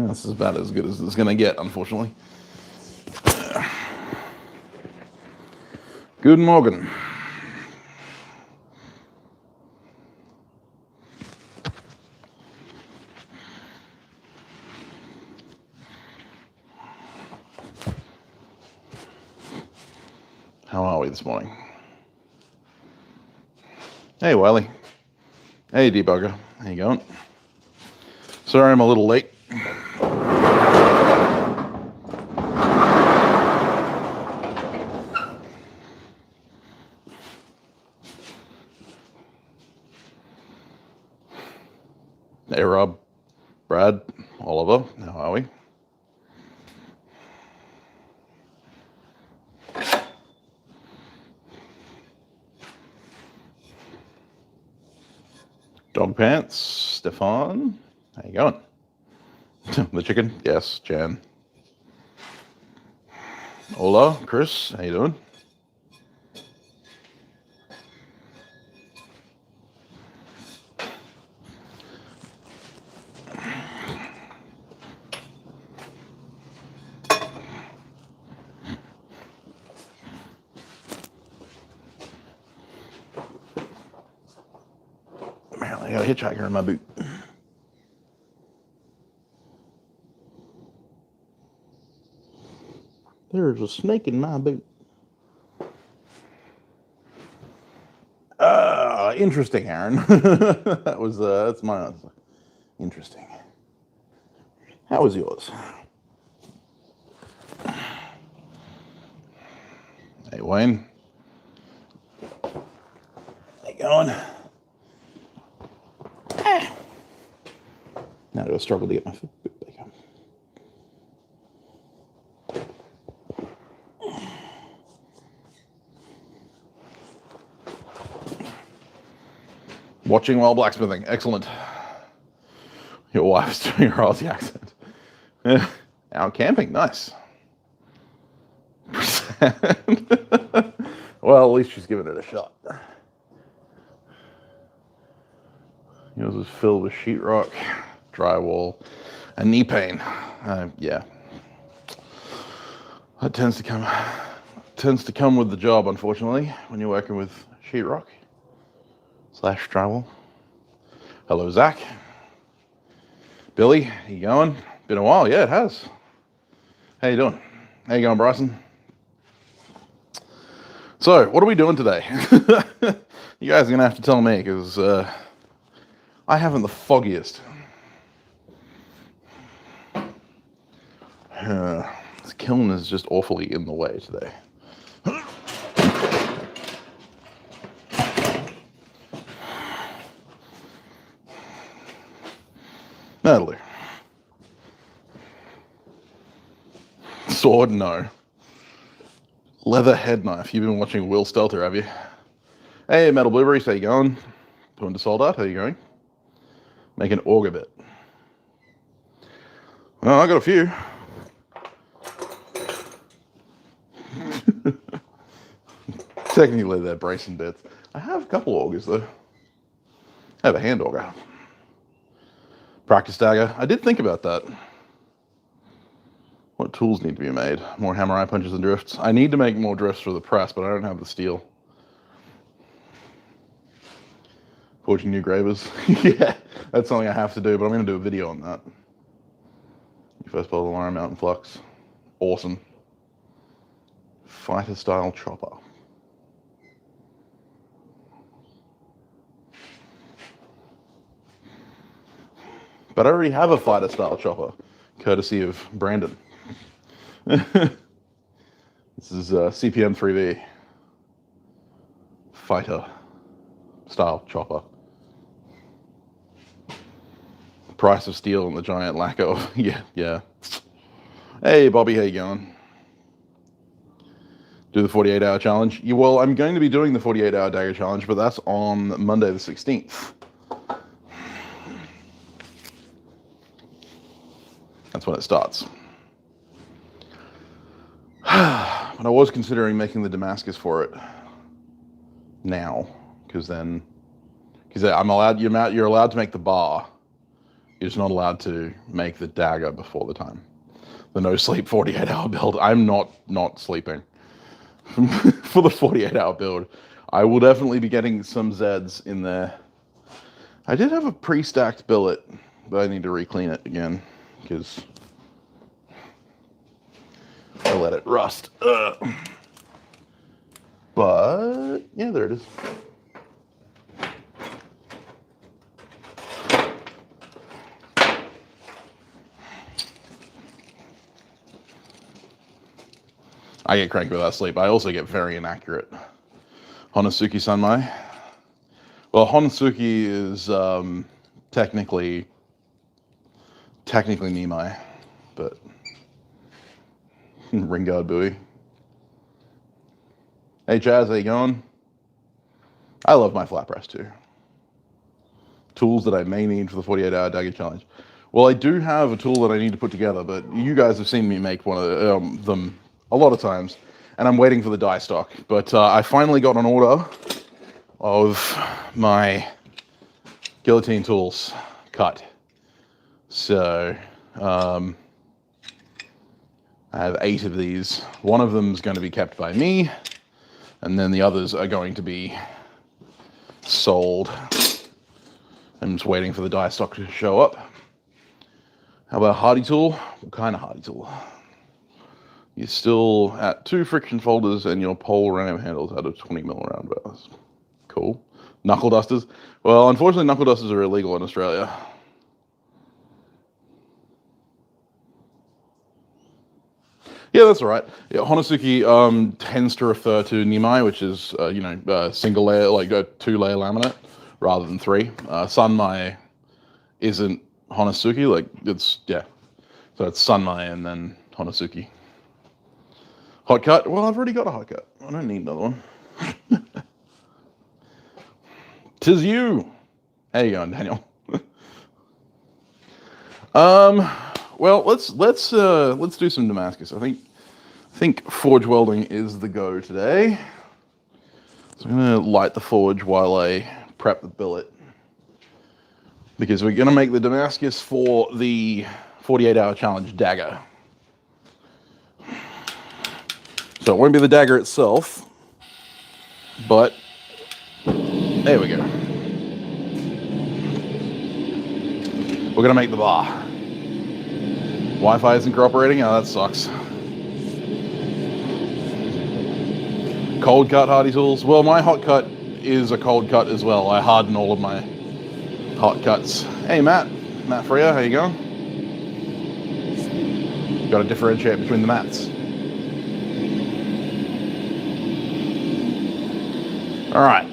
This is about as good as it's going to get, unfortunately. Good morning. How are we this morning? Hey, Wiley. Hey, debugger. How you going? Sorry I'm a little late. Hey, Rob, Brad, Oliver, how are we? Dog Pants, Stefan, how you going? The chicken? Yes, Jan. Hola, Chris, how you doing? Apparently I got a hitchhiker in my boot. There's a snake in my boot. Interesting, Aaron. That's my answer. Interesting. How was yours? Hey, Wayne. How you going? Now do I struggle to get my foot back on. Watching while blacksmithing. Excellent. Your wife's doing her Aussie accent. Out camping. Nice. Well, at least she's giving it a shot. Yours is filled with sheetrock, drywall, and knee pain. Yeah. That tends to come with the job, unfortunately, when you're working with sheetrock / drywall. Hello, Zach. Billy, how you going? Been a while. Yeah, it has. How you doing? How you going, Bryson? So, what are we doing today? You guys are going to have to tell me, because I haven't the foggiest. This kiln is just awfully in the way today. That'll do. Sword, no. Leather head knife. You've been watching Will Stelter, have you? Hey, Metal Blueberries, how you going? Doing to sold out, how you going? Make an auger bit. Well, I got a few. Technically, they're bracing bits. I have a couple augers, though. I have a hand auger. Practice dagger. I did think about that. What tools need to be made? More hammer eye punches and drifts. I need to make more drifts for the press, but I don't have the steel. Forging new gravers. Yeah, that's something I have to do, but I'm going to do a video on that. First bottle of Iron Mountain Flux. Awesome. Fighter style chopper. But I already have a fighter style chopper, courtesy of Brandon. This is CPM 3V. Fighter style chopper. Price of steel and the giant lack of. Yeah. Hey, Bobby, how you going? Do the 48-hour challenge? Yeah, well, I'm going to be doing the 48-hour dagger challenge, but that's on Monday the 16th. That's when it starts. But I was considering making the Damascus for it now, because I'm allowed. You're allowed to make the bar is not allowed to make the dagger before the time. The no sleep 48-hour build. I'm not sleeping for the 48-hour build. I will definitely be getting some Zeds in there. I did have a pre-stacked billet, but I need to re-clean it again because I let it rust. But yeah, there it is. I get cranky without sleep. I also get very inaccurate. Honosuke Sanmai. Well, Honosuke is technically Nimai, but Ringard buoy. Hey Chaz, how you going? I love my flat press too. Tools that I may need for the 48-hour dagger challenge. Well, I do have a tool that I need to put together, but you guys have seen me make one of them a lot of times, and I'm waiting for the die stock. But I finally got an order of my guillotine tools cut. So I have 8 of these. One of them is going to be kept by me, and then the others are going to be sold. I'm just waiting for the die stock to show up. How about a hardy tool? What kind of hardy tool? You're still at 2 friction folders and your pole ram handles out of 20 mil round bars. Cool. Knuckle dusters. Well, unfortunately, knuckle dusters are illegal in Australia. Yeah, that's all right. Yeah, Honosuke tends to refer to Nimai, which is single layer, like a 2-layer laminate rather than 3. Sanmai isn't Honosuke, like it's so it's Sanmai and then Honosuke. Hot cut? Well, I've already got a hot cut. I don't need another one. Tis you. How you going, Daniel? Well, let's do some Damascus. I think forge welding is the go today. So I'm gonna light the forge while I prep the billet, because we're gonna make the Damascus for the 48-hour challenge dagger. So it won't be the dagger itself, but there we go. We're gonna make the bar. Wi-Fi isn't cooperating? Oh, that sucks. Cold cut hardy tools. Well, my hot cut is a cold cut as well. I harden all of my hot cuts. Hey, Matt Freya, how you going? Got to differentiate between the mats. All right.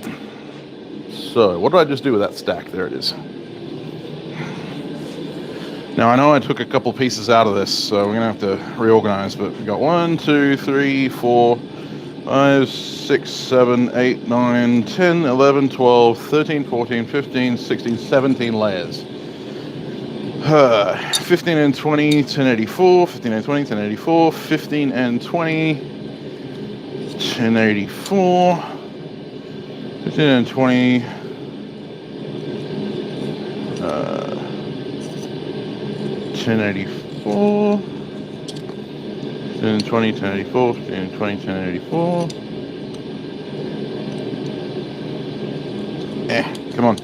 So, what did I just do with that stack? There it is. Now, I know I took a couple pieces out of this, so we're going to have to reorganize, but we've got 1, 2, 3, 4, 5, 6, 7, 8, 9, 10, 11, 12, 13, 14, 15, 16, 17 layers. 15 and 20, 1084, 15 and 20, 1084, 15 and 20, 1084, 15 and 20, 1084, 15 and 20, 1084, 15 and 20, 1084. Come on.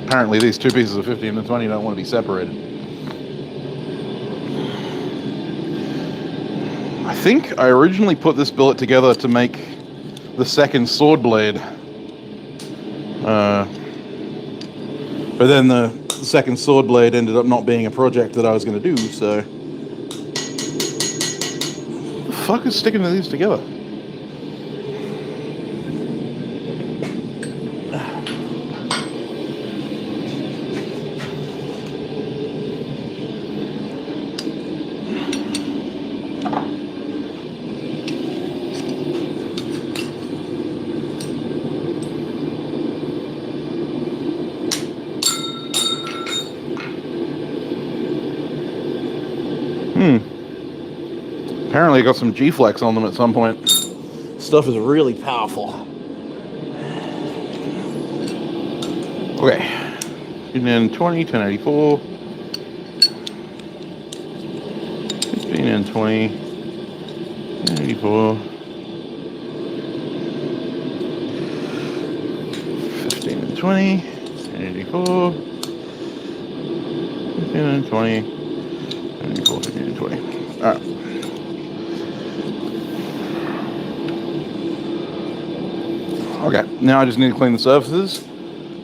Apparently these 2 pieces of 15 and 20 don't want to be separated. I think I originally put this billet together to make the second sword blade. But then the second sword blade ended up not being a project that I was going to do, so... What the fuck is sticking these together? Apparently I got some G-Flex on them at some point. Stuff is really powerful. Okay, and then 20, 1084, 15 and 20, 1084, 15 and 20, 1084, 15 and 20, 1084, 15 and 20. All right. Okay, now I just need to clean the surfaces.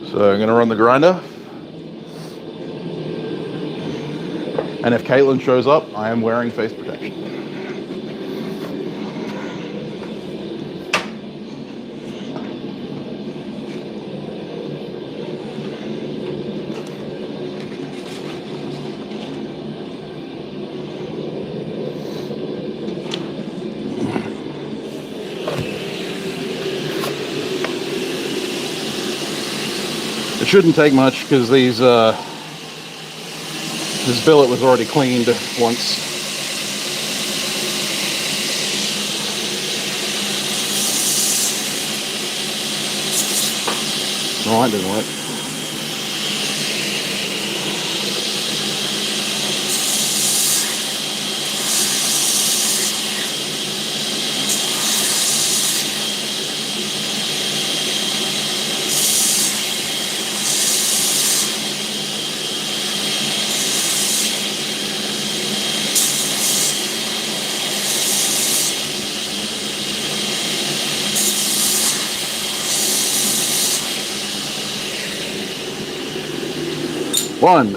So I'm going to run the grinder. And if Caitlin shows up, I am wearing face protection. It shouldn't take much because this billet was already cleaned once. No, that didn't work. One,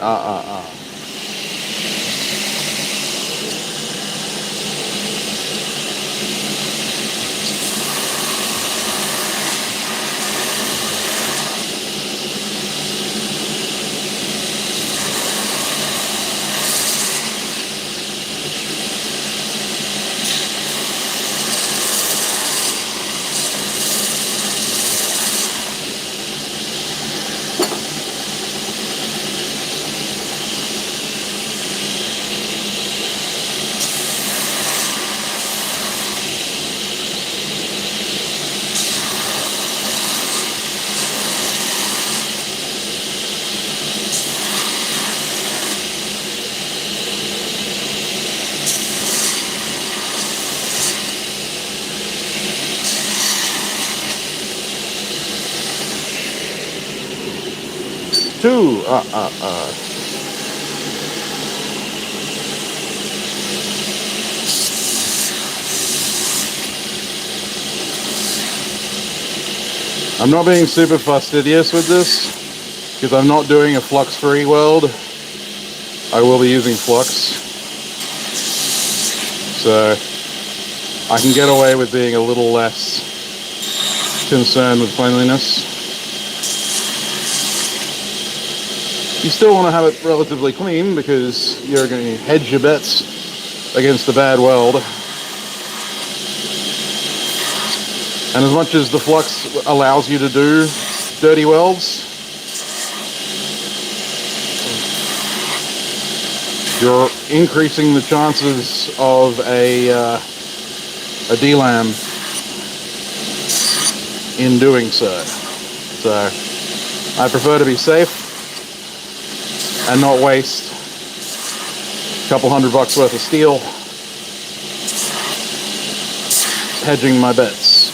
two, I'm not being super fastidious with this because I'm not doing a flux-free weld. I will be using flux, so I can get away with being a little less concerned with cleanliness. You still want to have it relatively clean because you're going to hedge your bets against a bad weld. And as much as the flux allows you to do dirty welds, you're increasing the chances of a delam in doing so. So I prefer to be safe and not waste a couple $100 worth of steel hedging my bets.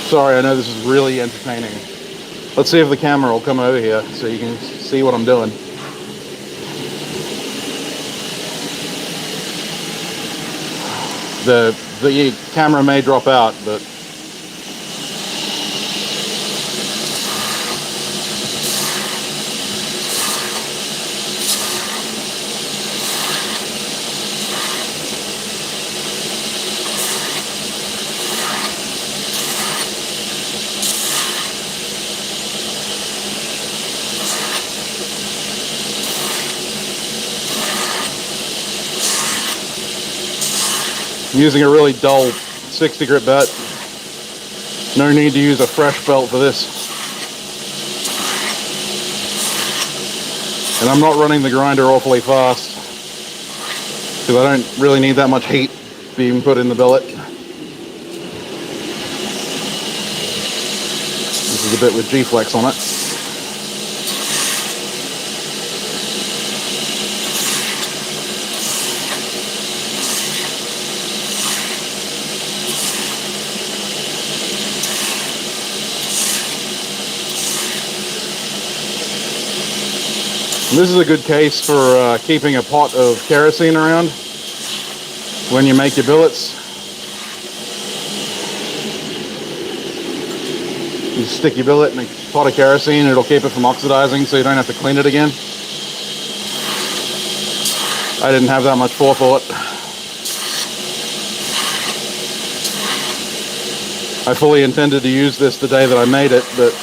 Sorry, I know this is really entertaining. Let's see if the camera will come over here so you can see what I'm doing. The camera may drop out, but I'm using a really dull 60 grit bit. No need to use a fresh belt for this. And I'm not running the grinder awfully fast because I don't really need that much heat being put in the billet. This is a bit with G-flex on it. And this is a good case for keeping a pot of kerosene around when you make your billets. You stick your billet in a pot of kerosene, it'll keep it from oxidizing so you don't have to clean it again. I didn't have that much forethought. I fully intended to use this the day that I made it, but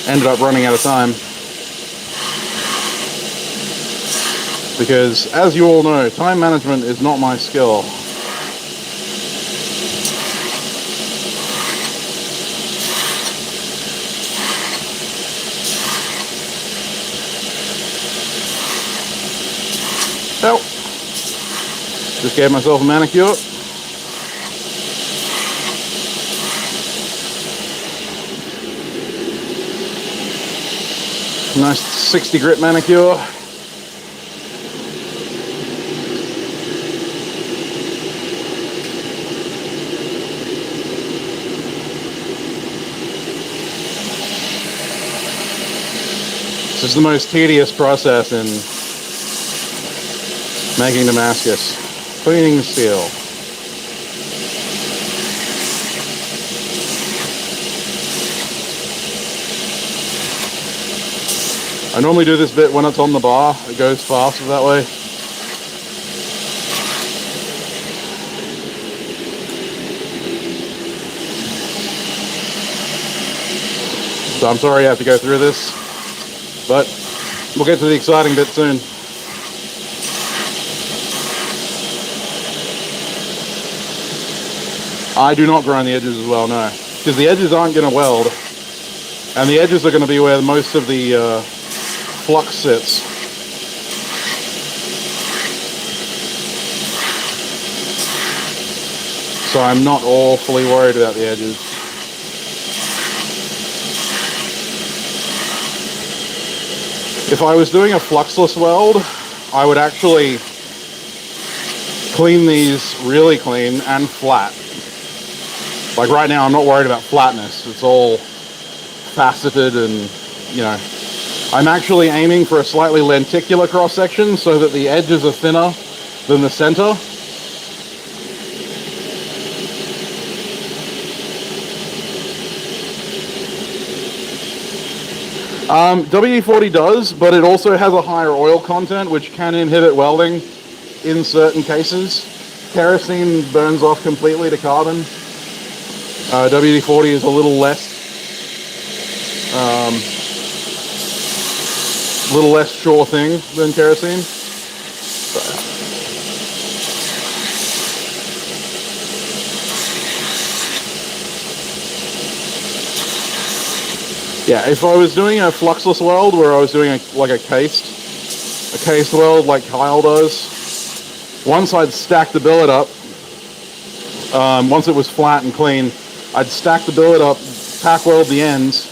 ended up running out of time. Because, as you all know, time management is not my skill. So, just gave myself a manicure. Nice 60 grit manicure. This is the most tedious process in making Damascus. Cleaning the steel. I normally do this bit when it's on the bar. It goes faster that way. So I'm sorry you have to go through this. But we'll get to the exciting bit soon. I do not grind the edges as well, no. Because the edges aren't going to weld. And the edges are going to be where most of the flux sits. So I'm not awfully worried about the edges. If I was doing a fluxless weld, I would actually clean these really clean and flat. Like right now, I'm not worried about flatness. It's all faceted and, you know. I'm actually aiming for a slightly lenticular cross-section so that the edges are thinner than the center. WD-40 does, but it also has a higher oil content, which can inhibit welding in certain cases. Kerosene burns off completely to carbon. WD-40 is a little less sure thing than kerosene. So. Yeah, if I was doing a fluxless weld where I was doing a cased weld like Kyle does, once I'd stack the billet up, once it was flat and clean, I'd stack the billet up, tack weld the ends,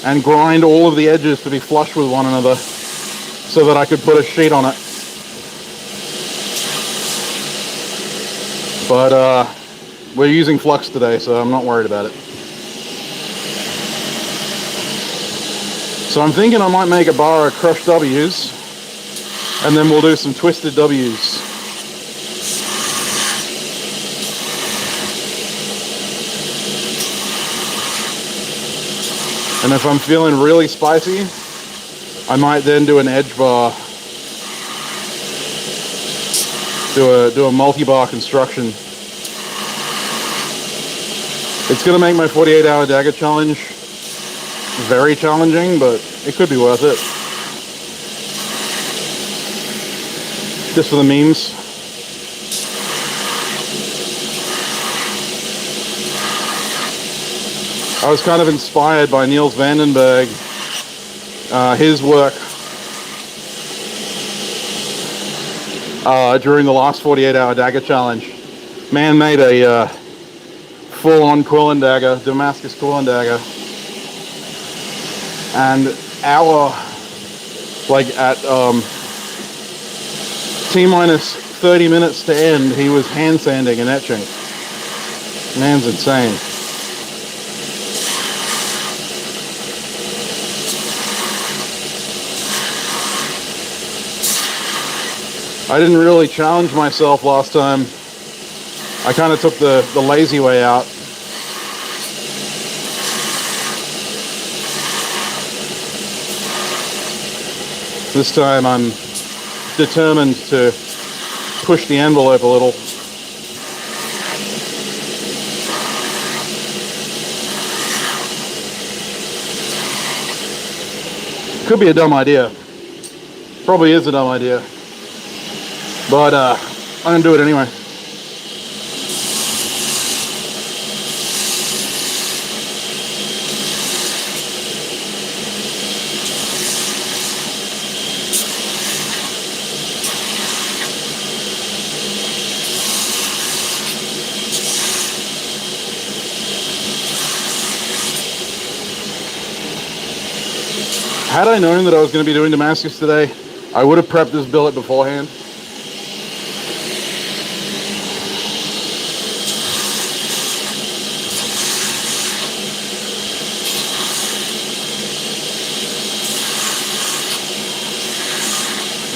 and grind all of the edges to be flush with one another so that I could put a sheet on it. But we're using flux today, so I'm not worried about it. So I'm thinking I might make a bar of crushed W's, and then we'll do some twisted W's. And if I'm feeling really spicy, I might then do an edge bar. Do a multi-bar construction. It's going to make my 48-hour dagger challenge very challenging, but it could be worth it. Just for the memes. I was kind of inspired by Niels Vandenberg, his work during the last 48-hour dagger challenge. Man made a full-on quilling dagger, Damascus quilling dagger, and at T-minus 30 minutes to end, he was hand sanding and etching. Man's insane. I didn't really challenge myself last time. I kind of took the lazy way out. This time I'm determined to push the envelope a little. Could be a dumb idea. Probably is a dumb idea. But I'm gonna do it anyway. Had I known that I was going to be doing Damascus today, I would have prepped this billet beforehand.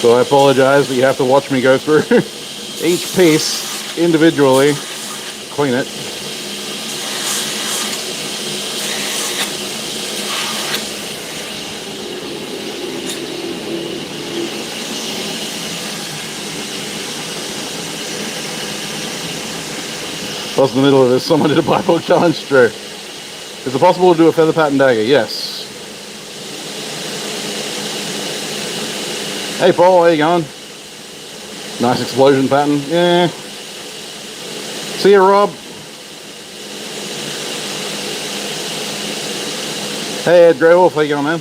So I apologize, but you have to watch me go through each piece individually, clean it. Plus, in the middle of this, someone did a pipe hook challenge. True. Is it possible to do a feather pattern dagger? Yes. Hey Paul, how you going? Nice explosion pattern. Yeah. See you, Rob. Hey Ed Greywolf, how you going, man?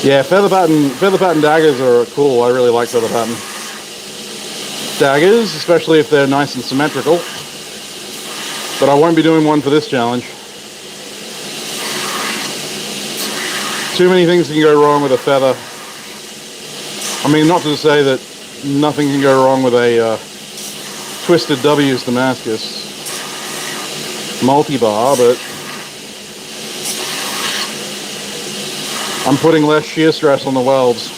Yeah, feather pattern daggers are cool. I really like feather pattern daggers, especially if they're nice and symmetrical. But I won't be doing one for this challenge. Too many things can go wrong with a feather. I mean, not to say that nothing can go wrong with a Twisted W's Damascus multi-bar, but I'm putting less shear stress on the welds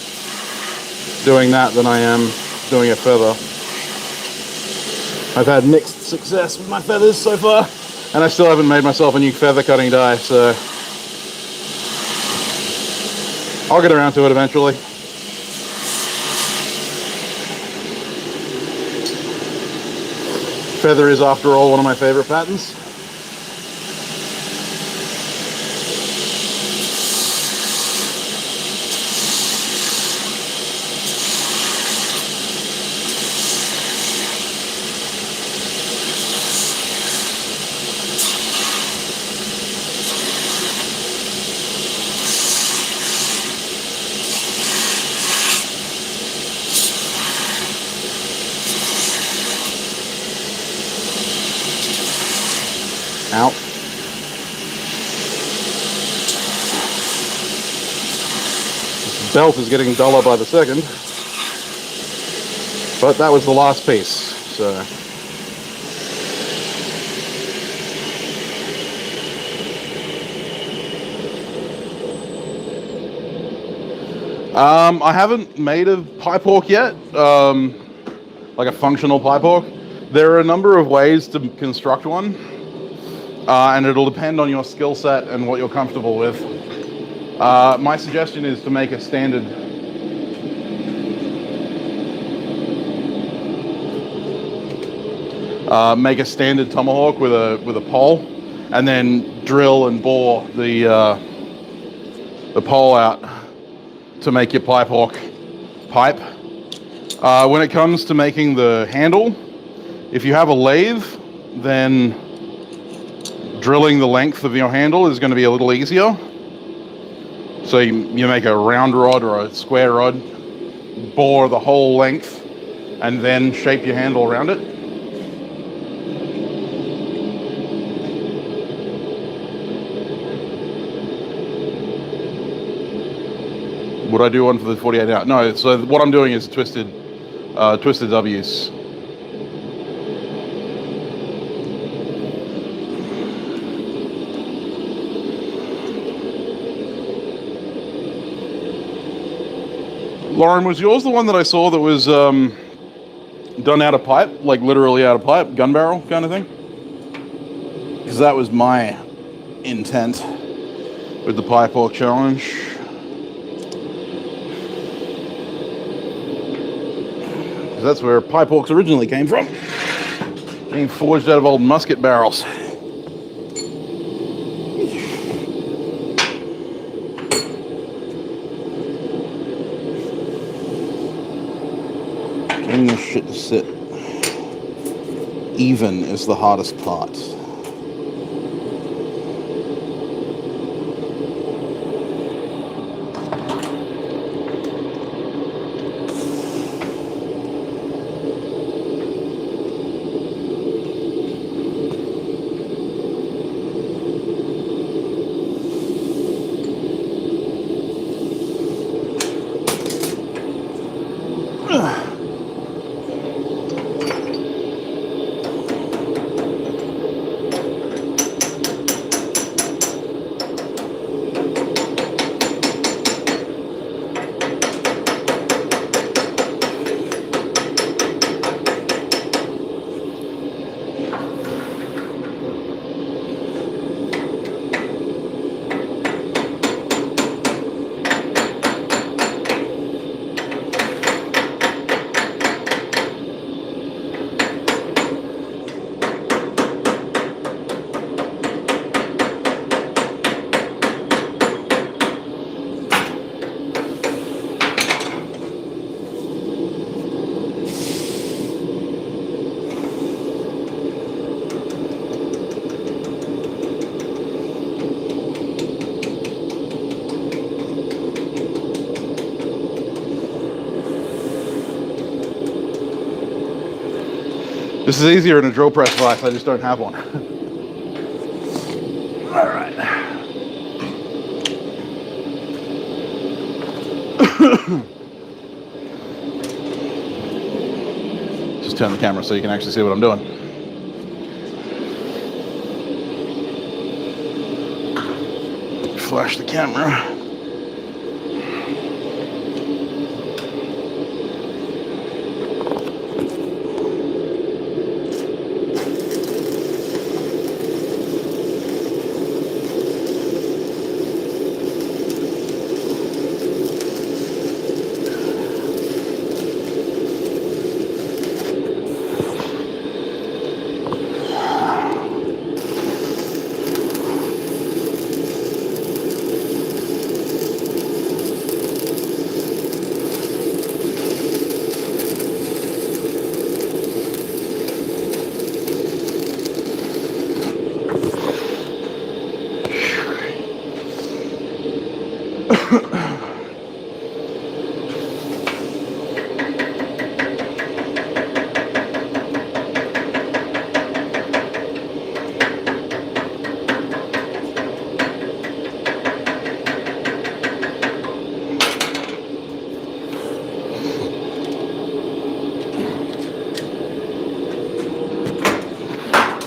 doing that than I am doing a feather. I've had mixed success with my feathers so far, and I still haven't made myself a new feather cutting die, so I'll get around to it eventually. Feather is, after all, one of my favorite patterns. Out. This belt is getting duller by the second, but that was the last piece, so. I haven't made a pipe hawk yet, like a functional pipe hawk. There are a number of ways to construct one. And it'll depend on your skill set and what you're comfortable with. My suggestion is to make a standard tomahawk with a pole, and then drill and bore the pole out to make your pipe hawk pipe. When it comes to making the handle, if you have a lathe, then drilling the length of your handle is going to be a little easier. So you make a round rod or a square rod, bore the whole length, and then shape your handle around it. Would I do one for the 48 hour? No, so what I'm doing is twisted W's. Lauren, was yours the one that I saw that was done out of pipe, like literally out of pipe, gun barrel kind of thing? Because that was my intent with the pipe orc challenge. Because that's where pipe orcs originally came from, being forged out of old musket barrels. Getting this shit to sit even is the hardest part. This is easier in a drill press vise, I just don't have one. All right. Just turn the camera so you can actually see what I'm doing. Flash the camera.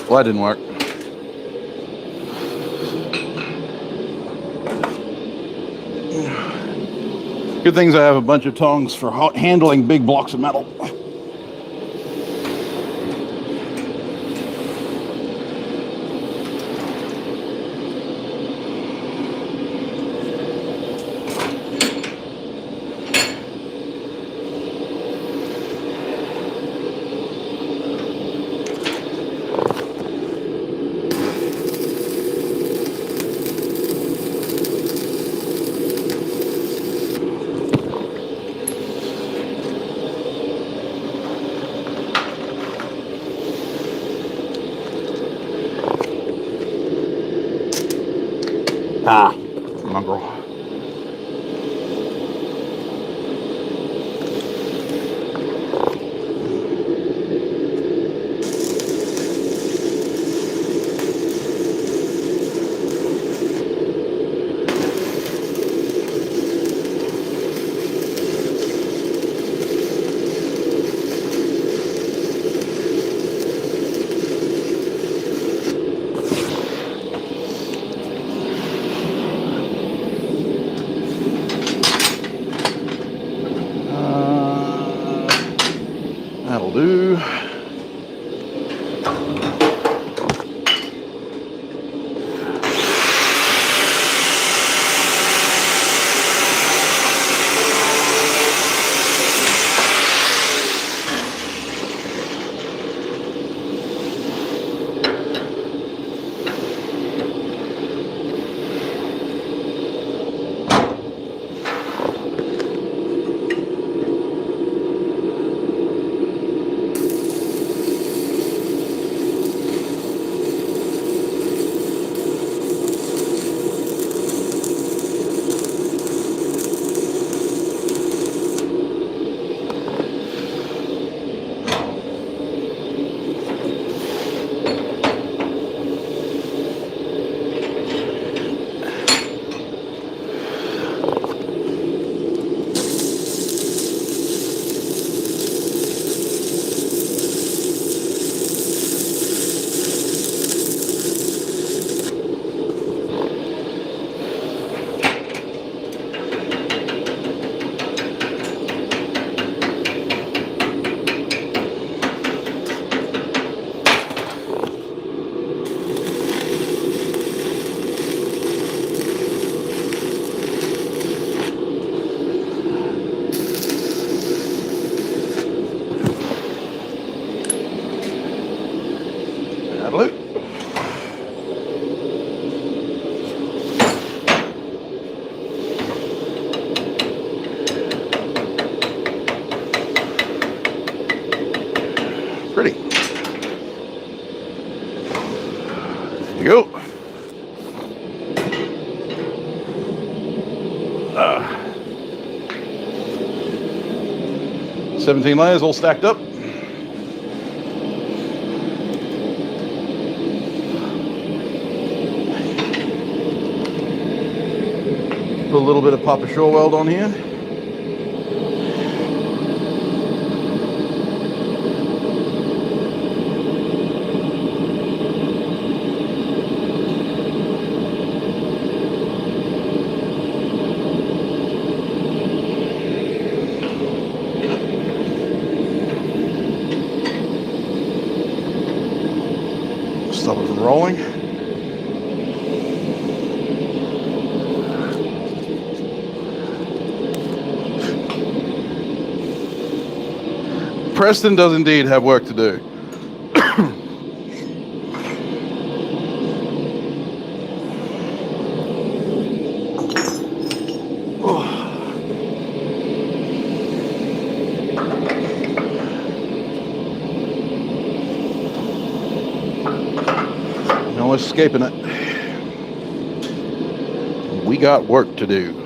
Well, that didn't work. Good things I have a bunch of tongs for handling big blocks of metal. Mongrel. That'll do. That'll do. Pretty. There you go. 17 layers all stacked up. Put a little bit of Papa Shore weld on here. Stop it from rolling. Preston does indeed have work to do. No escaping it. We got work to do.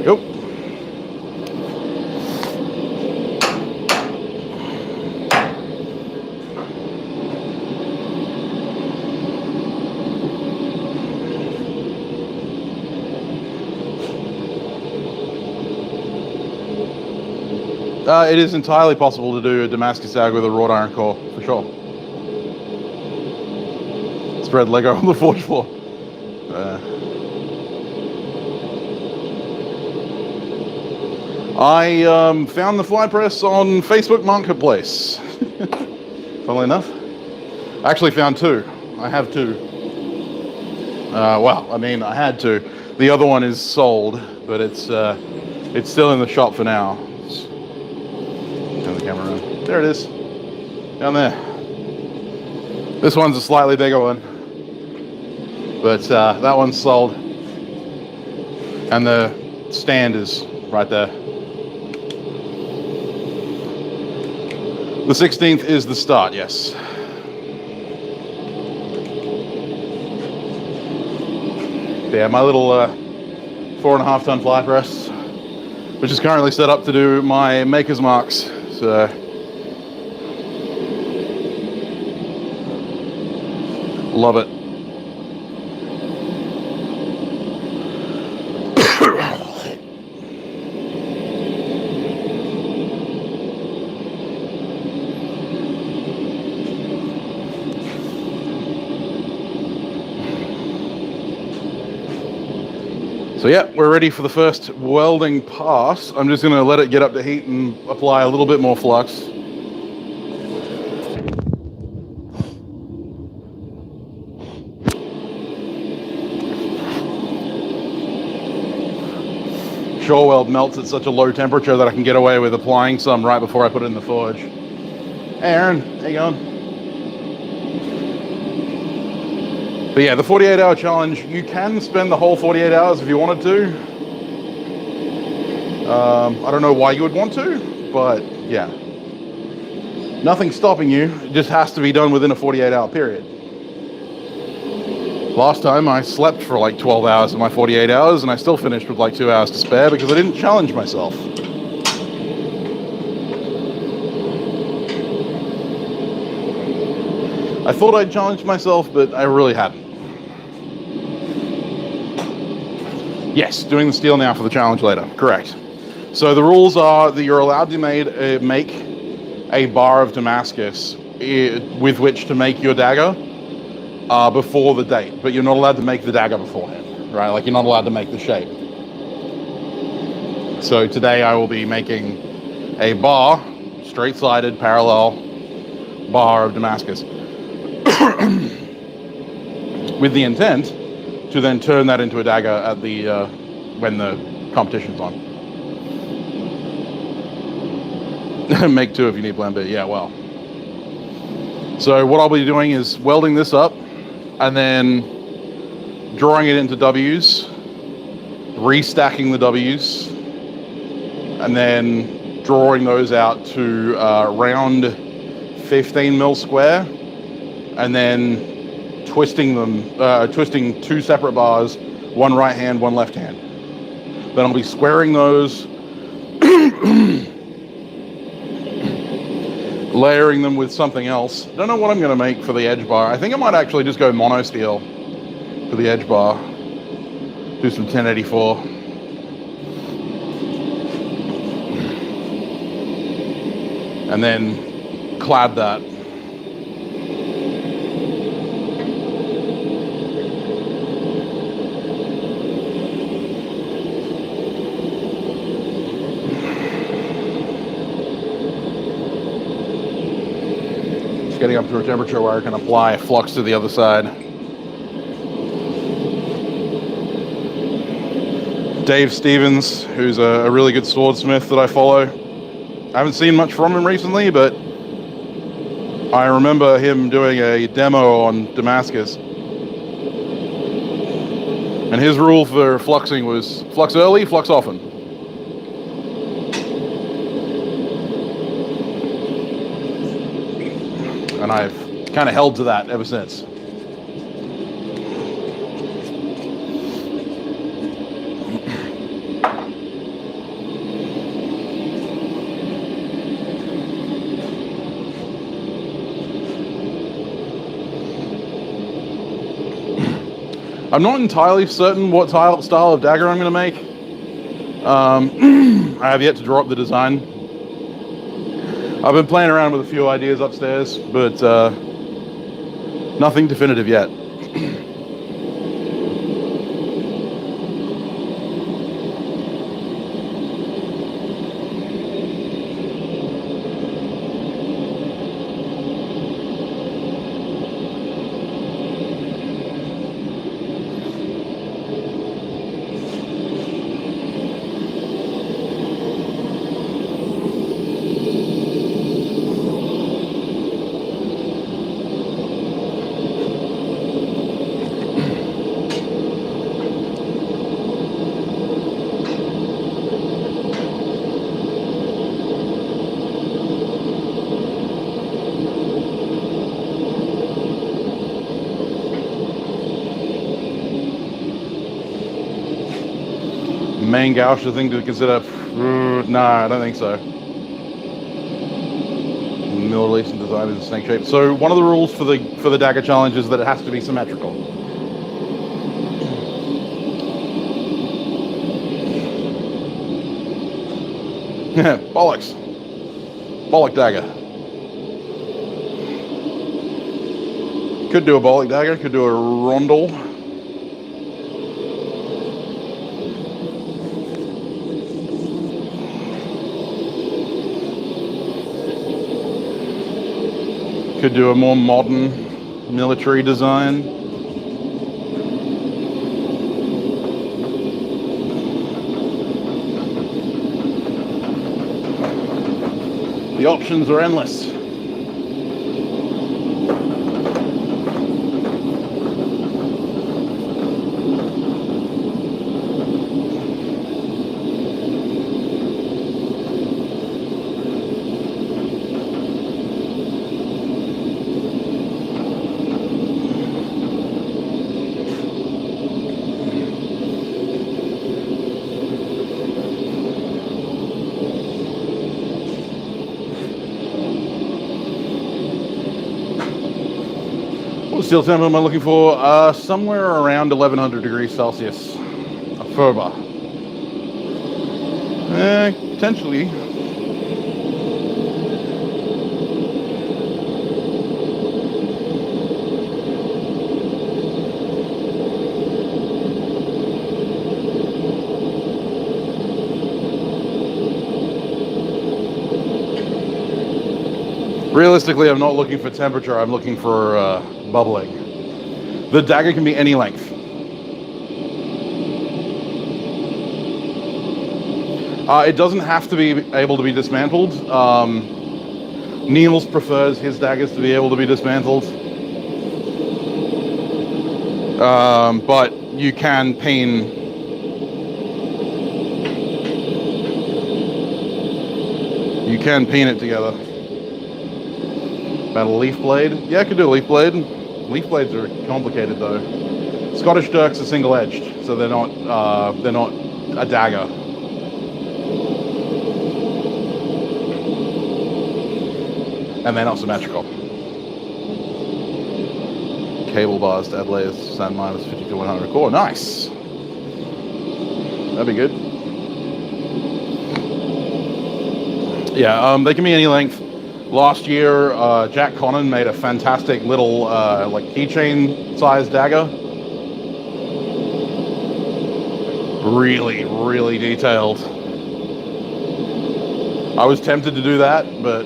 Go. It is entirely possible to do a Damascus sag with a wrought iron core, for sure. Spread Lego on the forge floor. I found the fly press on Facebook Marketplace. Funnily enough, I actually found two. I have two. Well, I mean, I had two. The other one is sold, but it's still in the shop for now. Turn the camera around. There it is, down there. This one's a slightly bigger one, but that one's sold, and the stand is right there. The 16th is the start, yes. Yeah, my little 4.5 ton fly press, which is currently set up to do my maker's marks. So love it. So yeah, we're ready for the first welding pass. I'm just going to let it get up to heat and apply a little bit more flux. Shore weld melts at such a low temperature that I can get away with applying some right before I put it in the forge. Hey Aaron, how you going? But yeah, the 48-hour challenge, you can spend the whole 48 hours if you wanted to. I don't know why you would want to, but yeah. Nothing's stopping you. It just has to be done within a 48-hour period. Last time I slept for like 12 hours of my 48 hours and I still finished with like 2 hours to spare because I didn't challenge myself. I thought I'd challenged myself, but I really hadn't. Yes, doing the steel now for the challenge later, correct. So the rules are that you're allowed to make a bar of Damascus with which to make your dagger before the date, but you're not allowed to make the dagger beforehand, right? Like you're not allowed to make the shape. So today I will be making a bar, straight-sided, parallel bar of Damascus with the intent to then turn that into a dagger at the when the competition's on. Make two if you need plan B. Yeah, well. So what I'll be doing is welding this up and then drawing it into W's, restacking the W's, and then drawing those out to round 15 mil square, and then twisting them, twisting two separate bars, one right hand, one left hand. Then I'll be squaring those, layering them with something else. Don't know what I'm going to make for the edge bar. I think I might actually just go mono steel for the edge bar. Do some 1084. And then clad that. Getting up to a temperature where I can apply flux to the other side. Dave Stevens, who's a really good swordsmith that I follow. I haven't seen much from him recently, but I remember him doing a demo on Damascus. And his rule for fluxing was flux early, flux often. And I've kind of held to that ever since. I'm not entirely certain what style of dagger I'm going to make. I have yet to draw up the design. I've been playing around with a few ideas upstairs, but nothing definitive yet. main gouge thing to consider? No, I don't think so. Mill release and design is a snake shape. So one of the rules for the dagger challenge is that it has to be symmetrical. Bollocks. Bollock dagger. Could do a bollock dagger, could do a rondel. Could do a more modern military design. The options are endless. Steel temp am I looking for? Somewhere around 1100 degrees Celsius. A furber. Potentially. Realistically, I'm not looking for temperature, I'm looking for bubbling. The dagger can be any length. It doesn't have to be able to be dismantled. Niels prefers his daggers to be able to be dismantled. But you can peen it together. About a leaf blade? Yeah, I could do a leaf blade. Leaf blades are complicated though. Scottish dirks are single-edged, so they're not a dagger. And they're not symmetrical. Cable bars to add layers, sand minus 50 to 100 core. Nice. That'd be good. Yeah, they can be any length. Last year, Jack Connon made a fantastic little like keychain sized dagger. Really, really detailed. I was tempted to do that, but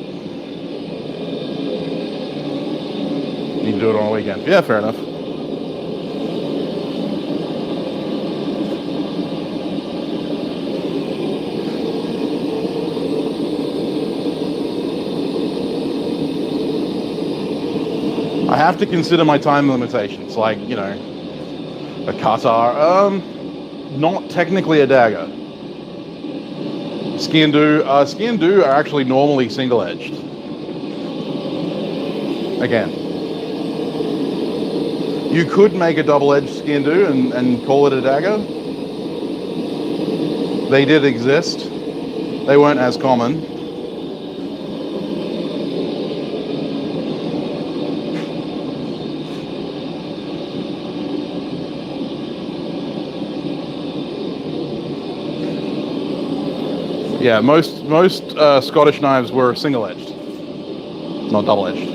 need to do it on a weekend. Yeah, fair enough. I have to consider my time limitations, like, you know, a Qatar, not technically a dagger. Ski-and-do are actually normally single-edged. Again. You could make a double-edged ski-and-do and call it a dagger. They did exist. They weren't as common. Yeah, most Scottish knives were single-edged, not double-edged.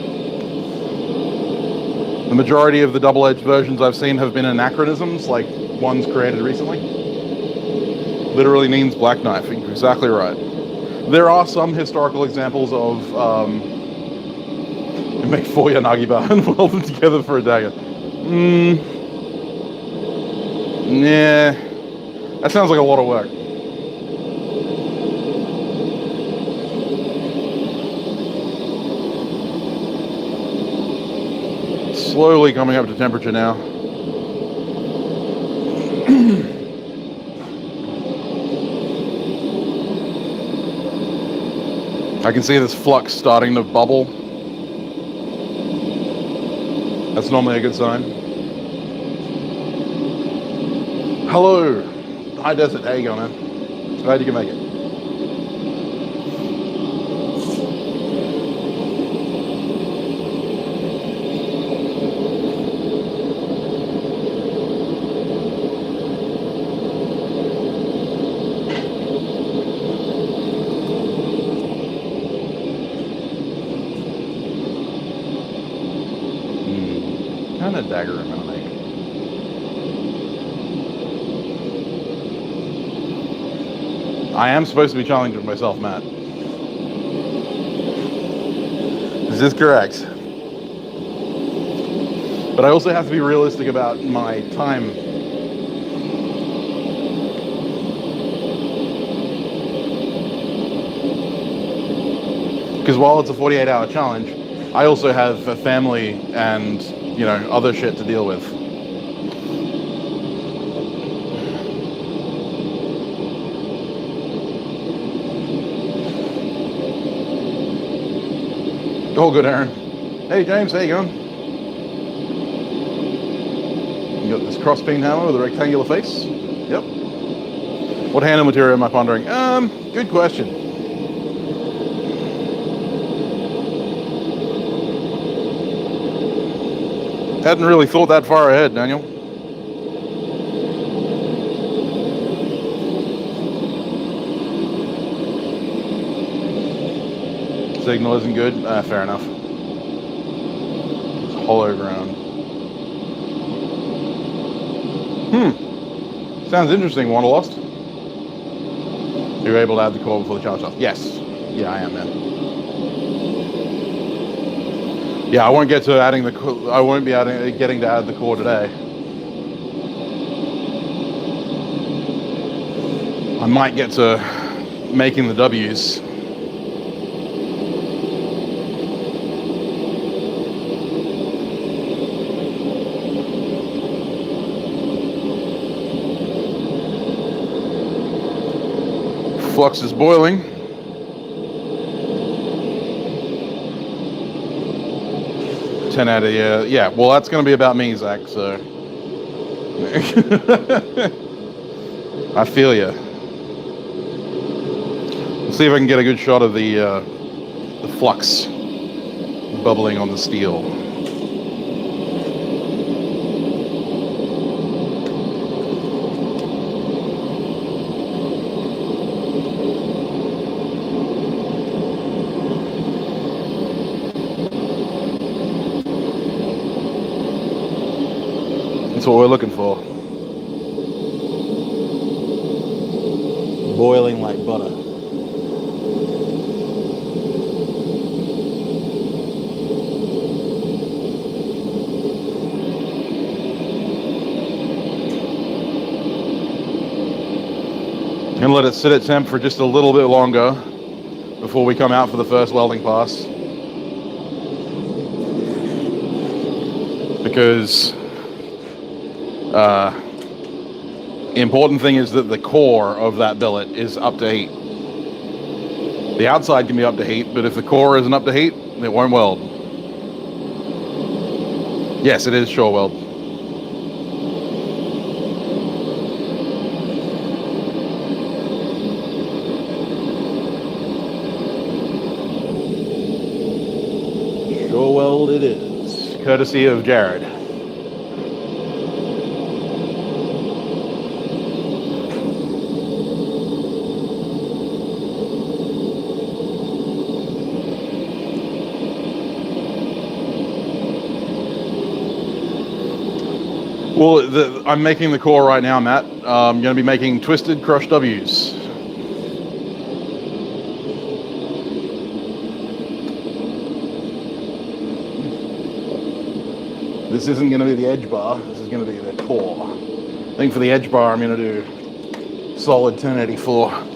The majority of the double-edged versions I've seen have been anachronisms, like ones created recently. Literally means black knife, you're exactly right. There are some historical examples of you make 4 yanagi bar and weld them together for a dagger. Yeah, that sounds like a lot of work. Slowly coming up to temperature now. I can see this flux starting to bubble. That's normally a good sign. Hello. High Desert, how you going, man? Glad you can make it. What kind of dagger am I gonna make? I am supposed to be challenging myself, Matt. Is this correct? But I also have to be realistic about my time. Because while it's a 48-hour challenge, I also have a family and, you know, other shit to deal with. All good, Aaron. Hey, James, how you going? You got this cross-beam hammer with a rectangular face? Yep. What handle material am I pondering? Good question. Hadn't really thought that far ahead, Daniel. Signal isn't good? Fair enough. It's hollow ground. Sounds interesting, Wanderlust. You're able to add the core before the challenge starts? Yes. Yeah, I am, man. Yeah, I won't get to adding the core. I won't be getting to add the core today. I might get to making the W's. Flux is boiling. Ten out of yeah. Well, that's going to be about me, Zach. So I feel you. Let's see if I can get a good shot of the flux bubbling on the steel. That's what we're looking for. Boiling like butter. And let it sit at temp for just a little bit longer before we come out for the first welding pass. Because important thing is that the core of that billet is up to heat. The outside can be up to heat, but if the core isn't up to heat, it won't weld. Yes, it is sure weld. Sure weld it is, courtesy of Jared. Well, I'm making the core right now, Matt. I'm going to be making twisted crushed W's. This isn't going to be the edge bar. This is going to be the core. I think for the edge bar, I'm going to do solid 1084.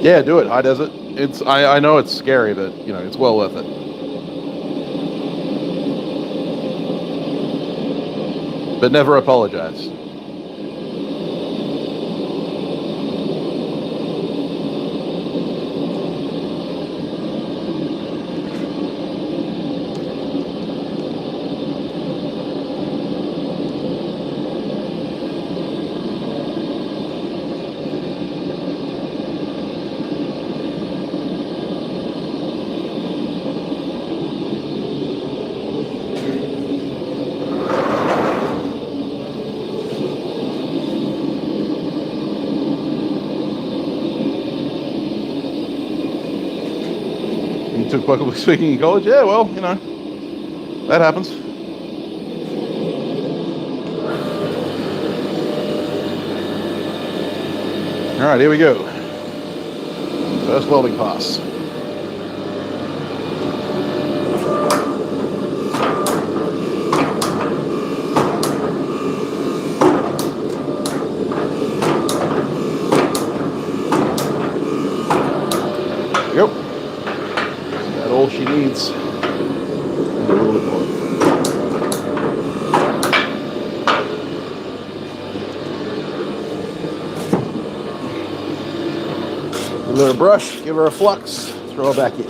Yeah, do it. High Desert. I know it's scary, but you know it's well worth it. But never apologize. took public speaking in college. Yeah, well, you know, that happens. All right, here we go. First welding pass. Yep. That's all she needs. And a little bit more. Give her a brush, give her a flux, throw her back in.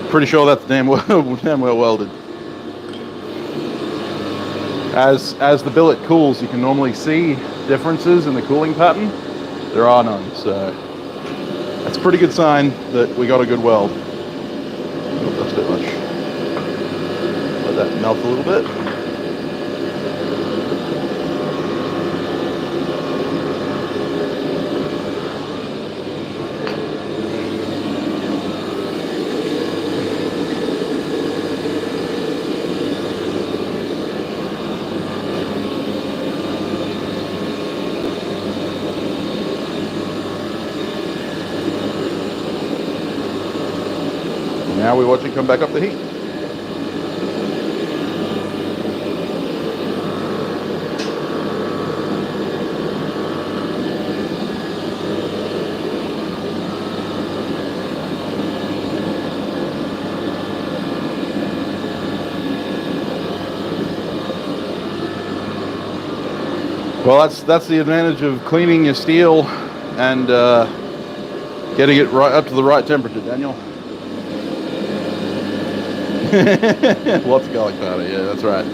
Pretty sure that's damn well welded. As the billet cools, you can normally see differences in the cooling pattern. There are none, so that's a pretty good sign that we got a good weld. Oh, that's a bit much. Let that melt a little bit. Now we watch it come back up the heat. Well, that's the advantage of cleaning your steel and getting it right up to the right temperature, Daniel. Lots of garlic powder, yeah, that's right.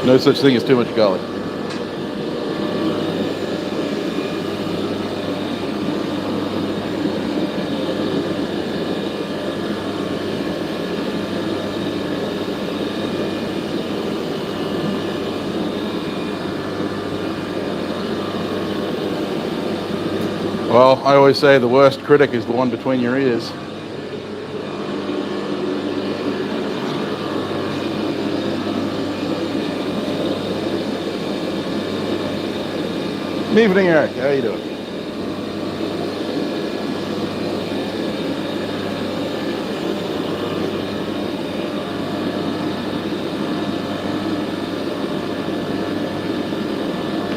No such thing as too much garlic. Well, I always say the worst critic is the one between your ears. Good evening, Eric. How are you doing?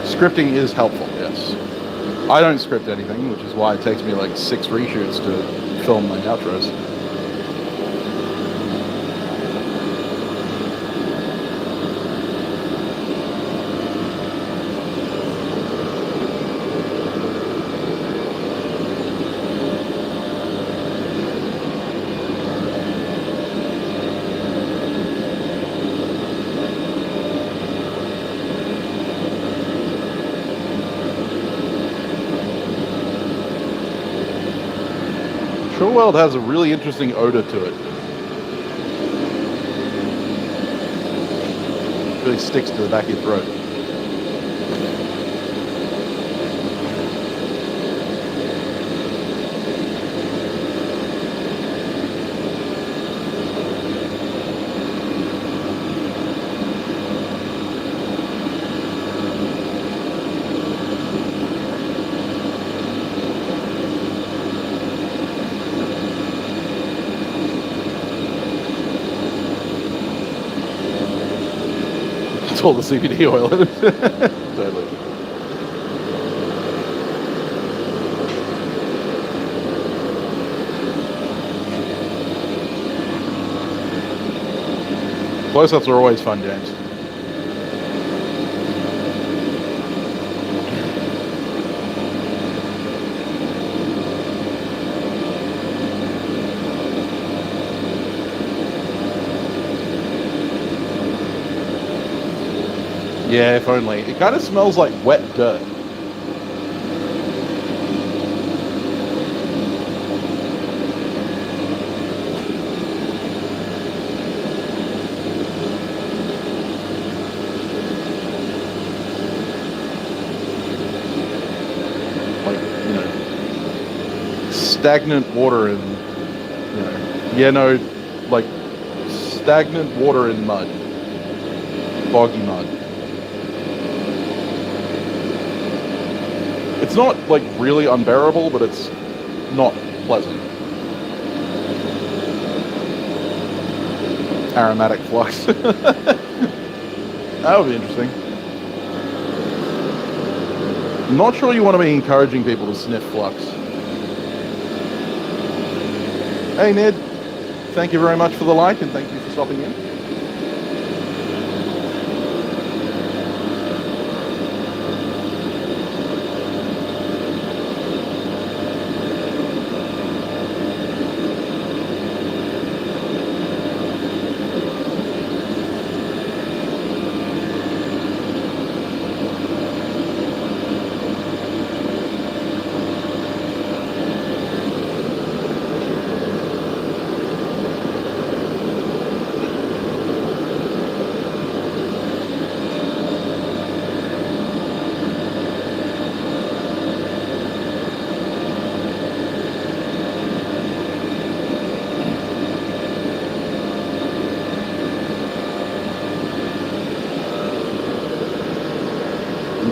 Scripting is helpful, yes. I don't script anything, which is why it takes me like 6 reshoots to film my outros. Weld has a really interesting odor to it. It really sticks to the back of your throat. All the CBD oil in it. Totally. Close-ups are always fun, James. Yeah, if only. It kind of smells like wet dirt. stagnant water in, like stagnant water in mud, boggy mud. It's not like really unbearable, but it's not pleasant. Aromatic flux. That would be interesting. I'm not sure you want to be encouraging people to sniff flux. Hey Ned, thank you very much for the like and thank you for stopping in.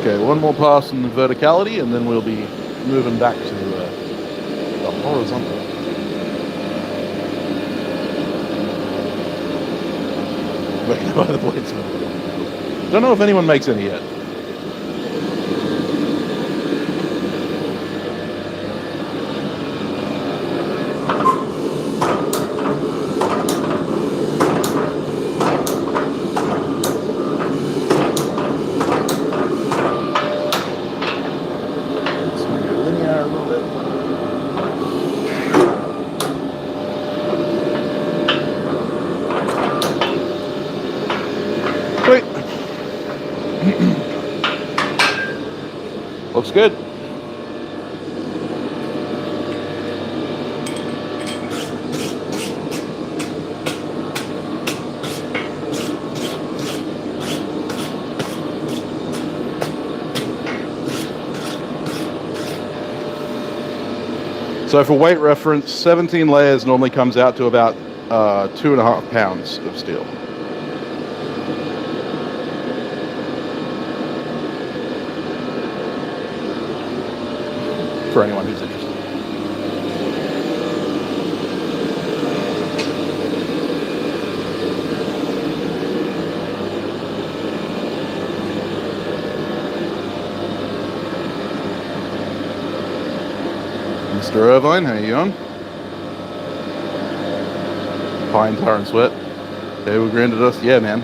Okay, one more pass in the verticality and then we'll be moving back to the horizontal. Wait, by the Bladesmith. Don't know if anyone makes any yet. Looks good. So for weight reference, 17 layers normally comes out to about 2.5 pounds of steel. For anyone who's interested. Mr. Irvine, how you on? Pine, tar, and sweat. Okay, we granted us. Yeah, man.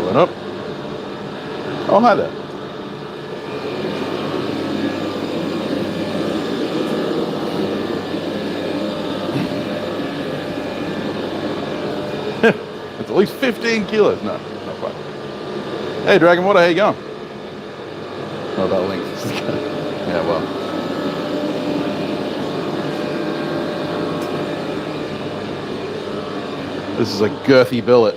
Up. Oh, hi there. It's at least 15 kilos. No, not quite. Hey, Dragon Water, how you going? Oh, about length. Yeah, well. This is a girthy billet.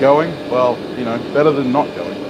Going? Well, better than not going.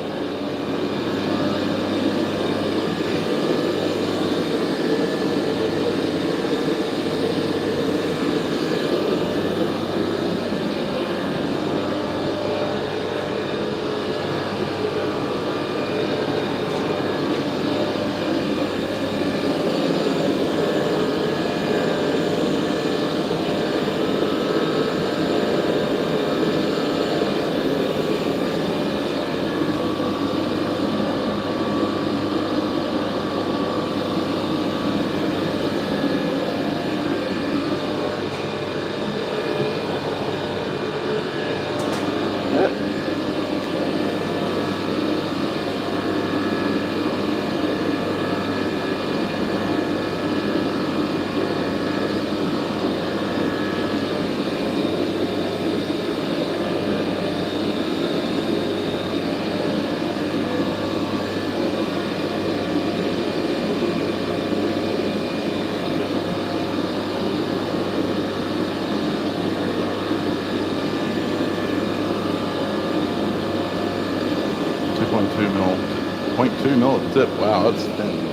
2 mil at the tip. Wow, that's thin.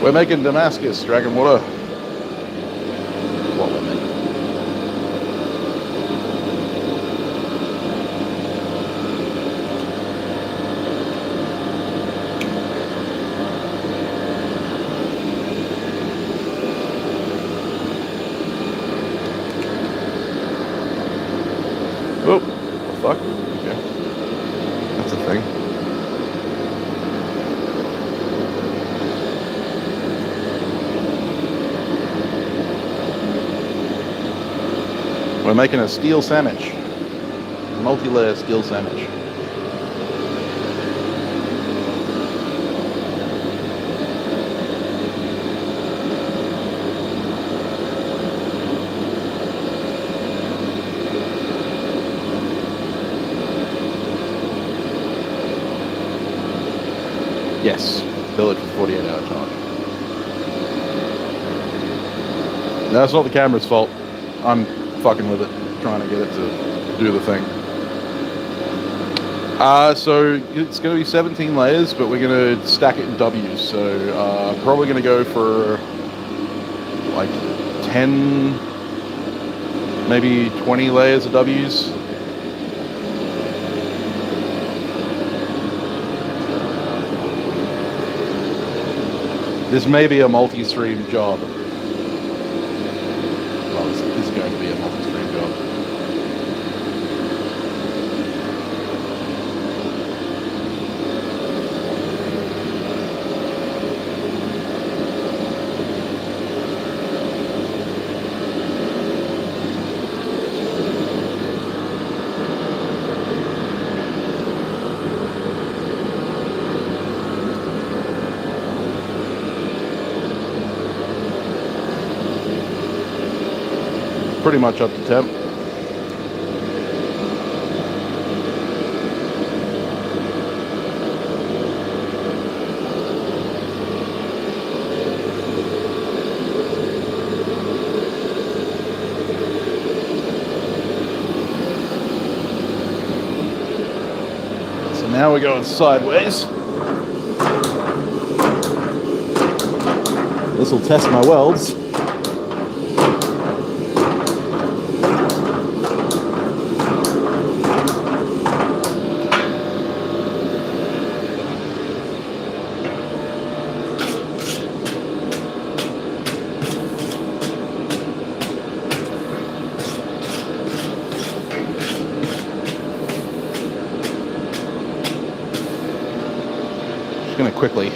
We're making Damascus, Dragon Water. What we're making. Oh, fuck. Okay. That's a thing. We're making a steel sandwich, multi-layer steel sandwich. Yes, billet for 48-hour charge. No, it's not the camera's fault. I'm fucking with it, trying to get it to do the thing. So it's going to be 17 layers, but we're going to stack it in W's. So probably going to go for like 10, maybe 20 layers of W's. This may be a multi-stream job. Well, this is going to be a multi-stream job. Pretty much up to temp. So now we're going sideways. This will test my welds. Going to quickly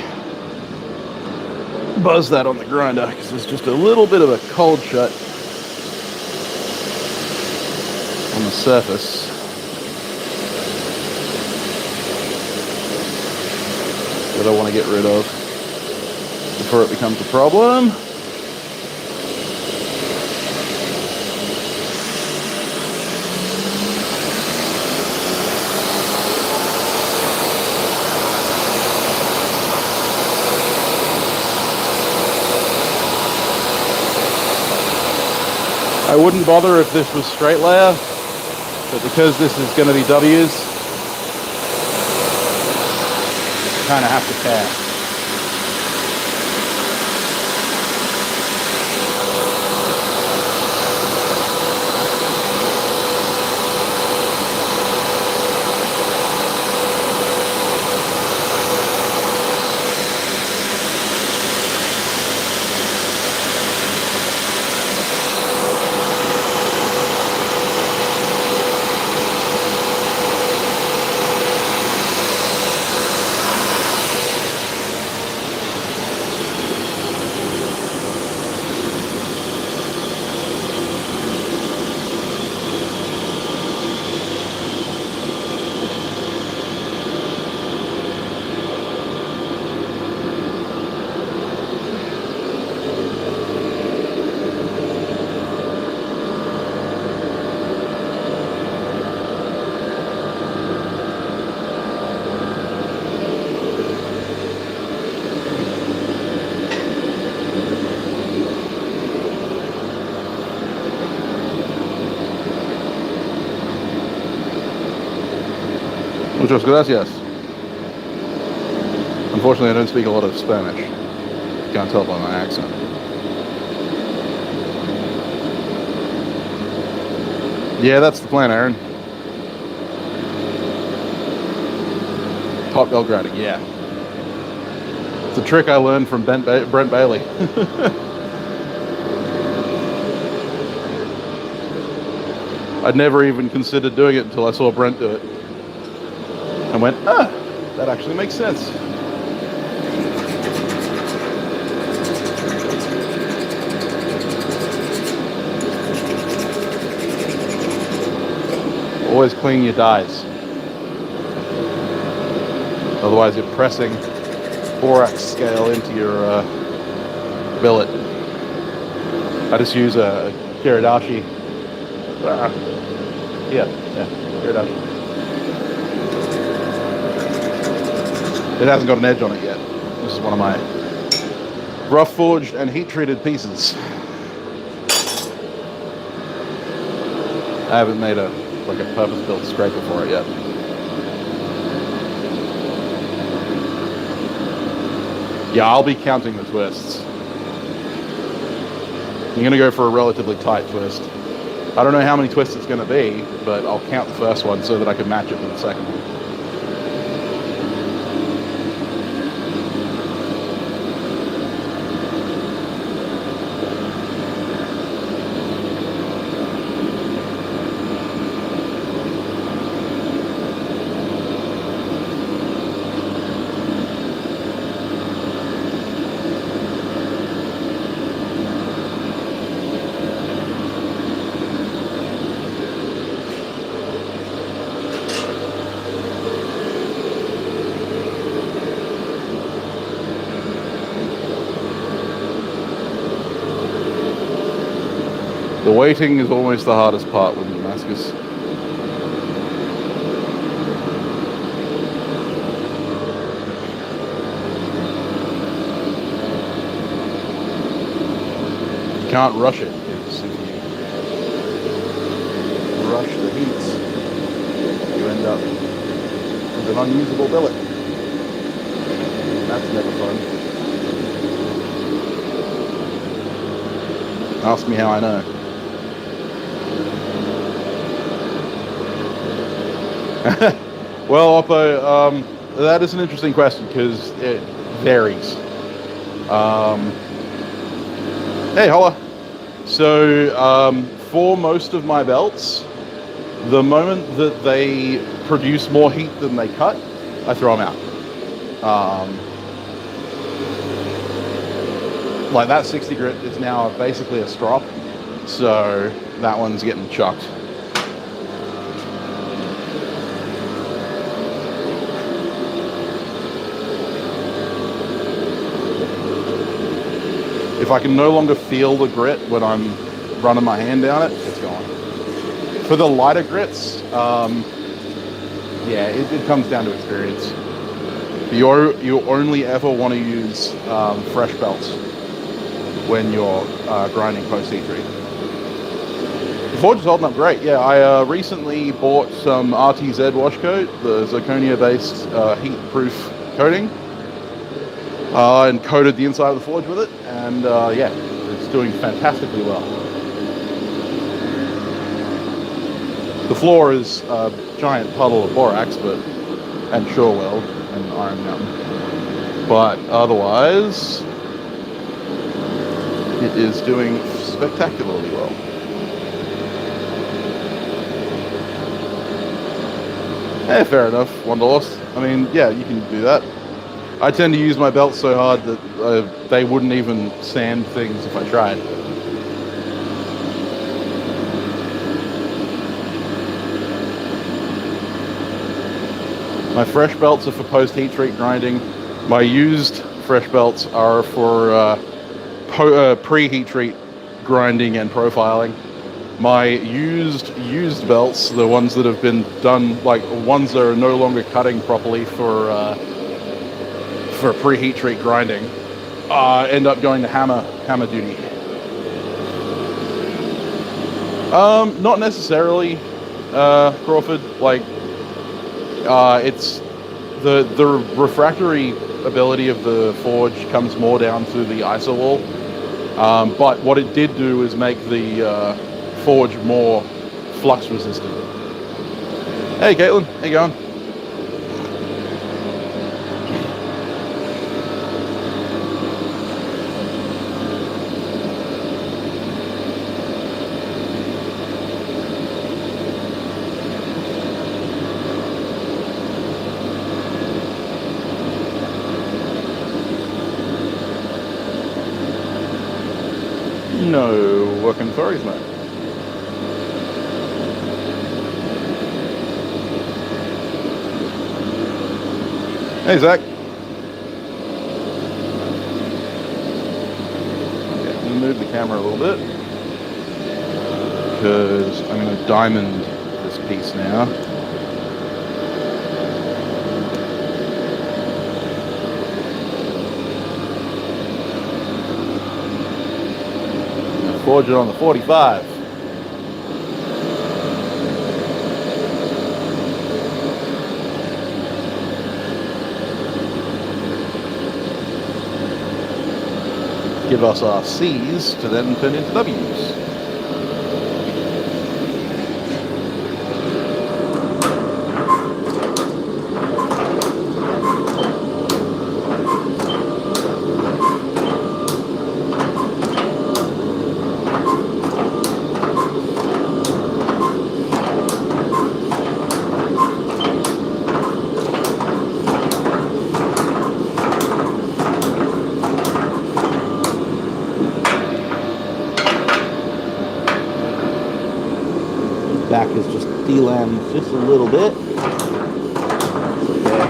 buzz that on the grinder because there's just a little bit of a cold shut on the surface. That I want to get rid of before it becomes a problem. I wouldn't bother if this was straight layer, but because this is going to be W's, kind of have to care. Muchas gracias. Unfortunately, I don't speak a lot of Spanish. Can't tell by my accent. Yeah, that's the plan, Aaron. Top belt grinding, yeah. It's a trick I learned from Brent Bailey. I'd never even considered doing it until I saw Brent do it. And went, that actually makes sense. Always clean your dies. Otherwise you're pressing borax scale into your billet. I just use a Kiridashi. Kiridashi. It hasn't got an edge on it yet. This is one of my rough forged and heat treated pieces. I haven't made a purpose built scraper for it yet. Yeah, I'll be counting the twists. I'm gonna go for a relatively tight twist. I don't know how many twists it's gonna be, but I'll count the first one so that I can match it with the second one. The waiting is always the hardest part with Damascus. You can't rush it. If you rush the heats, you end up with an unusable billet. That's never fun. Ask me how I know. Well, Oppo, that is an interesting question because it varies. Hey, holla. So, for most of my belts, the moment that they produce more heat than they cut, I throw them out. Like that 60 grit is now basically a strop, so that one's getting chucked. If I can no longer feel the grit when I'm running my hand down it, it's gone. For the lighter grits, yeah, it comes down to experience. You only ever want to use fresh belts when you're grinding post heat treat. The forge is holding up great. Yeah, I recently bought some RTZ wash coat, the zirconia-based heat-proof coating. And coated the inside of the forge with it, and yeah, it's doing fantastically well. The floor is a giant puddle of borax, and Sure Weld and Iron Mountain, but otherwise, it is doing spectacularly well. Fair enough, Wanderlust. I mean, yeah, you can do that. I tend to use my belts so hard that they wouldn't even sand things if I tried. My fresh belts are for post-heat treat grinding. My used fresh belts are for pre-heat treat grinding and profiling. My used belts, the ones that have been done, like ones that are no longer cutting properly for pre-heat treat grinding, end up going to hammer duty. Not necessarily, Crawford. Like, It's the refractory ability of the forge comes more down to the iso wall. But what it did do is make the forge more flux resistant. Hey Caitlin, how you going? No working furries, mate. Hey, Zach. Okay, I'm going to move the camera a little bit because I'm going to diamond this piece now. Forge it on the 45. Give us our C's to then turn into W's. Back is just delammed just a little bit. Okay.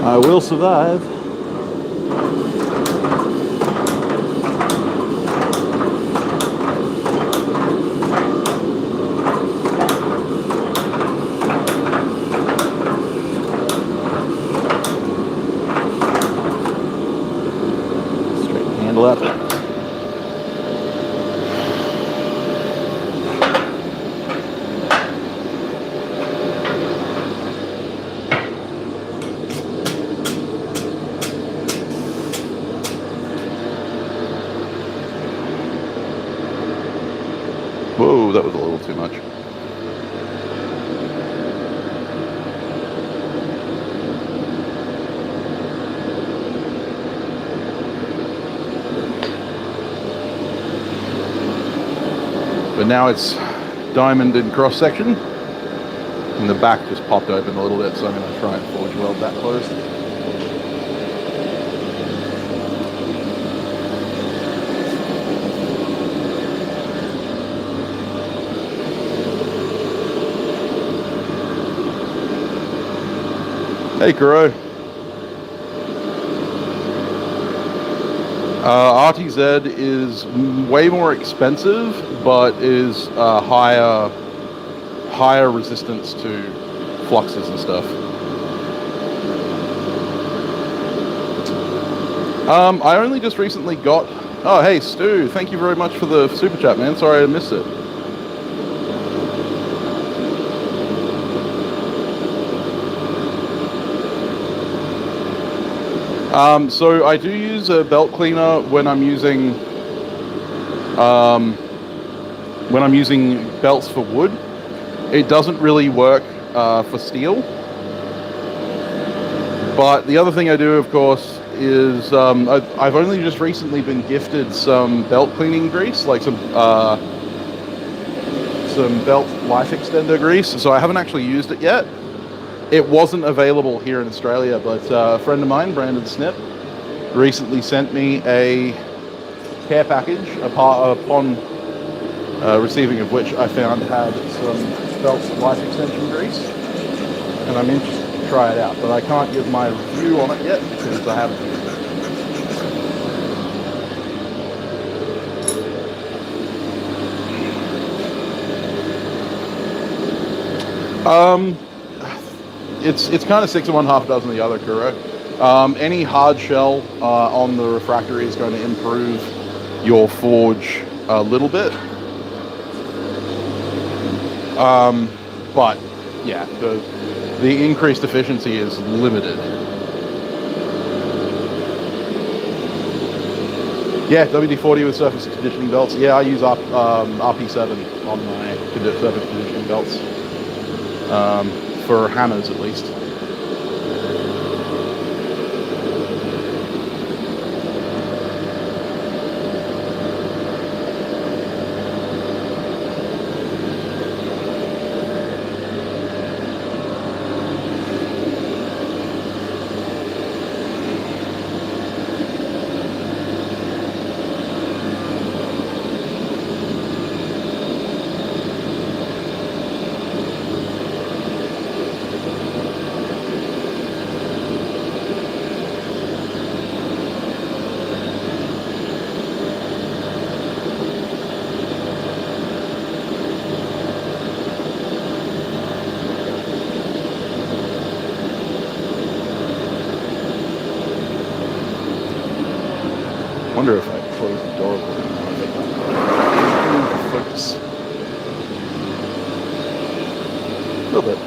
I will survive. Straighten the handle up. Whoa, that was a little too much. But now it's diamond in cross section, and the back just popped open a little bit, so I'm going to try and forge weld that closed. Hey, Kuro. RTZ is way more expensive, but is higher resistance to fluxes and stuff. I only just recently got... Oh, hey, Stu. Thank you very much for the super chat, man. Sorry I missed it. So I do use a belt cleaner when I'm using belts for wood. It doesn't really work for steel. But the other thing I do, of course, is I've only just recently been gifted some belt cleaning grease, like some belt life extender grease. So I haven't actually used it yet. It wasn't available here in Australia, but a friend of mine, Brandon Snip, recently sent me a care package upon receiving of which I found had some belt life extension grease, and I'm interested to try it out, but I can't give my review on it yet because I haven't used it. It's kind of 6 of one, half a dozen of the other, Kuro. Any hard shell on the refractory is going to improve your forge a little bit. But yeah, the increased efficiency is limited. Yeah, WD-40 with surface conditioning belts. Yeah, I use RP7 on my surface conditioning belts, for hammers at least. I wonder if I close the door a little bit more, if I can focus. A little bit.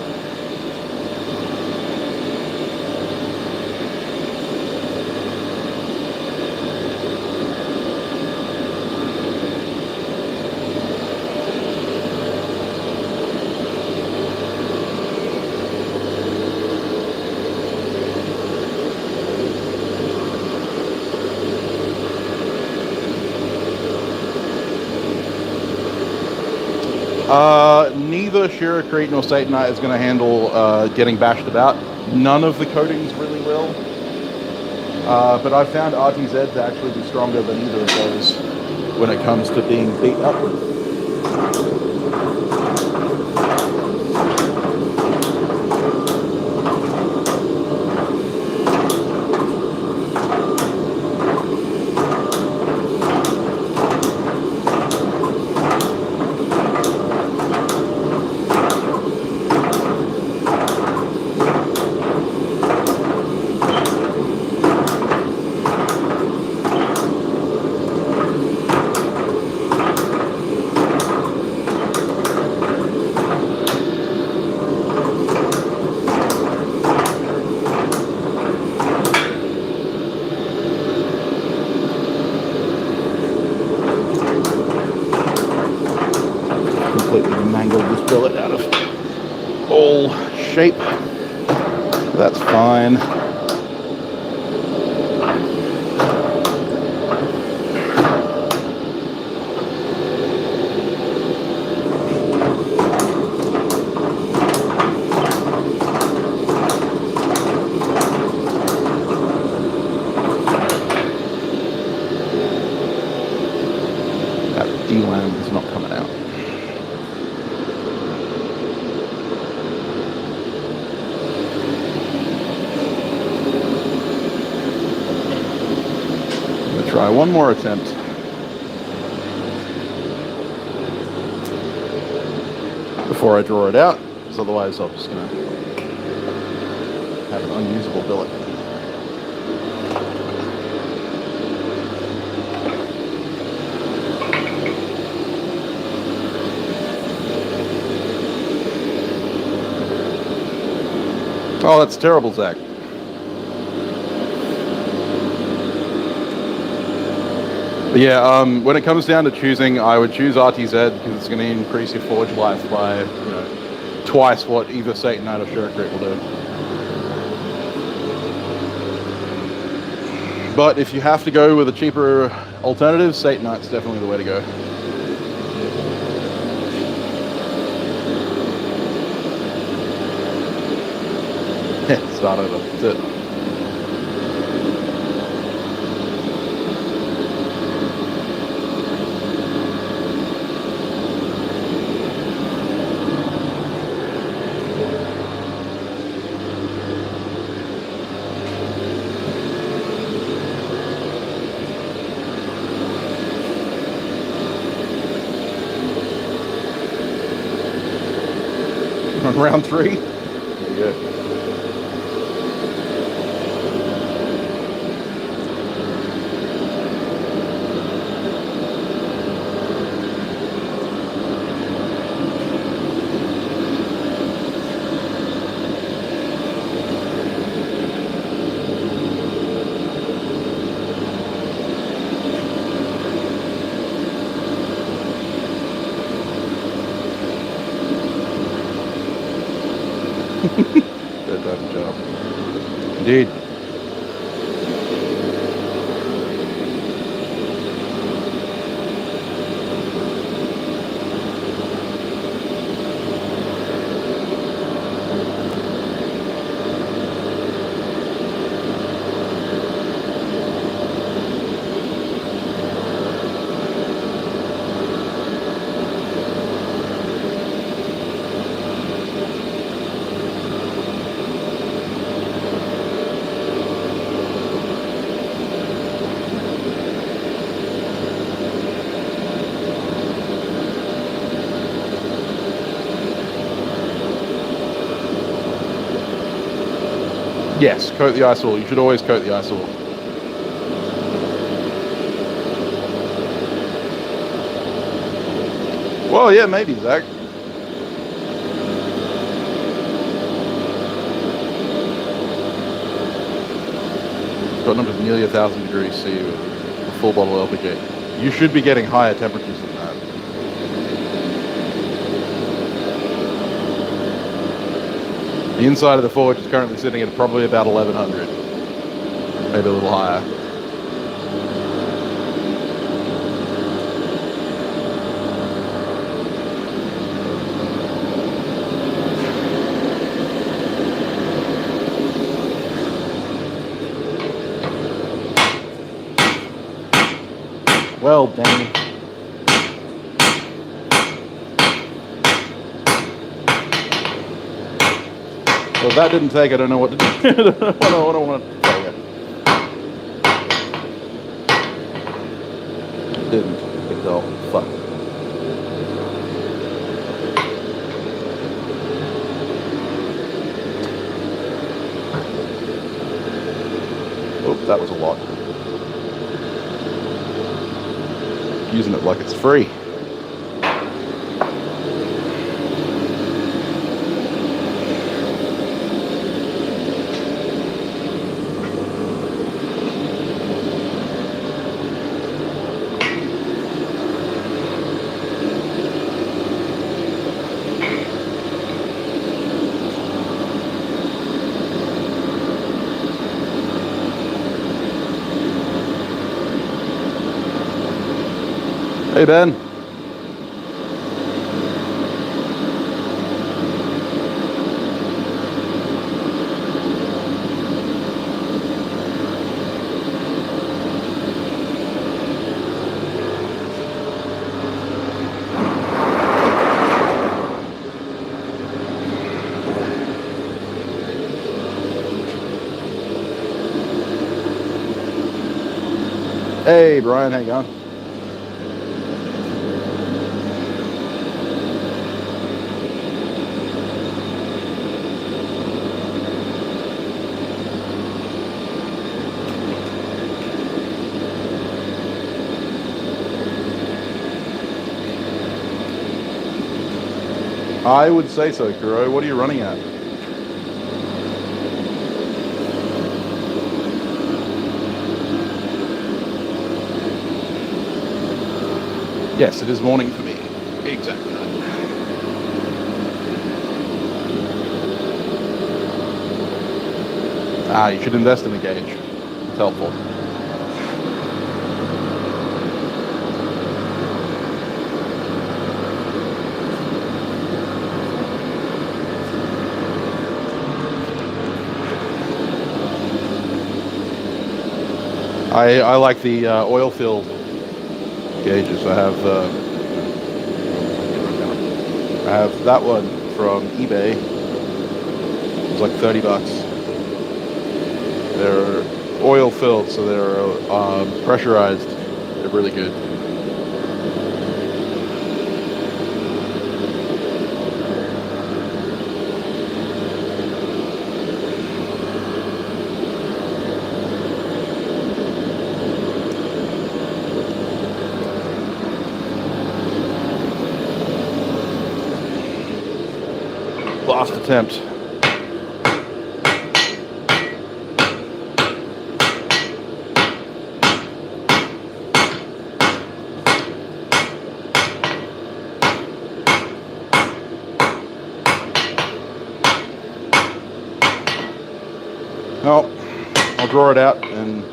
Neither Shiracrete nor Satanite is going to handle getting bashed about. None of the coatings really will. But I've found RTZ to actually be stronger than either of those when it comes to being beat up with. Completely mangled this billet out of all shape. That's fine. That D-lam is not coming out. Try one more attempt. Before I draw it out, because otherwise I'm just going to have an unusable billet. Oh, that's terrible, Zach. But yeah, when it comes down to choosing, I would choose RTZ because it's going to increase your forge life by, twice what either Satanite or Shiracrete will do. But if you have to go with a cheaper alternative, Satanite's definitely the way to go. Start over. That's it. On round 3. There you go. Third time job. Indeed. Yes, coat the ice wall. You should always coat the ice wall. Well, yeah, maybe, Zach. Got numbers nearly 1,000 degrees C with a full bottle LPG. You should be getting higher temperatures than that. The inside of the forge is currently sitting at probably about 1,100, maybe a little higher. Well, Danny. Well, if that didn't take, I don't know what to do. I don't want to take it. It didn't. It's all fuck. Oh, that was a lot. Using it like it's free. Hey, Ben. Hey, Brian, how you going? I would say so, Kuro. What are you running at? Yes, it is morning for me. Exactly. You should invest in a gauge. It's helpful. I like the oil-filled gauges. I have that one from eBay. It's like $30. They're oil-filled, so they're pressurized. They're really good. Last attempt. Well, I'll draw it out, and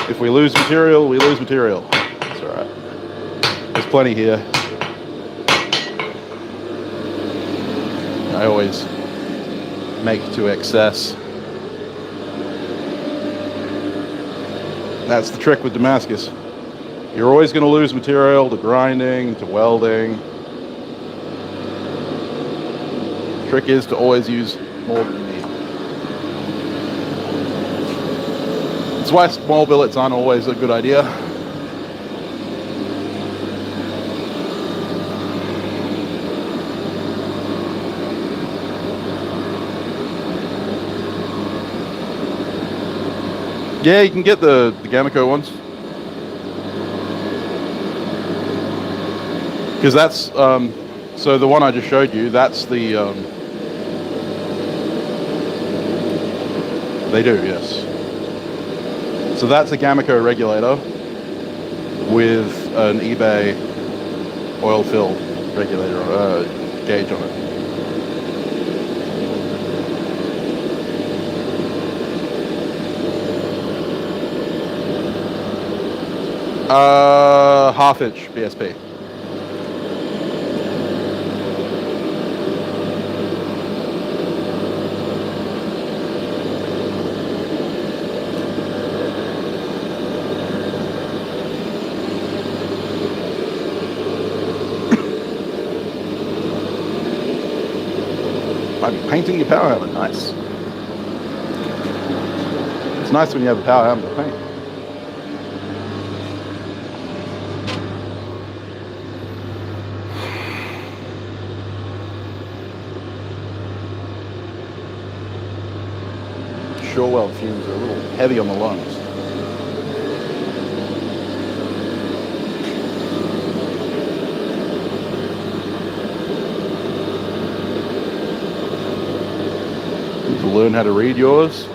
if we lose material, we lose material. That's all right. There's plenty here. I always make to excess. That's the trick with Damascus. You're always going to lose material to grinding, to welding. The trick is to always use more than you need. That's why small billets aren't always a good idea. Yeah, you can get the Gamico ones. Because that's, so the one I just showed you, that's the, they do, yes. So that's a Gamico regulator with an eBay oil fill regulator, gauge on it. Half-inch BSP. I'm painting your power hammer, nice. It's nice when you have a power hammer to paint. Sure weld fumes are a little heavy on the lungs. Need to learn how to read yours?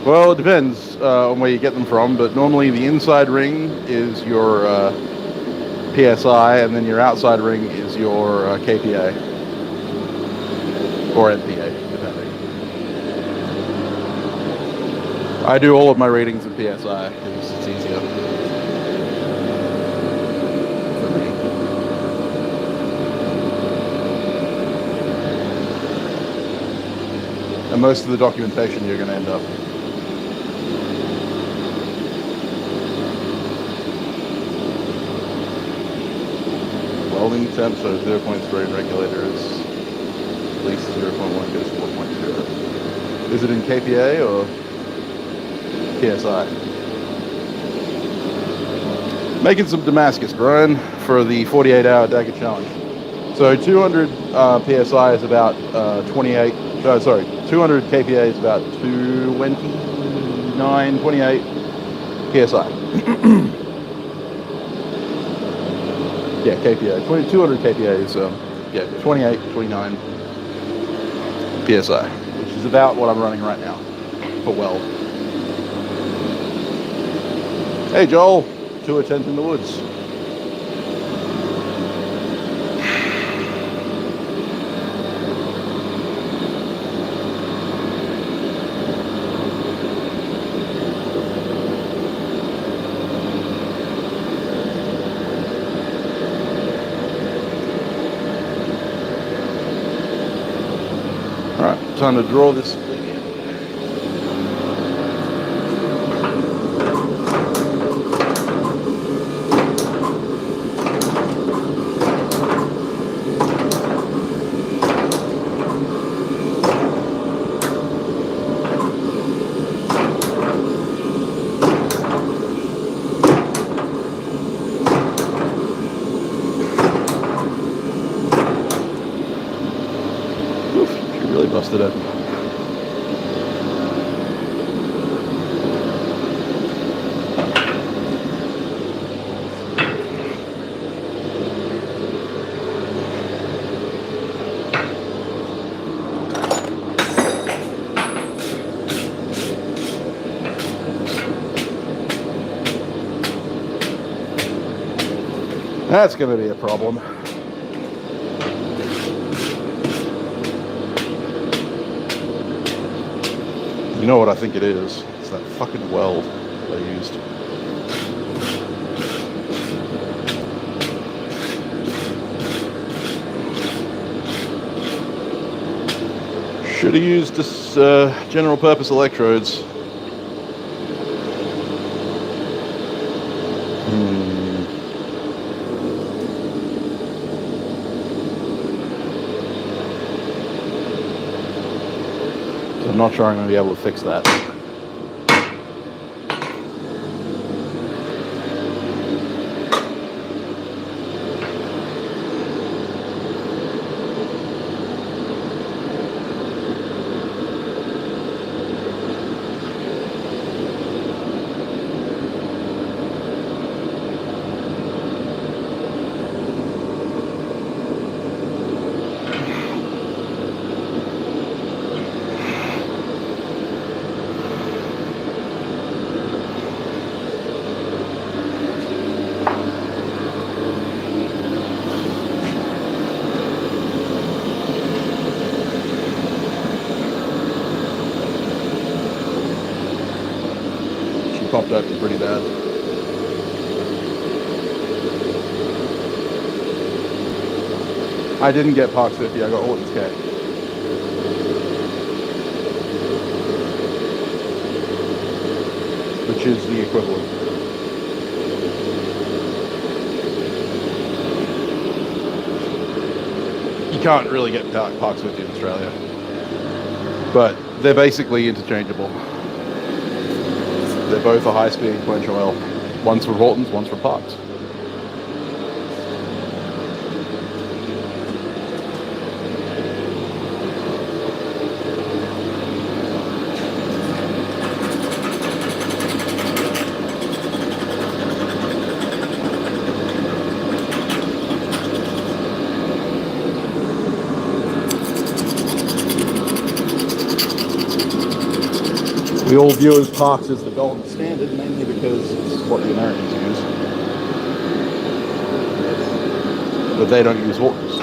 Well, it depends on where you get them from, but normally the inside ring is your PSI, and then your outside ring is your KPA or NPA, depending. I do all of my readings in PSI because it's easier for me. And most of the documentation you're going to end up. Welding temp, so 0.3 regulator is at least 0.1 goes to 1.0. Is it in KPA or PSI? Making some Damascus, Brian, for the 48-hour dagger challenge. So 200 PSI is about 200 KPA is about 29, 28 PSI. Yeah, KPA. 200 KPA is, 28, 29 PSI, which is about what I'm running right now for weld. Hey, Joel, 2:10 in the woods. Time to draw this thing in. Oof, she really busted it. That's going to be a problem. You know what I think it is? It's that fucking weld they used. Should have used this general purpose electrodes. I'm not sure I'm going to be able to fix that. Popped open pretty bad. I didn't get Parks 50, I got Horton's K. Which is the equivalent. You can't really get Parks 50 in Australia. But they're basically interchangeable. They're both a high-speed quench oil. One's for Hortons, one's for Parks. We all view as Parks as the gold standard, mainly because it's what the Americans use. But they don't use Hortons.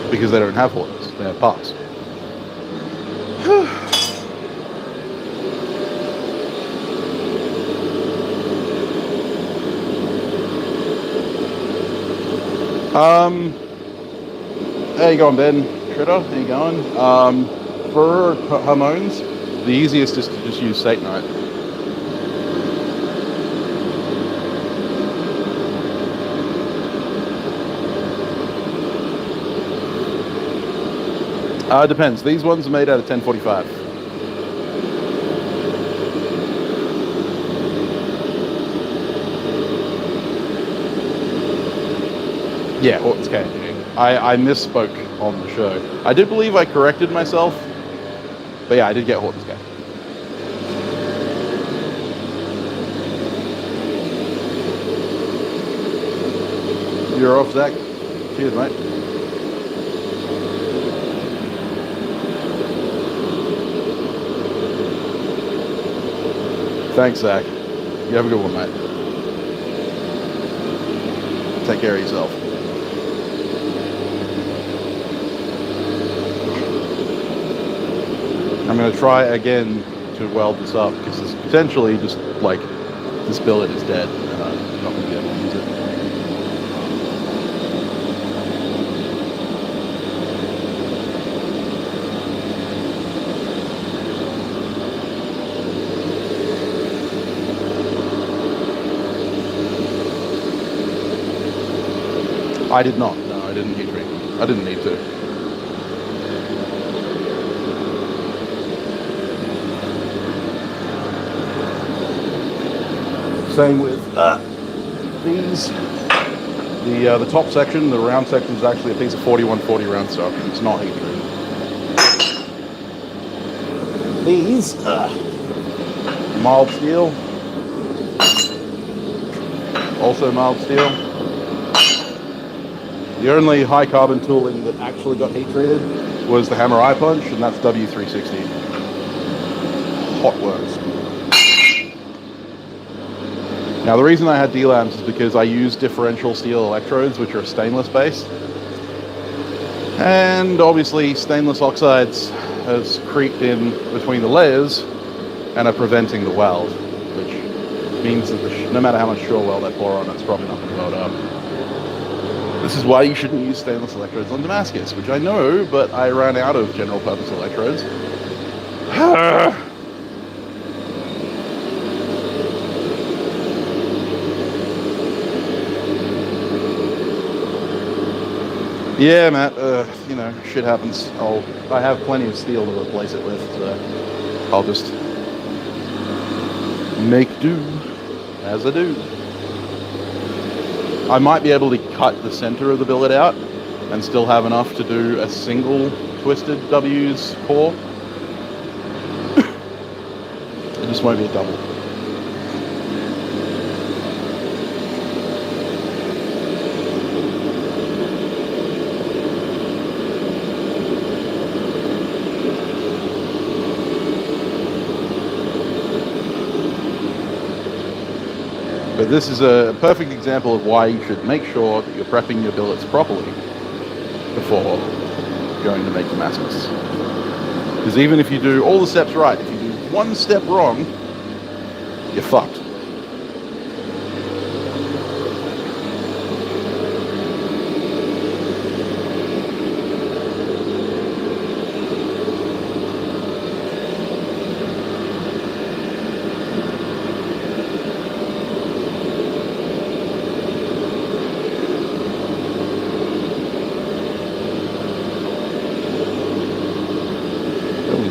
Because they don't have Hortons, they have Parks. How you going, Ben? Critter, how you going? For hormones, the easiest is to just use Satanite. Depends. These ones are made out of 1045. Yeah, Horton's K. I misspoke on the show. I do believe I corrected myself. But yeah, I did get Horton's K. You're off, Zach. Cheers, mate. Thanks, Zach. You have a good one, mate. Take care of yourself. I'm going to try again to weld this up because it's potentially just like this billet is dead and I'm not going to be able to use it. I did not. No, I didn't heat treat. I didn't need to. Same with these. The top section, the round section, is actually a piece of 4140 round stock. It's not heat treated. These mild steel, also mild steel. The only high carbon tooling that actually got heat treated was the hammer eye punch, and that's W360. Hot works. Now the reason I had D-lamps is because I use differential steel electrodes, which are stainless based. And obviously stainless oxides has creeped in between the layers and are preventing the weld, which means that no matter how much shore weld I pour on, it's probably not going to weld up. This is why you shouldn't use stainless electrodes on Damascus, which I know, but I ran out of general purpose electrodes. Yeah, Matt, you know, shit happens. I have plenty of steel to replace it with, so I'll just make do as I do. I might be able to cut the center of the billet out and still have enough to do a single twisted W's core. It just won't be a double. But this is a perfect example of why you should make sure that you're prepping your billets properly before going to make Damascus. Because even if you do all the steps right, if you do one step wrong, you're fucked.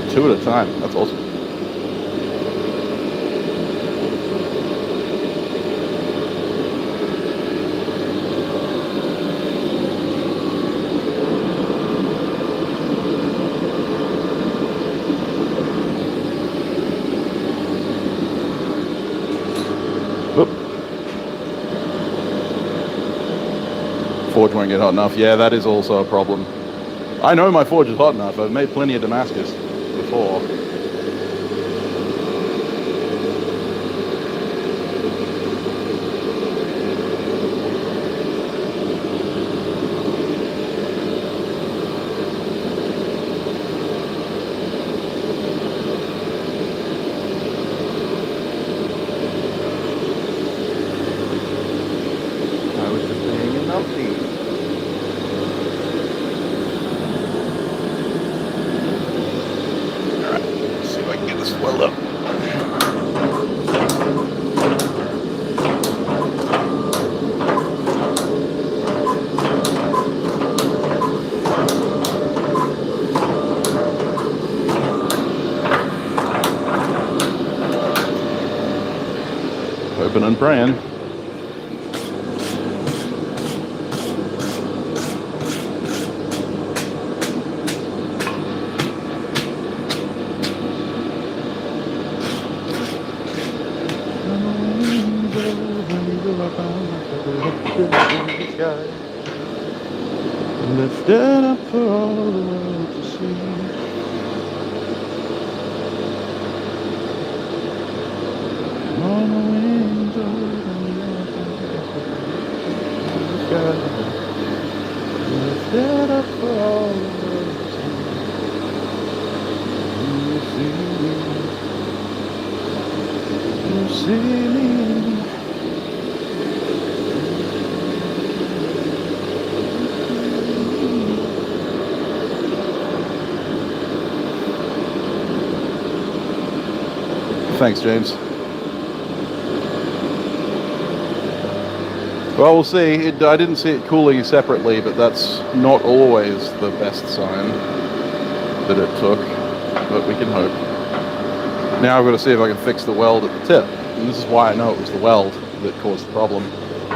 Two at a time. That's awesome. Whoop. Forge won't get hot enough. Yeah, that is also a problem. I know my forge is hot enough. I've made plenty of Damascus before. I was just paying an update. Well up. Hoping and praying. Lifted up for all the world to see. On the wings of the sky. Lifted up for all the world to see. You see me. Thanks, James. Well, we'll see. I didn't see it cooling separately, but that's not always the best sign that it took, but we can hope. Now I've got to see if I can fix the weld at the tip, and this is why I know it was the weld that caused the problem,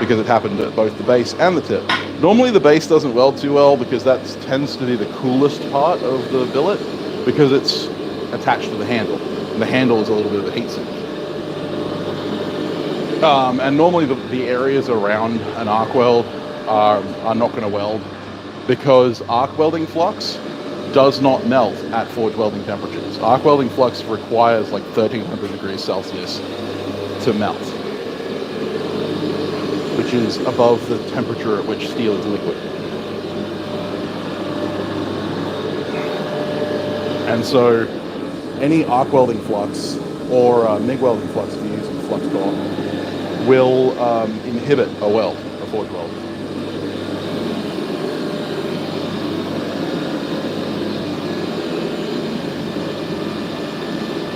because it happened at both the base and the tip. Normally the base doesn't weld too well because that tends to be the coolest part of the billet, because it's attached to the handle. The handle is a little bit of a heat sink. And normally the areas around an arc weld are not going to weld, because arc welding flux does not melt at forge welding temperatures. Arc welding flux requires like 1300 degrees Celsius to melt, which is above the temperature at which steel is liquid. And so any arc welding flux or MIG welding flux, if you're using flux core, will inhibit a weld, a forge weld.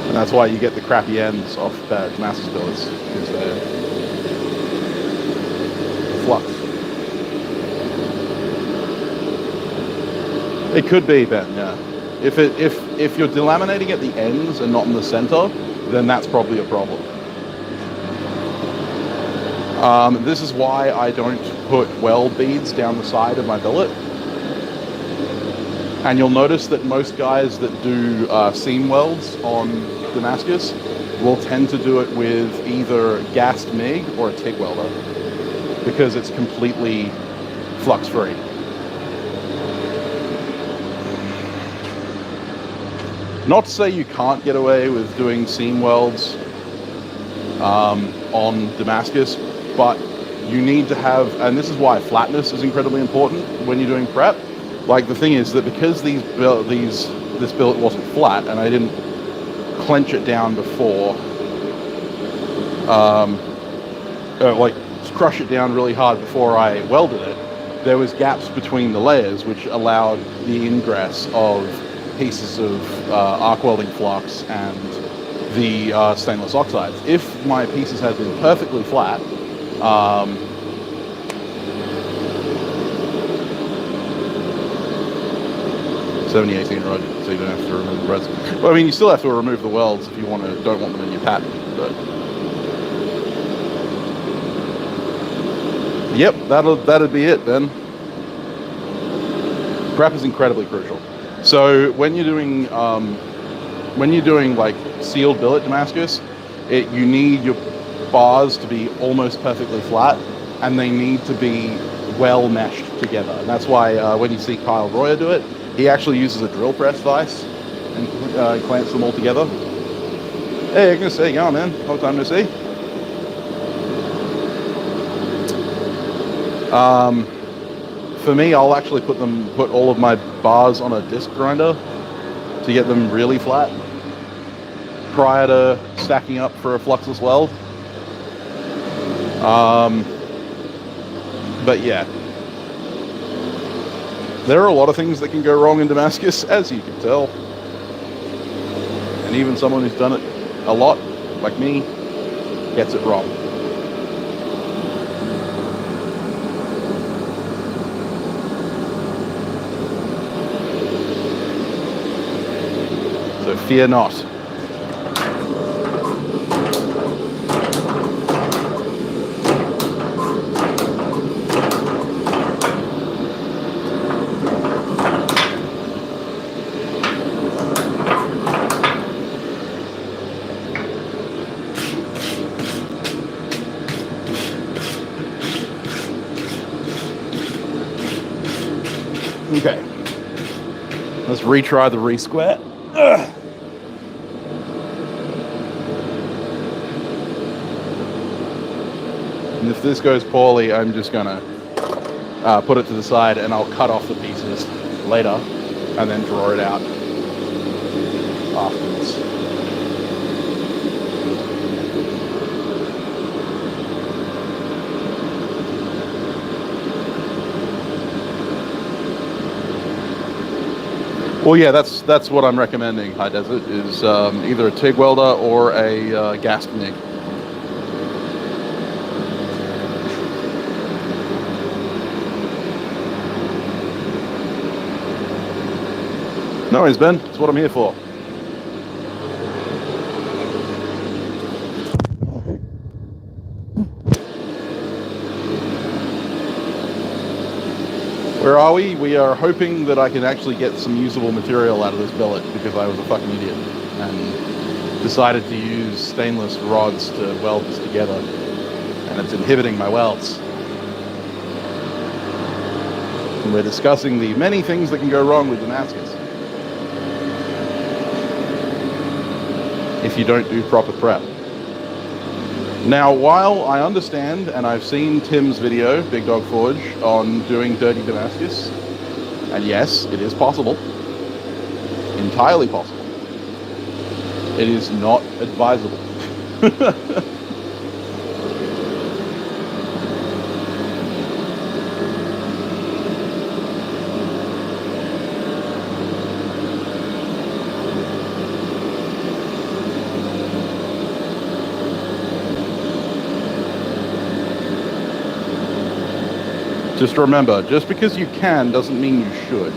And that's why you get the crappy ends off bad Damascus billets, because they're flux. It could be, Ben, yeah. If you're delaminating at the ends and not in the center, then that's probably a problem. This is why I don't put weld beads down the side of my billet. And you'll notice that most guys that do seam welds on Damascus will tend to do it with either gassed MIG or a TIG welder, because it's completely flux free. Not to say you can't get away with doing seam welds on Damascus, but you need to have, and this is why flatness is incredibly important when you're doing prep. Like, the thing is that because this billet wasn't flat and I didn't clench it down before, like crush it down really hard before I welded it, there was gaps between the layers which allowed the ingress of pieces of arc welding flux and the stainless oxides. If my pieces had been perfectly flat, 70-18 rod, so you don't have to remove the rods. Well, I mean, you still have to remove the welds if you don't want them in your pattern. But yep, that'd be it then. Prep is incredibly crucial. So when you're doing like sealed billet Damascus, you need your bars to be almost perfectly flat, and they need to be well meshed together. And that's why when you see Kyle Royer do it, he actually uses a drill press vise and clamps them all together. Hey, good to see you going, man. Long time no see. For me, I'll actually put all of my bars on a disc grinder to get them really flat prior to stacking up for a fluxless weld. But yeah, there are a lot of things that can go wrong in Damascus, as you can tell. And even someone who's done it a lot, like me, gets it wrong. So fear not. Okay, let's retry the re-square. And if this goes poorly, I'm just gonna put it to the side and I'll cut off the pieces later and then draw it out afterwards. Well, yeah, that's what I'm recommending, High Desert, is either a TIG welder or a gassed MIG. No worries, Ben. That's what I'm here for. Where are we? We are hoping that I can actually get some usable material out of this billet, because I was a fucking idiot and decided to use stainless rods to weld this together, and it's inhibiting my welds. And we're discussing the many things that can go wrong with Damascus if you don't do proper prep. Now, while I understand, and I've seen Tim's video, Big Dog Forge, on doing dirty Damascus, and yes, it is possible entirely possible. It is not advisable. Just remember, just because you can doesn't mean you should.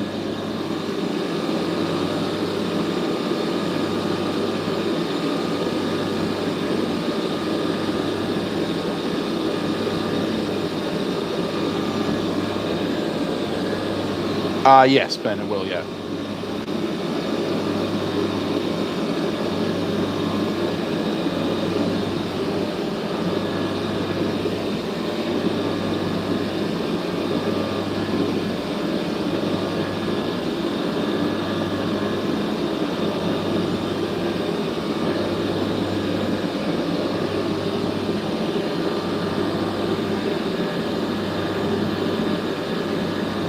Yes, Ben, it will, yeah.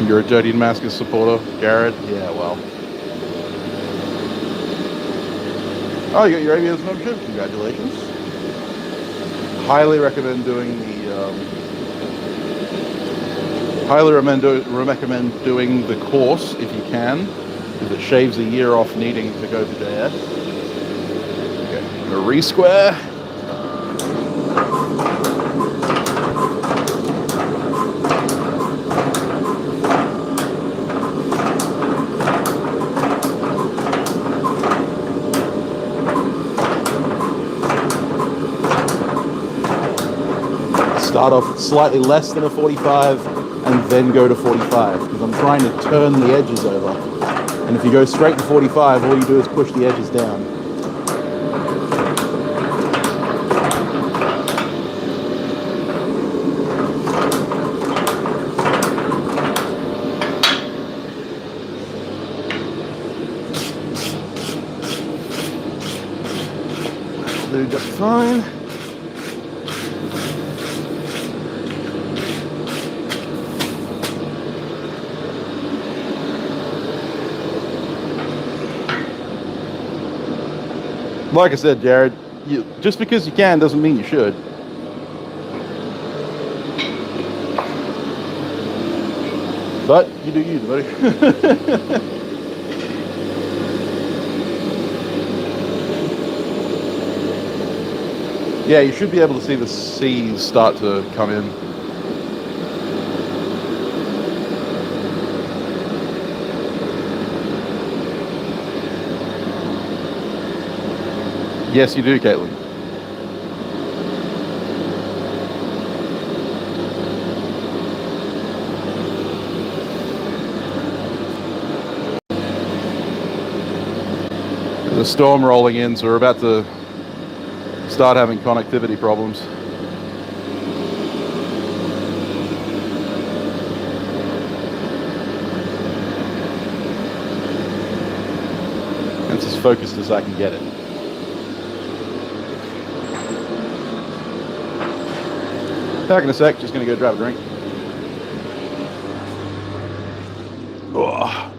You're a dirty Damascus supporter, Jared? Yeah, well. Oh, you got your ABS membership? Congratulations. Highly recommend doing the recommend doing the course if you can, because it shaves a year off needing to go to JS. Okay, a re-square. Start off slightly less than a 45 and then go to 45, because I'm trying to turn the edges over. And if you go straight to 45, all you do is push the edges down. That'll do just fine. Like I said, Jared, just because you can doesn't mean you should. But you do you, buddy. Yeah, you should be able to see the C's start to come in. Yes, you do, Caitlin. There's a storm rolling in, so we're about to start having connectivity problems. It's as focused as I can get it. Back in a sec, just gonna go grab a drink. Oh.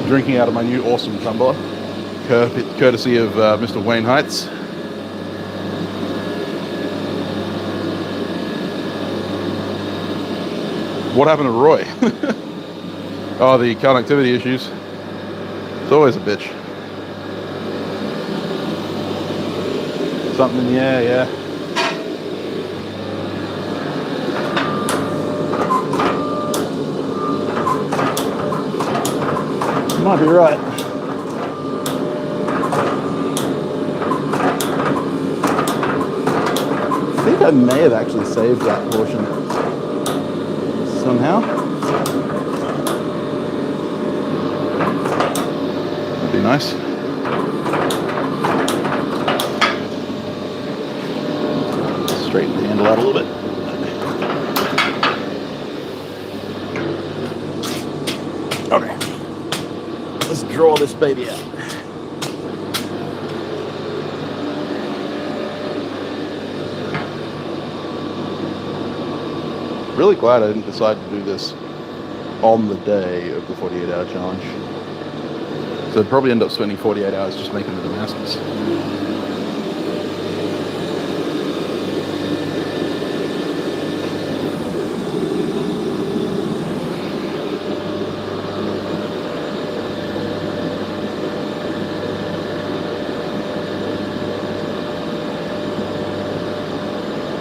Drinking out of my new awesome tumbler, courtesy of Mr. Wayne Heights. What happened to Roy? Oh, the connectivity issues. It's always a bitch. Something in the air, yeah. You might be right. I may have actually saved that portion somehow. That'd be nice. Straighten the handle out a little bit. Okay. Let's draw this baby out. Really glad I didn't decide to do this on the day of the 48-hour challenge. So I'd probably end up spending 48 hours just making the Damascus.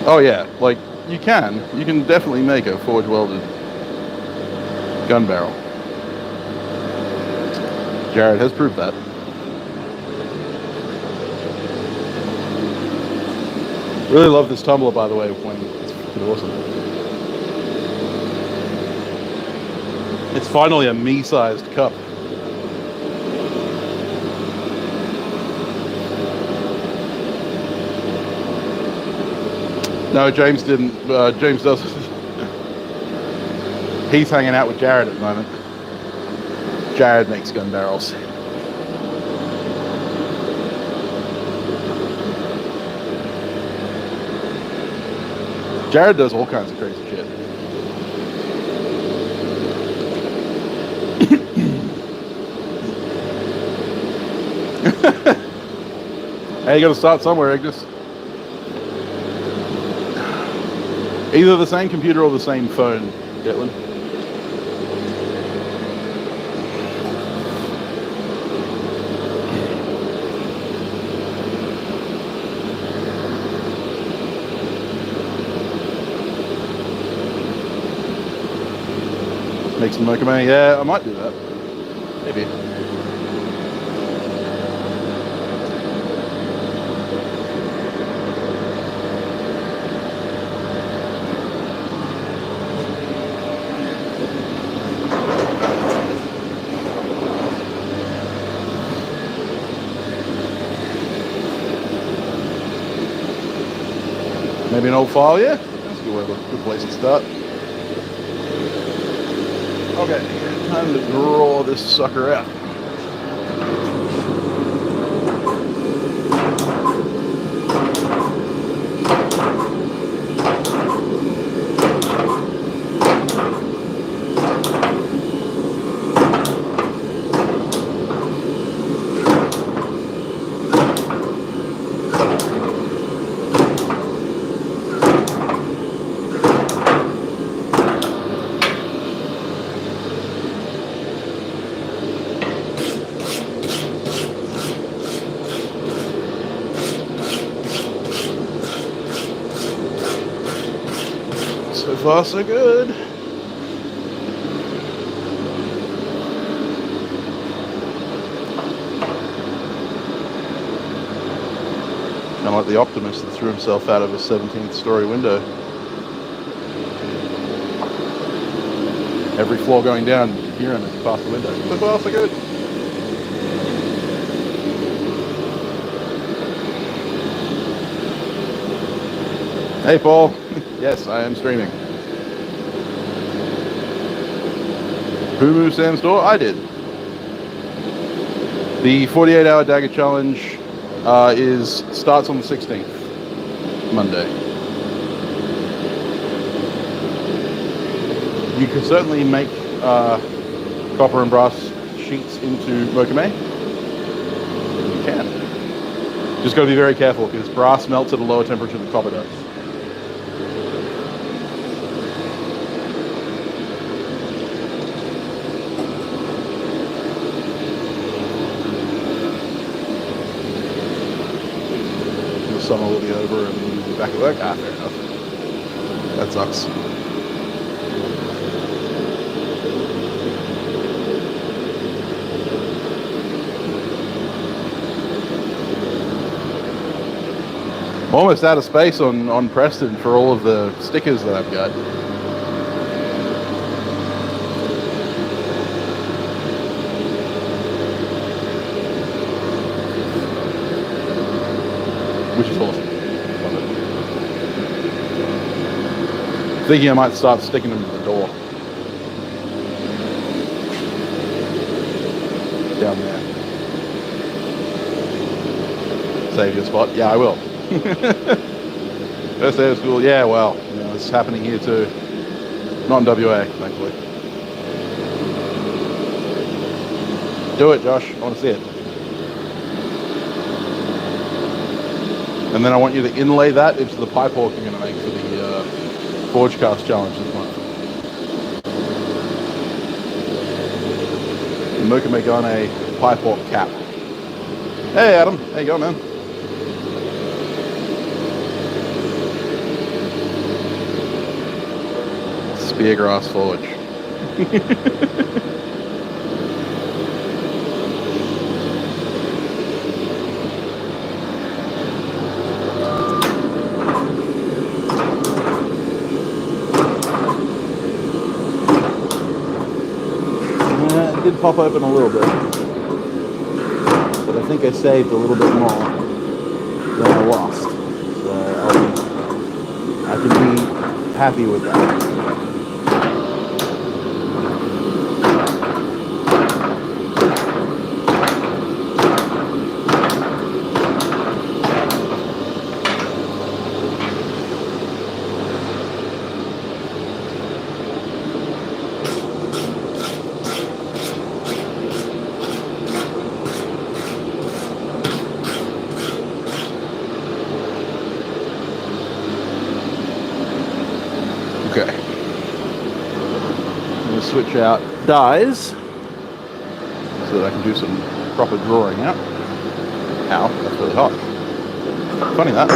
Oh yeah, like you can definitely make a forge welded gun barrel. Jared has proved that. Really love this tumbler, by the way, when it's fucking awesome. It's finally a me-sized cup. No, James didn't. James doesn't. He's hanging out with Jared at the moment. Jared makes gun barrels. Jared does all kinds of crazy shit. Hey, you gotta start somewhere, Ignis. Either the same computer or the same phone, Declan. Make some Mokame. Yeah, I might do that. Maybe. Maybe an old file, yeah? That's a good place to start. Okay, time to draw this sucker out. So far, so good. Kind of like the optimist that threw himself out of a 17th story window. Every floor going down, you can hear him as he passed the window. So far, so good. Hey, Paul. Yes, I am streaming. Who moved Sam's door? I did. The 48-hour dagger challenge starts on the 16th, Monday. You can certainly make copper and brass sheets into Mokame. You can. Just got to be very careful because brass melts at a lower temperature than copper does. Summer will be over and we'll be back at work. Ah, fair enough. That sucks. Almost out of space on Preston for all of the stickers that I've got. Which is awesome. Love it. Thinking I might start sticking them to the door. Down there. Save your spot? Yeah, I will. First day of school, yeah, well, you know, it's happening here too. Not in WA, thankfully. Do it, Josh. I want to see it. And then I want you to inlay that into the pipe walk you're going to make for the Forge Cast Challenge this month. Mokame Gane pipe walk cap. Hey Adam, how you going, man? Speargrass Forge. It did pop open a little bit, but I think I saved a little bit more than I lost, so I can be happy with that. Okay, I'm going to switch out dies so that I can do some proper drawing out. Ow, that's really hot. Funny that.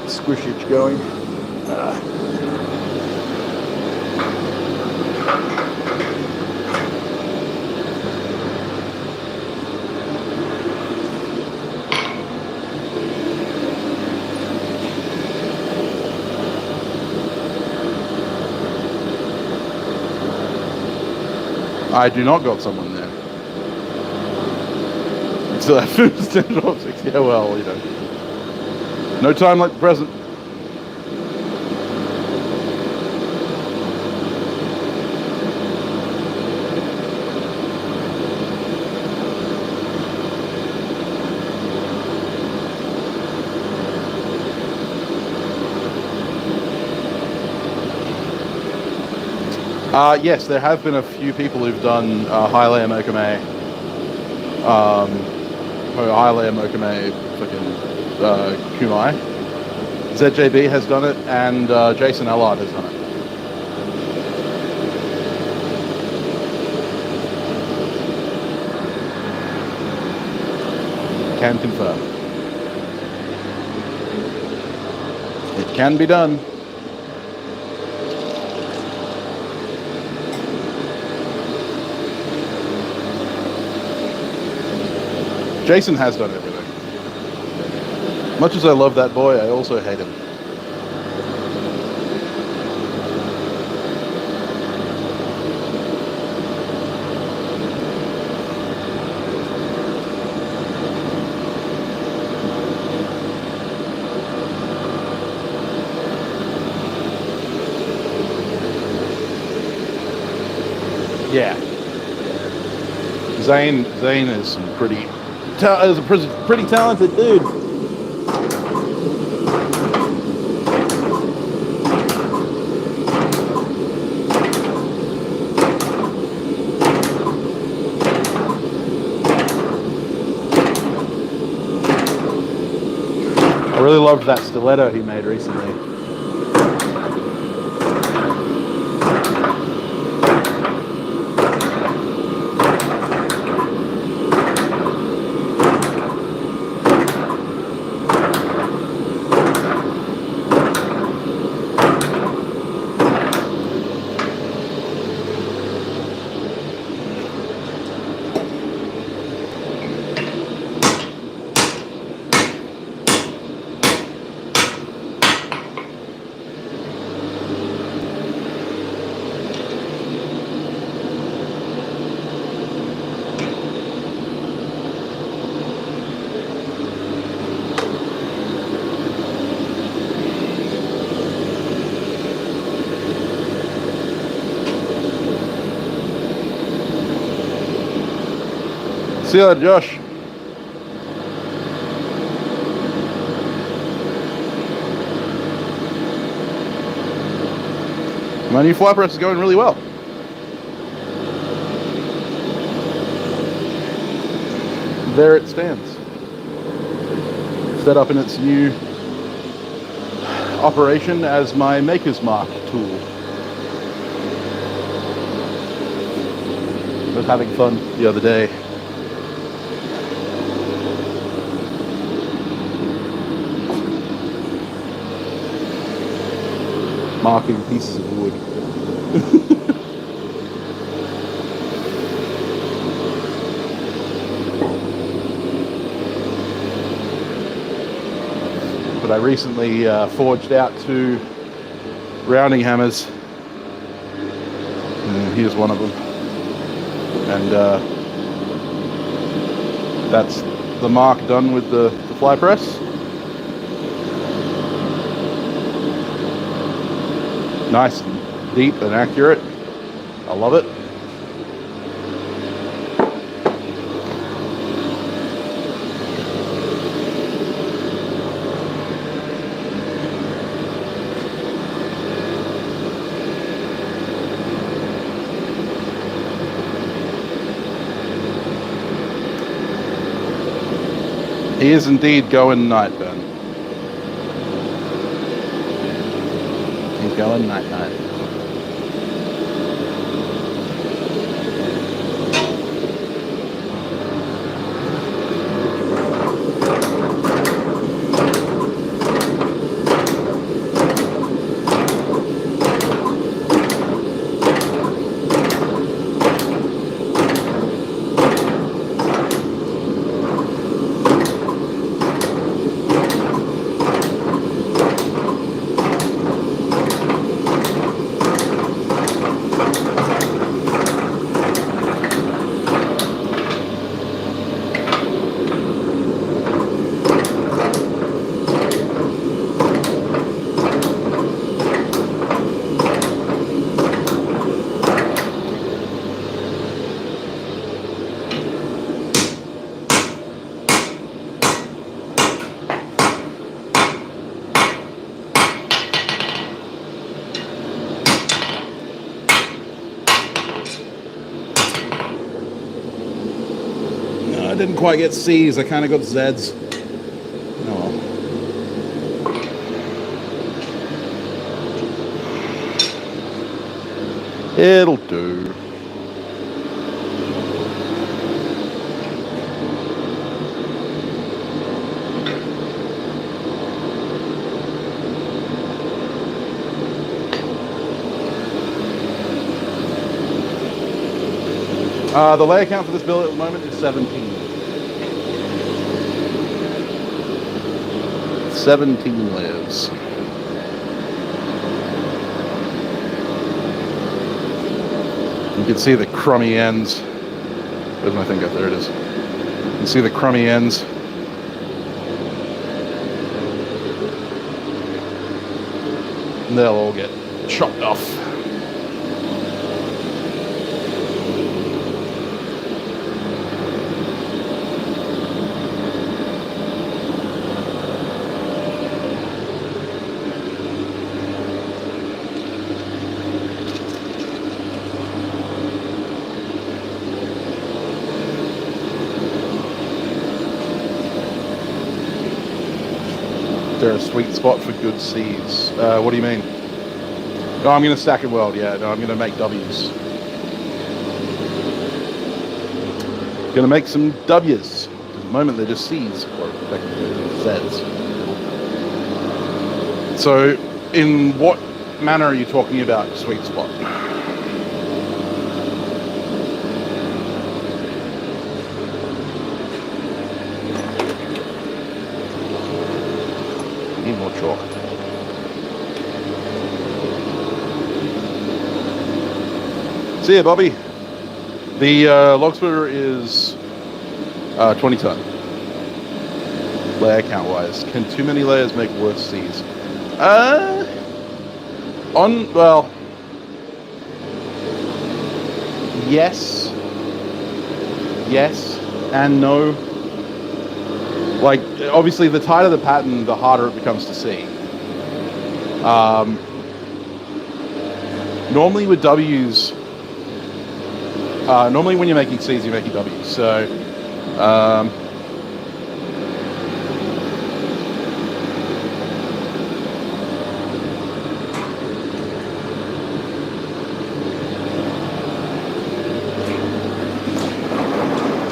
Squishage going. I do not got someone there. So that food's 10 drops. Yeah, well, you know. No time like the present. Yes, there have been a few people who've done high layer Mokame, high layer Mokame fucking Kumai. ZJB has done it, and Jason Allard has done it. Can confirm. It can be done. Jason has done everything. Much as I love that boy, I also hate him. Yeah. Zane is some pretty talented dude. really loved that stiletto he made recently. See you later, Josh. My new fly press is going really well. There it stands. Set up in its new operation as my Maker's Mark tool. I was having fun the other day. Marking pieces of wood. But I recently forged out 2 rounding hammers. And here's one of them. And that's the mark done with the fly press. Nice and deep and accurate. I love it. He is indeed going night, Ben. He's going night night. I didn't quite get C's, I kind of got Z's. Oh well. It'll do. The layer count for this billet at the moment is 17. 17 layers. You can see the crummy ends. Where's my finger? There it is. You can see the crummy ends. And they'll all get chopped off. there a sweet spot for good C's? What do you mean? No, I'm going to stack and weld. Yeah, no, I'm going to make W's. Going to make some W's. At the moment, they're just C's, or effectively Z's. So, in what manner are you talking about sweet spot? Need more chalk. See ya, Bobby. The log splitter is 20 ton. Layer count wise, can too many layers make worse C's? Well, yes and no. Like, obviously, the tighter the pattern, the harder it becomes to see. Normally with W's, normally when you're making C's, you're making W's. So,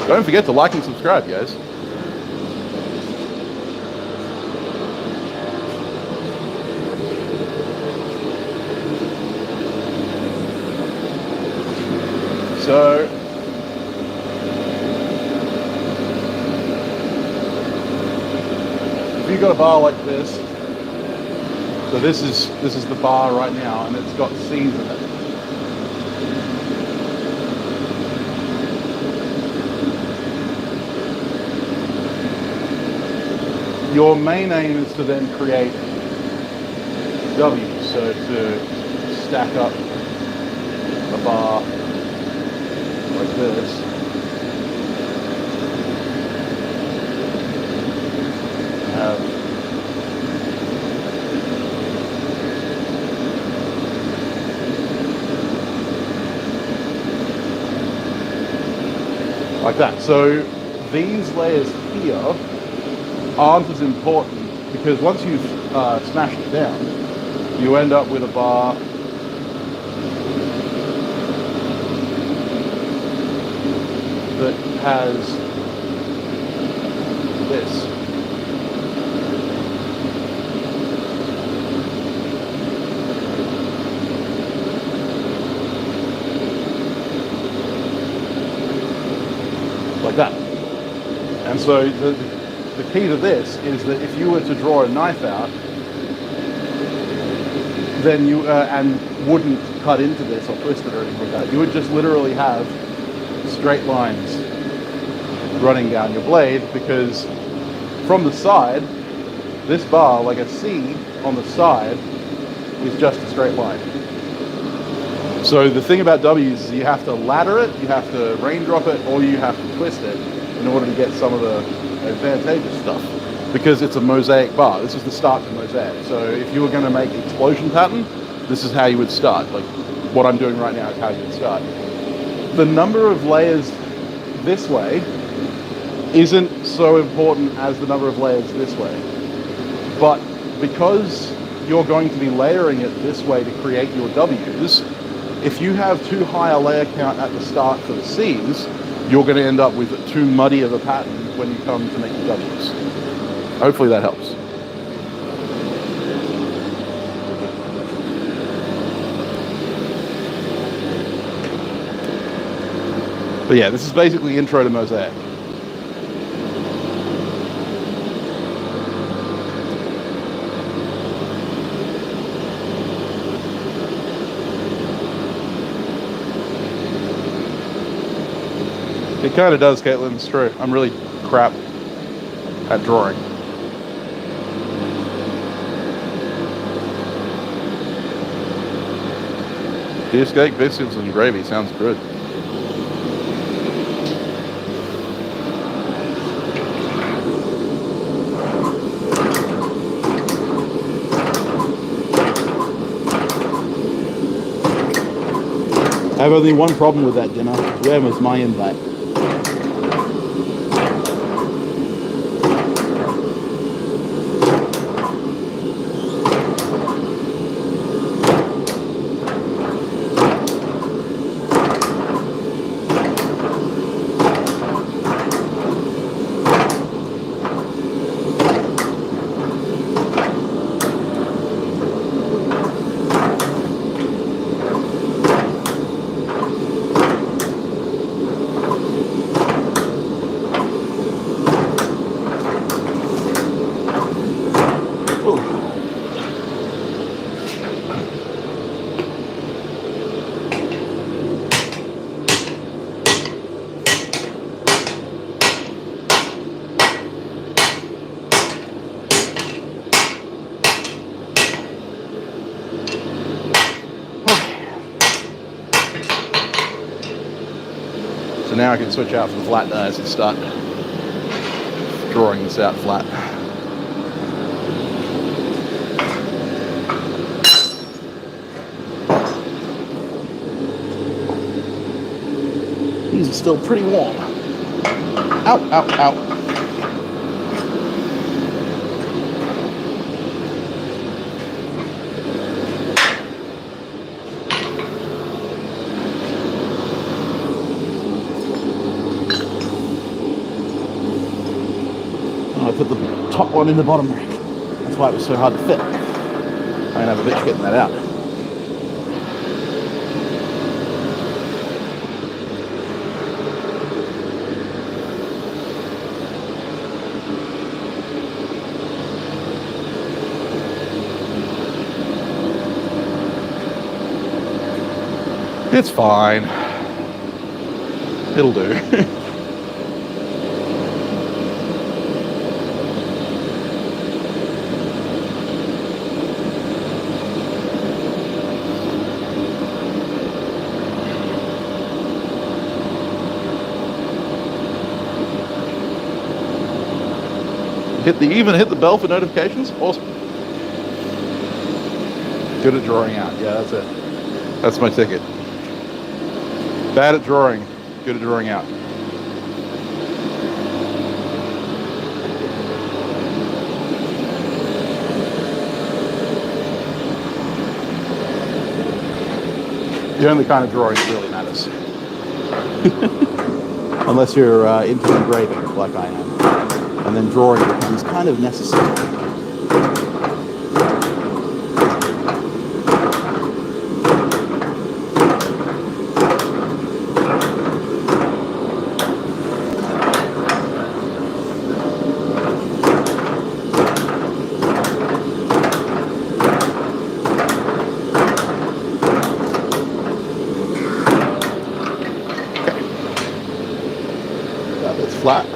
don't forget to like and subscribe, guys. So, if you've got a bar like this, so this is the bar right now, and it's got C's in it. Your main aim is to then create W's, so to stack up a bar like this. Like that. So these layers here aren't as important because once you've smashed it down, you end up with a bar that has this. Like that. And so the key to this is that if you were to draw a knife out, then you and wouldn't cut into this or twist it or anything like that, you would just literally have straight lines running down your blade, because from the side, this bar, like a C on the side, is just a straight line. So the thing about W's is you have to ladder it, you have to raindrop it, or you have to twist it in order to get some of the advantageous stuff, because it's a mosaic bar. This is the start to mosaic. So if you were going to make explosion pattern, this is how you would start. Like what I'm doing right now is how you would start. The number of layers this way isn't so important as the number of layers this way. But because you're going to be layering it this way to create your W's, if you have too high a layer count at the start for the C's, you're going to end up with too muddy of a pattern when you come to make the W's. Hopefully that helps. But yeah, this is basically intro to mosaic. It kind of does, Caitlin, it's true. I'm really crap at drawing. Beef steak, biscuits, and gravy sounds good. I have only one problem with that dinner. Where was my invite? now I can switch out for the flat dies and start drawing this out flat. These are still pretty warm. Ow, ow, ow. I put the top one in the bottom rack. That's why it was so hard to fit. I'm gonna have a bitch getting that out. It's fine. It'll do. Even hit the bell for notifications. Awesome. Good at drawing out. Yeah, that's it. That's my ticket. Bad at drawing. Good at drawing out. The only kind of drawing that really matters. Unless you're into engraving like I am. And then drawing becomes kind of necessary. That bit's flat.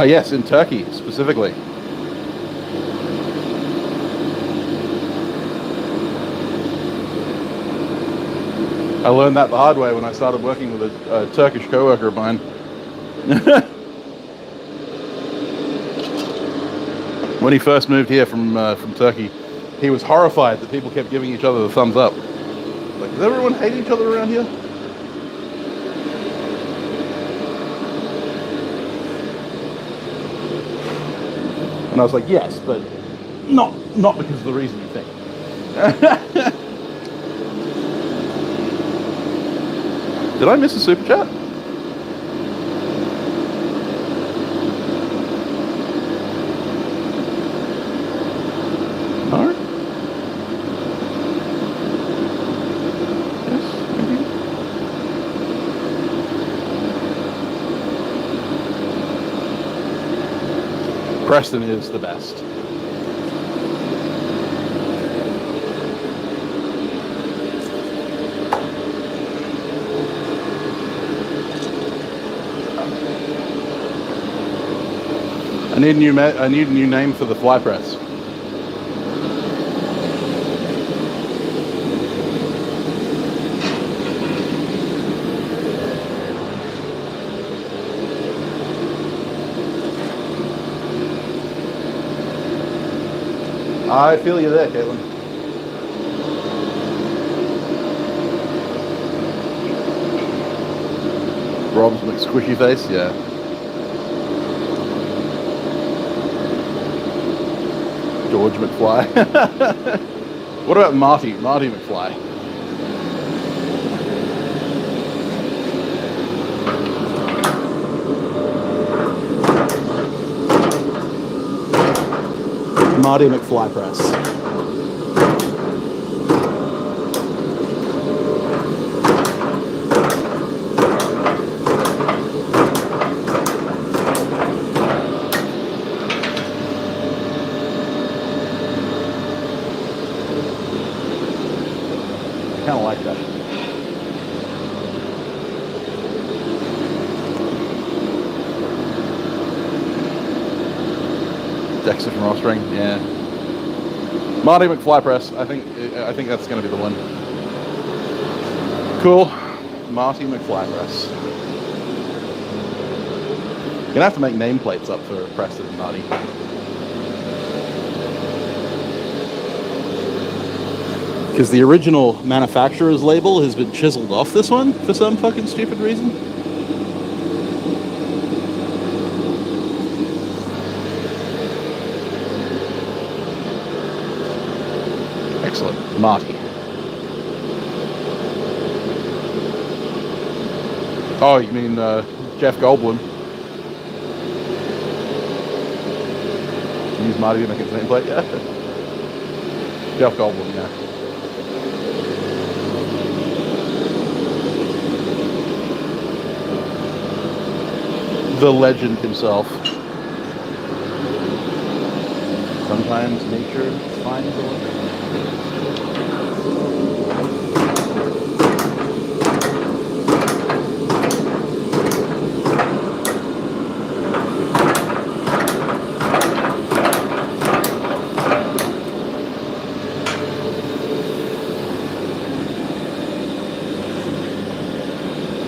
Yes, in Turkey specifically. I learned that the hard way when I started working with a Turkish coworker of mine. When he first moved here from Turkey, he was horrified that people kept giving each other the thumbs up. Like, does everyone hate each other around here? And I was like, yes, but not because of the reason you think. Did I miss a super chat? No? Yes, maybe. Preston is the best. I need a new name for the fly press. I feel you there, Caitlin. Rob's McSquishy face, yeah. George McFly. What about Marty McFly? Marty McFly press. Kind of like that. Dexter from Offspring, yeah. Marty McFly press. I think that's going to be the one. Cool. Marty McFly press. You're gonna have to make nameplates up for Preston and Marty. Because the original manufacturer's label has been chiseled off this one for some fucking stupid reason. Excellent. Marty. Oh, you mean Jeff Goldblum? Use Marty to make his nameplate? Yeah. Jeff Goldblum, yeah. The legend himself. Sometimes nature finds a way.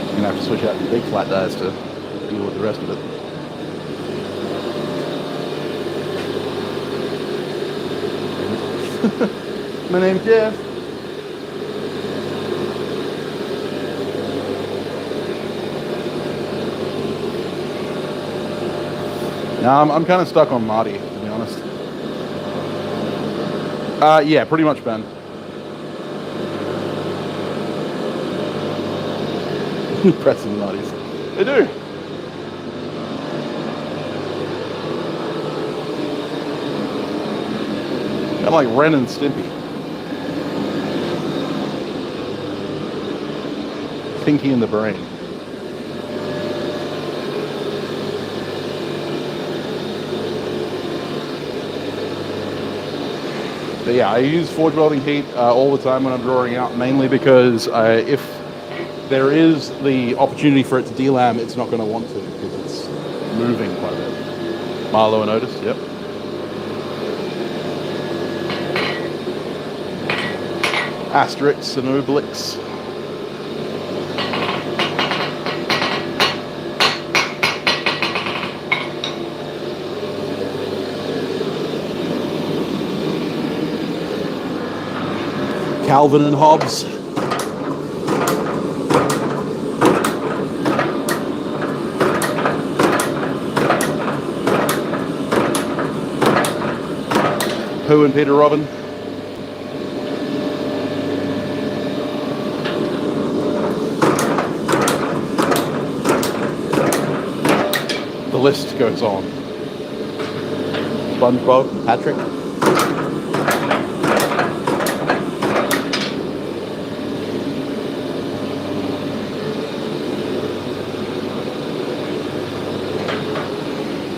You're gonna have to switch out the big flat dies to deal with the rest of it. My name's Jeff. Now I'm kind of stuck on Marty, to be honest. Yeah, pretty much Ben. Pressing Marty's. They do. Kind of like Ren and Stimpy. Pinky in the Brain. But yeah, I use forge welding heat all the time when I'm drawing out, mainly because if there is the opportunity for it to delam, it's not going to want to because it's moving quite a bit. Marlowe and Otis, yep. Asterix and Obelix. Calvin and Hobbes. Who and Peter Robin. The list goes on. SpongeBob, Patrick.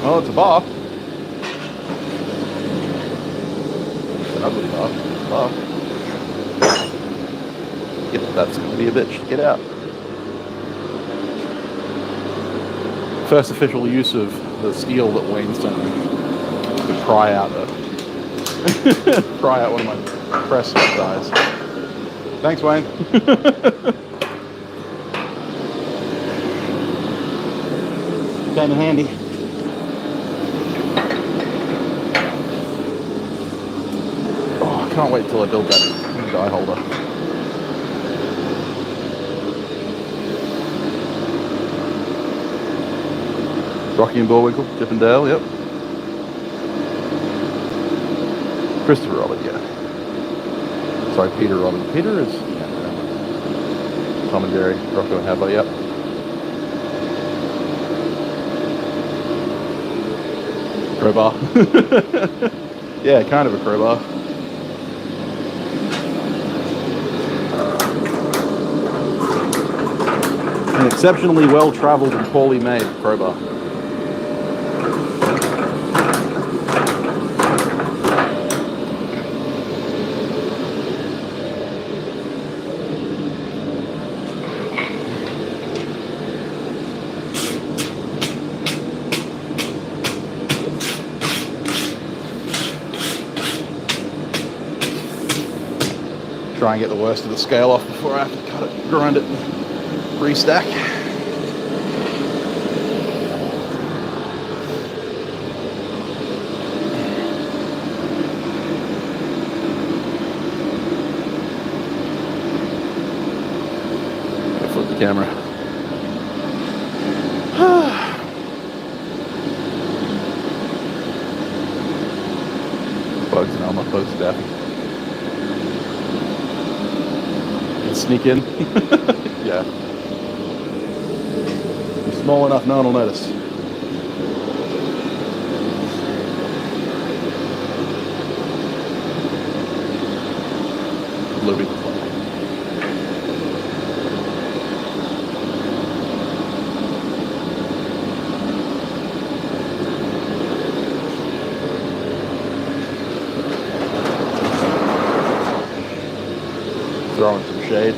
Oh, it's a bar. It's an ugly bar. Bar. Yep, that's going to be a bitch. Get out. First official use of the steel that Wayne's done to pry out pry out one of my press dies. Thanks, Wayne. Came in handy. Oh, I can't wait till I build that die holder. Rocky and Bullwinkle, Chip and Dale, yep. Christopher Robin, yeah. Sorry, Peter Robin. Peter is, yeah. Tom and Jerry, Rocco and Hava, yep. Crowbar. Yeah, kind of a crowbar. An exceptionally well-traveled and poorly made crowbar. Try and get the worst of the scale off before I have to cut it, grind it, and restack. Flip the camera. Bugs and Elma, bugs to death. Sneak in. Yeah. You're small enough, no one will notice. Looping the fly. Throwing some shade.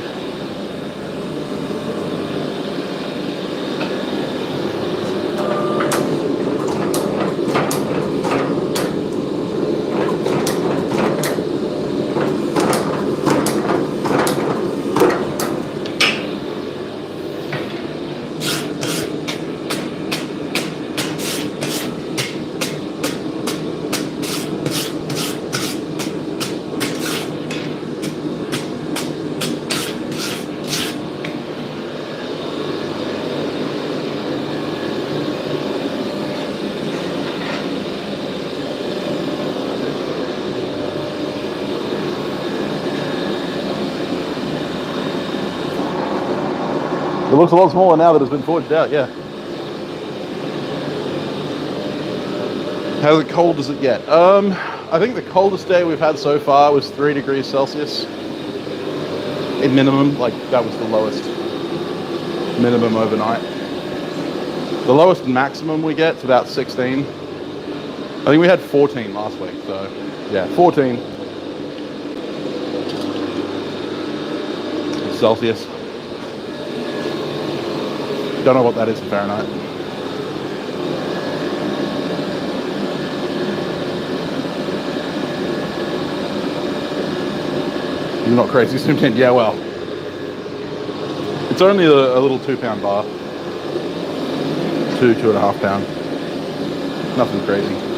It looks a lot smaller now that it's been forged out, yeah. How cold does it get? I think the coldest day we've had so far was 3 degrees Celsius. In minimum, like that was the lowest minimum overnight. The lowest and maximum we get is about 16. I think we had 14 last week, so yeah, 14 Celsius. Don't know what that is in Fahrenheit. You're not crazy zoomed in. Yeah, well, it's only a little 2-pound bar, 2.5 pound. Nothing crazy.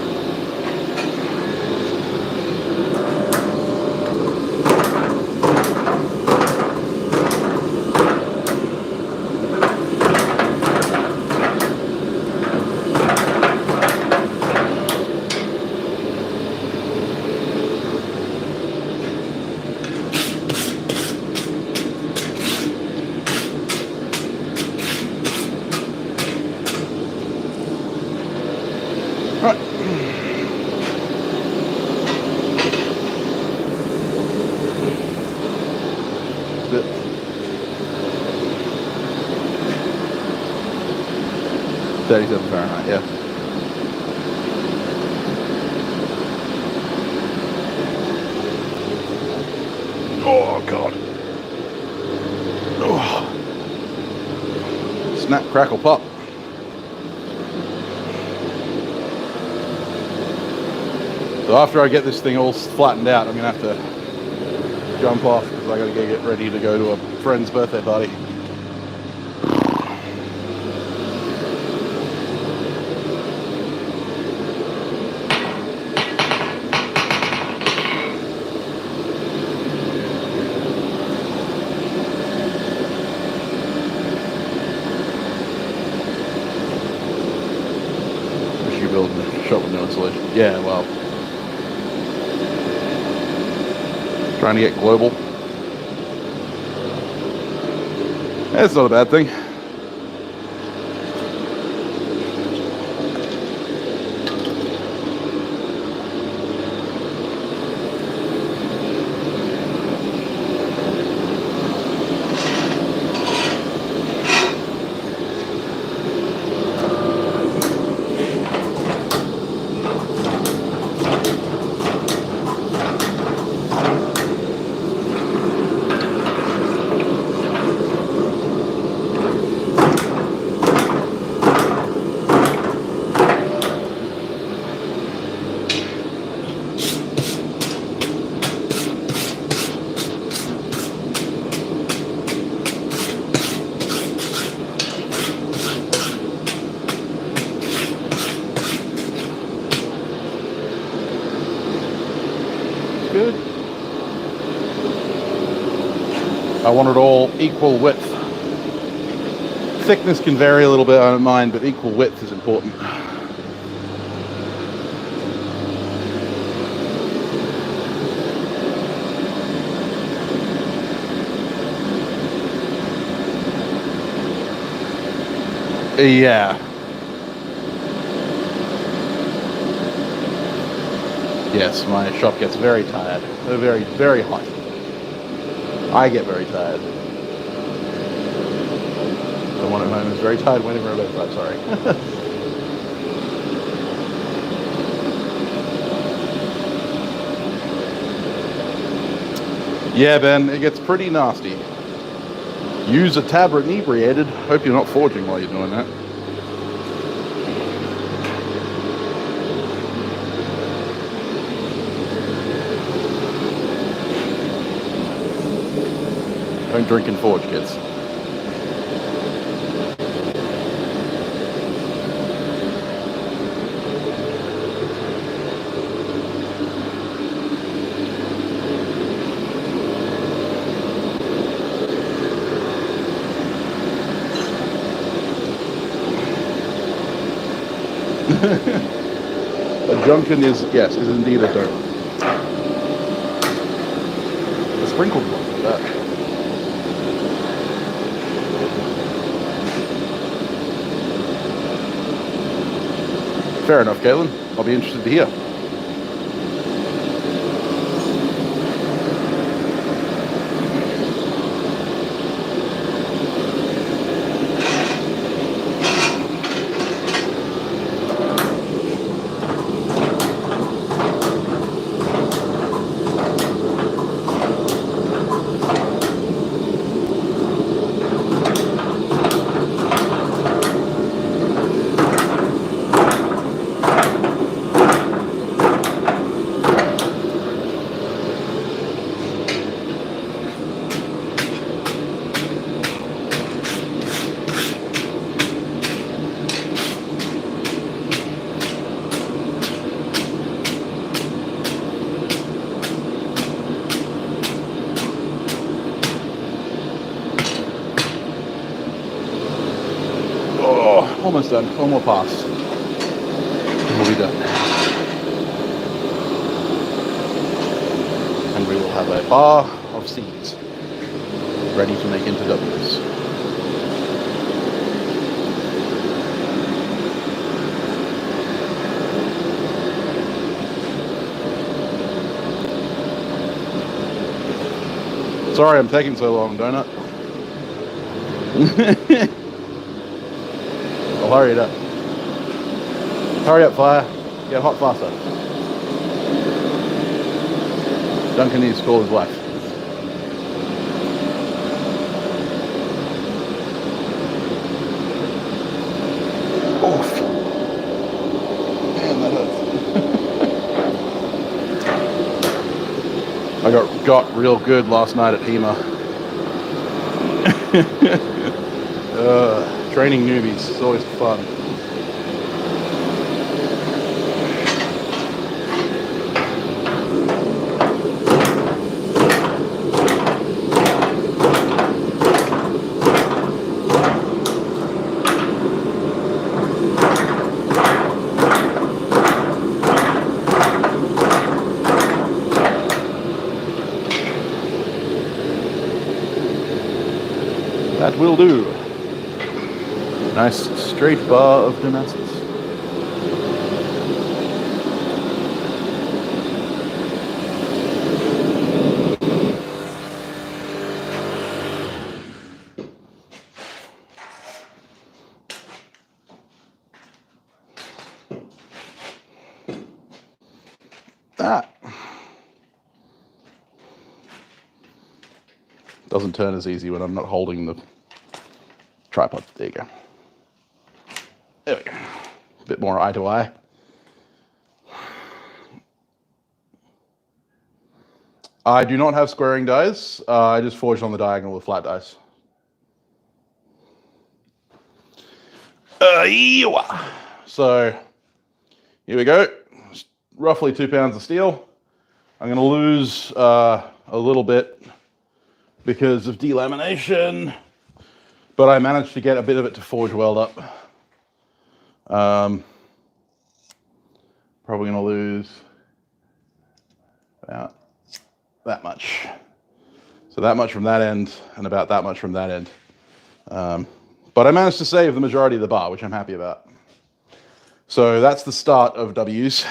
Right. Bit. 37 Fahrenheit, yeah. Oh God. Oh. Snap, crackle, pop. So after I get this thing all flattened out, I'm gonna have to jump off because I gotta get ready to go to a friend's birthday party. Wish you building a shop with no insulation. Yeah, well. Trying to get global. That's not a bad thing. I want it all equal width. Thickness can vary a little bit, I don't mind, but equal width is important. Yeah. Yes, my shop gets very tired. Very, very hot. I get very tired. The one at home is very tired whenever I live. I'm sorry. Yeah, Ben, it gets pretty nasty. Use a tab inebriated. Hope you're not forging while you're doing that. Don't drink and forge, kids. A junction is, yes, is indeed a donut. A sprinkled one, that. Fair enough, Caitlin. I'll be interested to hear. Almost done. One more pass. We'll be done. And we will have a bar of C's ready to make into W's. Sorry I'm taking so long, donut. I'll hurry it up. Hurry up, fire. Get hot faster. Duncan needs to call his wife. Oof. Man, that hurts. I got real good last night at HEMA. Training newbies is always fun. That will do. Nice straight bar of Damascus. That doesn't turn as easy when I'm not holding the tripod. There you go. There we go. A bit more eye to eye. I do not have squaring dies. I just forged on the diagonal with flat dies. So here we go. Roughly 2 pounds of steel. I'm going to lose a little bit because of delamination, but I managed to get a bit of it to forge weld up. Probably going to lose about that much. So that much from that end and about that much from that end. But I managed to save the majority of the bar, which I'm happy about. So that's the start of W's.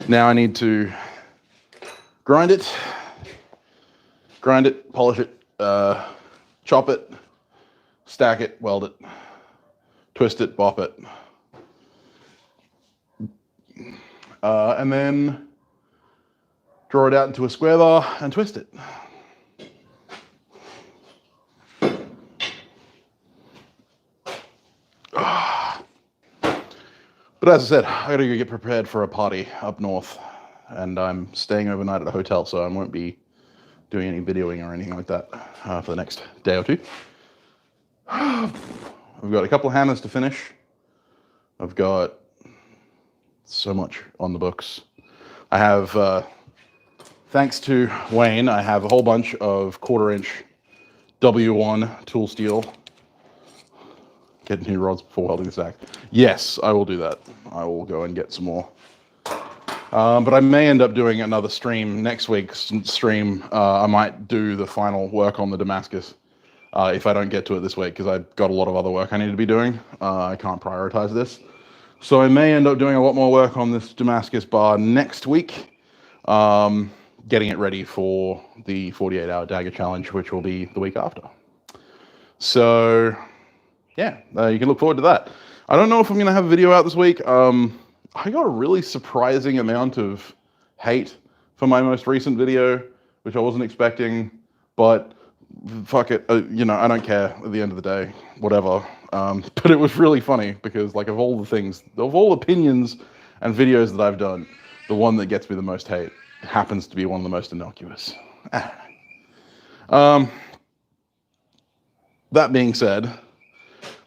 Now I need to grind it, polish it, chop it, stack it, weld it, twist it, bop it. And then draw it out into a square bar and twist it. But as I said, I gotta go get prepared for a party up north, and I'm staying overnight at a hotel, so I won't be doing any videoing or anything like that for the next day or two. I've got a couple of hammers to finish. I've got so much on the books. I have, thanks to Wayne, I have a whole bunch of 1/4" W1 tool steel. Get new rods before welding the stack. Yes, I will do that. I will go and get some more. But I may end up doing another stream next week's stream. I might do the final work on the Damascus if I don't get to it this week, because I've got a lot of other work I need to be doing. I can't prioritize this. So I may end up doing a lot more work on this Damascus bar next week, getting it ready for the 48-hour dagger challenge, which will be the week after. So yeah, you can look forward to that. I don't know if I'm going to have a video out this week. I got a really surprising amount of hate for my most recent video, which I wasn't expecting, but fuck it, you know, I don't care at the end of the day, whatever. But it was really funny because, like, of all the things, of all opinions and videos that I've done, the one that gets me the most hate happens to be one of the most innocuous. That being said,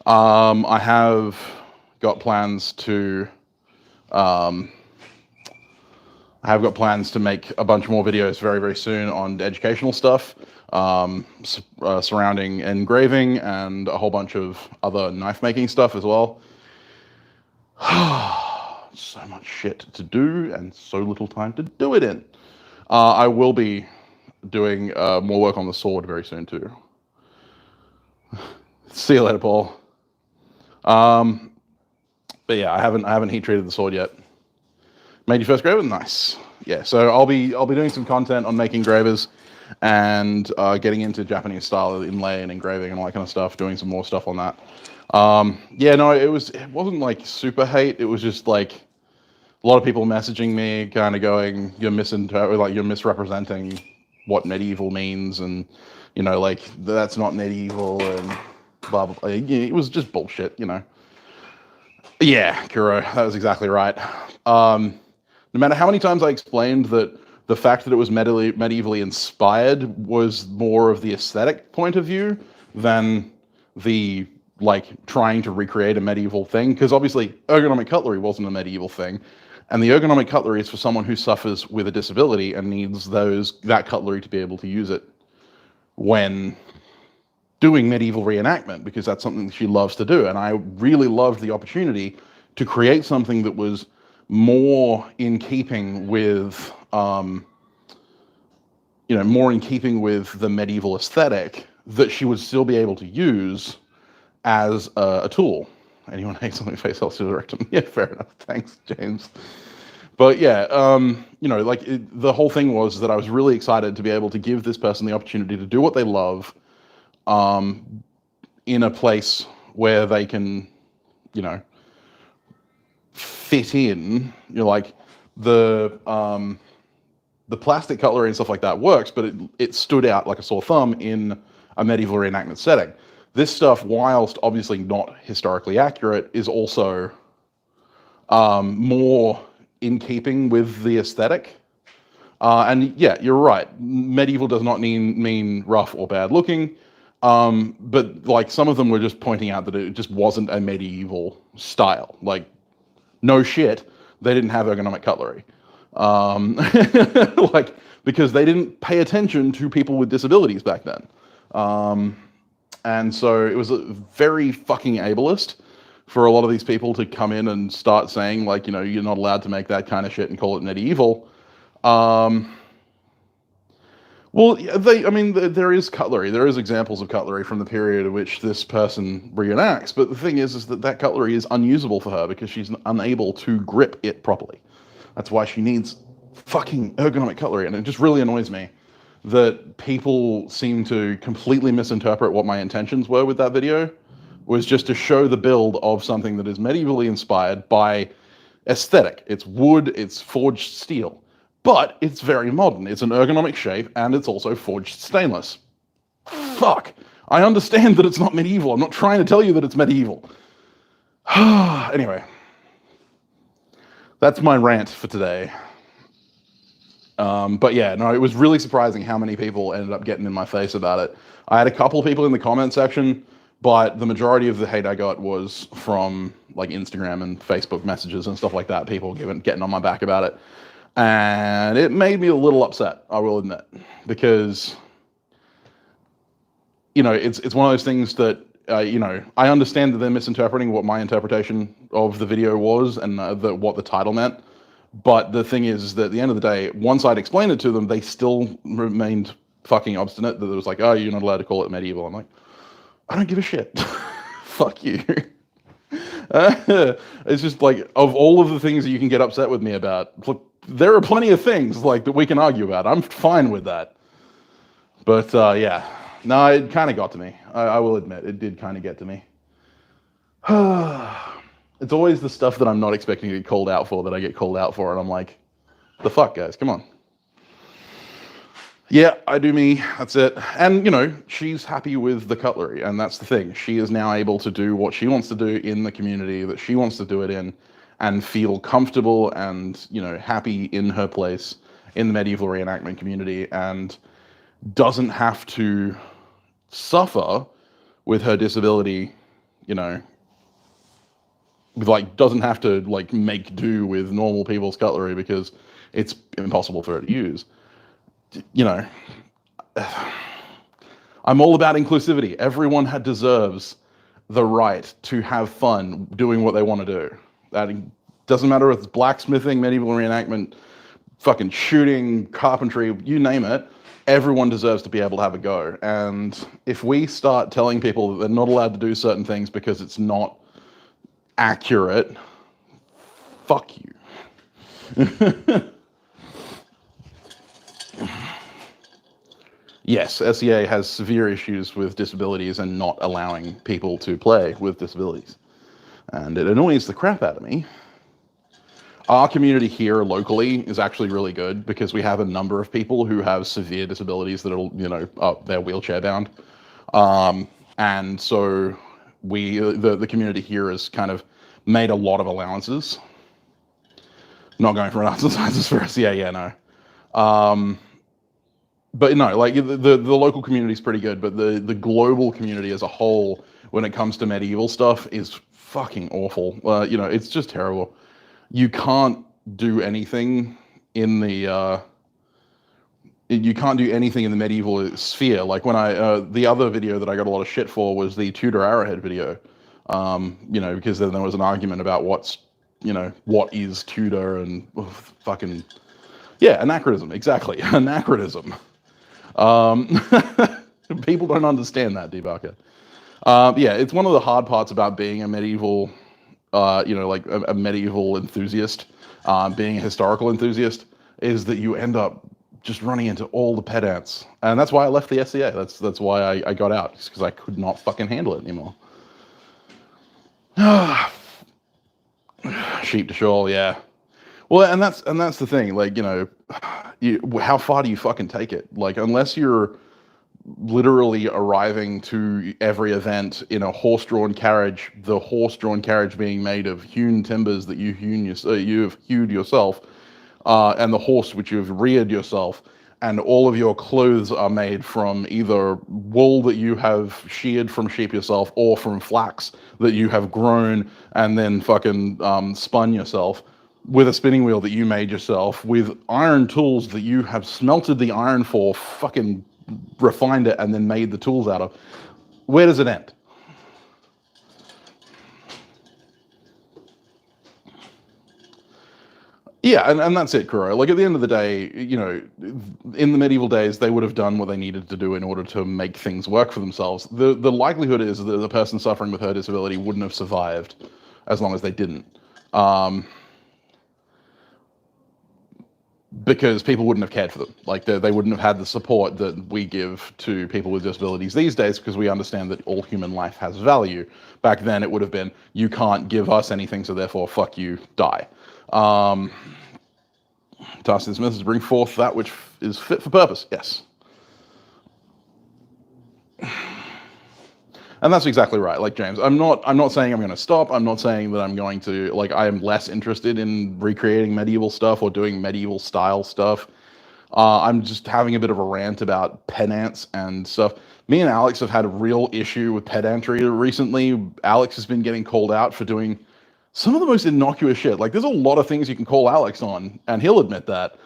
I have got plans to make a bunch more videos very, very soon on educational stuff, surrounding engraving and a whole bunch of other knife making stuff as well. So much shit to do and so little time to do it in. I will be doing more work on the sword very soon too. See you later, Paul. But yeah, I haven't heat treated the sword yet. Made your first graver? Nice. Yeah, so I'll be doing some content on making gravers and getting into Japanese style inlay and engraving and all that kind of stuff, doing some more stuff on that. Yeah, no, it wasn't like super hate. It was just like a lot of people messaging me, kind of going, you're misrepresenting what medieval means, and you know, like that's not medieval and blah blah blah. It was just bullshit, you know. Yeah, Kuro, that was exactly right. No matter how many times I explained that the fact that it was medievally inspired was more of the aesthetic point of view than the, like, trying to recreate a medieval thing, because obviously ergonomic cutlery wasn't a medieval thing, and the ergonomic cutlery is for someone who suffers with a disability and needs that cutlery to be able to use it when doing medieval reenactment, because that's something she loves to do. And I really loved the opportunity to create something that was more in keeping with, more in keeping with the medieval aesthetic that she would still be able to use as a tool. Anyone hates something face else to the rectum? Yeah, fair enough. Thanks, James. But yeah, the whole thing was that I was really excited to be able to give this person the opportunity to do what they love, in a place where they can, fit in. Like the plastic cutlery and stuff like that works, but it stood out like a sore thumb in a medieval reenactment setting. This stuff, whilst obviously not historically accurate, is also more in keeping with the aesthetic. And yeah, you're right. Medieval does not mean rough or bad looking. But like some of them were just pointing out that it just wasn't a medieval style. Like, no shit, they didn't have ergonomic cutlery. like, because they didn't pay attention to people with disabilities back then. And so it was very fucking ableist for a lot of these people to come in and start saying, like, you're not allowed to make that kind of shit and call it medieval. Well, there is cutlery. There is examples of cutlery from the period in which this person reenacts. But the thing is that cutlery is unusable for her because she's unable to grip it properly. That's why she needs fucking ergonomic cutlery. And it just really annoys me that people seem to completely misinterpret what my intentions were with that video, was just to show the build of something that is medievally inspired by aesthetic. It's wood, it's forged steel, but it's very modern. It's an ergonomic shape, and it's also forged stainless. Fuck. I understand that it's not medieval. I'm not trying to tell you that it's medieval. Anyway, that's my rant for today. But yeah, no, it was really surprising how many people ended up getting in my face about it. I had a couple of people in the comment section, but the majority of the hate I got was from like Instagram and Facebook messages and stuff like that, people getting on my back about it. And it made me a little upset, I will admit, because, it's one of those things that, I understand that they're misinterpreting what my interpretation of the video was and what the title meant. But the thing is that at the end of the day, once I'd explained it to them, they still remained fucking obstinate that it was like, oh, you're not allowed to call it medieval. I'm like, I don't give a shit. Fuck you. It's just like, of all of the things that you can get upset with me about, there are plenty of things like that we can argue about. I'm fine with that. But yeah, no, it kind of got to me. I will admit, it did kind of get to me. It's always the stuff that I'm not expecting to get called out for that I get called out for, and I'm like, the fuck, guys, come on. Yeah, I do me, that's it. And, she's happy with the cutlery, and that's the thing. She is now able to do what she wants to do in the community that she wants to do it in, and feel comfortable and, happy in her place in the medieval reenactment community, and doesn't have to suffer with her disability, doesn't have to make do with normal people's cutlery because it's impossible for her to use. I'm all about inclusivity. Everyone deserves the right to have fun doing what they want to do. That doesn't matter if it's blacksmithing, medieval reenactment, fucking shooting, carpentry, you name it. Everyone deserves to be able to have a go. And if we start telling people that they're not allowed to do certain things because it's not accurate, fuck you. Yes, SEA has severe issues with disabilities and not allowing people to play with disabilities. And it annoys the crap out of me. Our community here locally is actually really good because we have a number of people who have severe disabilities that are, they're wheelchair bound. And so the community here has kind of made a lot of allowances. Not going for an arts and sciences for SEA, yeah, no. But no, the local community is pretty good, but the global community as a whole, when it comes to medieval stuff, is fucking awful. It's just terrible. You can't do anything in the medieval sphere. Like when the other video that I got a lot of shit for was the Tudor Arrowhead video. Because then there was an argument about what is Tudor and fucking, yeah, anachronism, exactly, anachronism. People don't understand that, Debunker. Yeah, it's one of the hard parts about being a medieval, a medieval enthusiast, being a historical enthusiast, is that you end up just running into all the pedants. And that's why I left the SCA. That's why I got out, because I could not fucking handle it anymore. Sheep to shoal, yeah. Well, and that's the thing, how far do you fucking take it? Unless you're literally arriving to every event in a horse-drawn carriage, the horse-drawn carriage being made of hewn timbers that you've hewed yourself, and the horse which you've reared yourself, and all of your clothes are made from either wool that you have sheared from sheep yourself or from flax that you have grown and then fucking spun yourself. with a spinning wheel that you made yourself, with iron tools that you have smelted the iron for, fucking refined it, and then made the tools out of, where does it end? Yeah, and that's it, Kuro. Like, at the end of the day, you know, in the medieval days, they would have done what they needed to do in order to make things work for themselves. The likelihood is that the person suffering with her disability wouldn't have survived as long as they didn't. Because people wouldn't have cared for them. Like, they wouldn't have had the support that we give to people with disabilities these days, because we understand that all human life has value. Back then, it would have been, you can't give us anything, so therefore, fuck you, die. Task of the Smith is to bring forth that which is fit for purpose. Yes. And that's exactly right. Like, James, I'm not saying I'm going to stop. I'm not saying that I'm going to, like, I am less interested in recreating medieval stuff or doing medieval style stuff. I'm just having a bit of a rant about pedants and stuff. Me and Alex have had a real issue with pedantry recently. Alex has been getting called out for doing some of the most innocuous shit. Like, there's a lot of things you can call Alex on, and he'll admit that.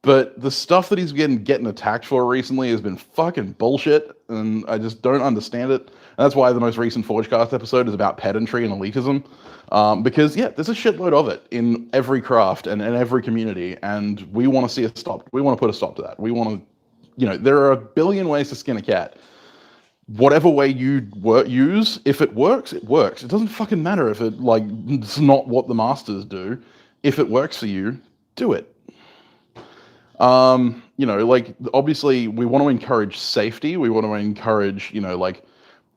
But the stuff that he's getting attacked for recently has been fucking bullshit, and I just don't understand it. And that's why the most recent Forgecast episode is about pedantry and elitism. Because, yeah, there's a shitload of it in every craft and in every community, and we want to see it stopped. We want to put a stop to that. We want to, you know, there are a billion ways to skin a cat. Whatever way you use, if it works, it works. It doesn't fucking matter if it, like, it's not what the masters do. If it works for you, do it. You know, like, obviously we want to encourage safety. We want to encourage, you know, like,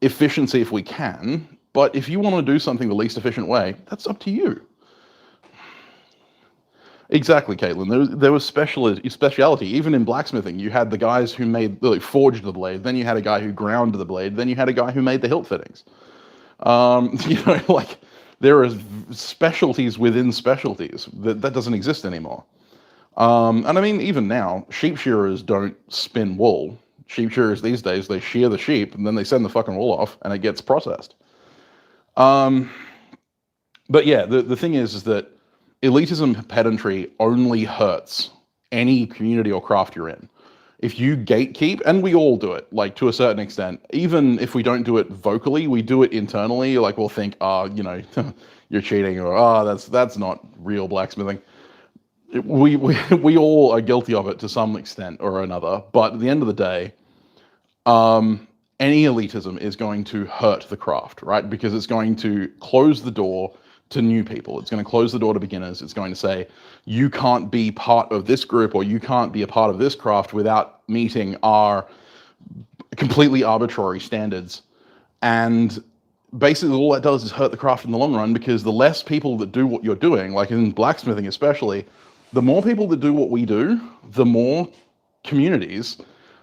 efficiency if we can. But if you want to do something the least efficient way, that's up to you. Exactly, Caitlin. There was speciality. Even in blacksmithing, you had the guys who forged the blade. Then you had a guy who ground the blade. Then you had a guy who made the hilt fittings. You know, like, there are specialties within specialties. That doesn't exist anymore. And I mean, even now, sheep shearers don't spin wool. Sheep shearers these days, they shear the sheep and then they send the fucking wool off and it gets processed. But yeah, the thing is that elitism, pedantry only hurts any community or craft you're in. If you gatekeep, and we all do it, like, to a certain extent, even if we don't do it vocally, we do it internally. Like, we'll think, you know, you're cheating, or that's not real blacksmithing. We all are guilty of it to some extent or another. But at the end of the day, any elitism is going to hurt the craft, right? Because it's going to close the door to new people. It's going to close the door to beginners. It's going to say, you can't be part of this group, or you can't be a part of this craft without meeting our completely arbitrary standards. And basically all that does is hurt the craft in the long run, because the less people that do what you're doing, like in blacksmithing especially, the more people that do what we do, the more communities,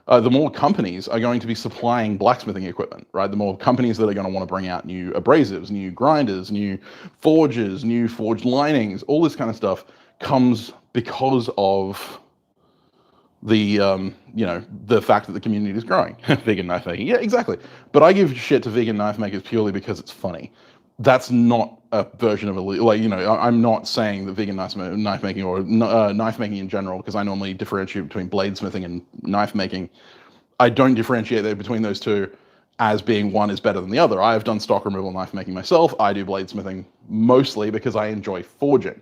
the more companies are going to be supplying blacksmithing equipment, right? The more companies that are going to want to bring out new abrasives, new grinders, new forges, new forged linings, all this kind of stuff comes because of the, you know, the fact that the community is growing. Vegan knife making. Yeah, exactly. But I give shit to vegan knife makers purely because it's funny. That's not a version of like, you know, I'm not saying that vegan knife making or knife making in general, because I normally differentiate between bladesmithing and knife making. I don't differentiate between those two as being one is better than the other. I have done stock removal knife making myself. I do bladesmithing mostly because I enjoy forging.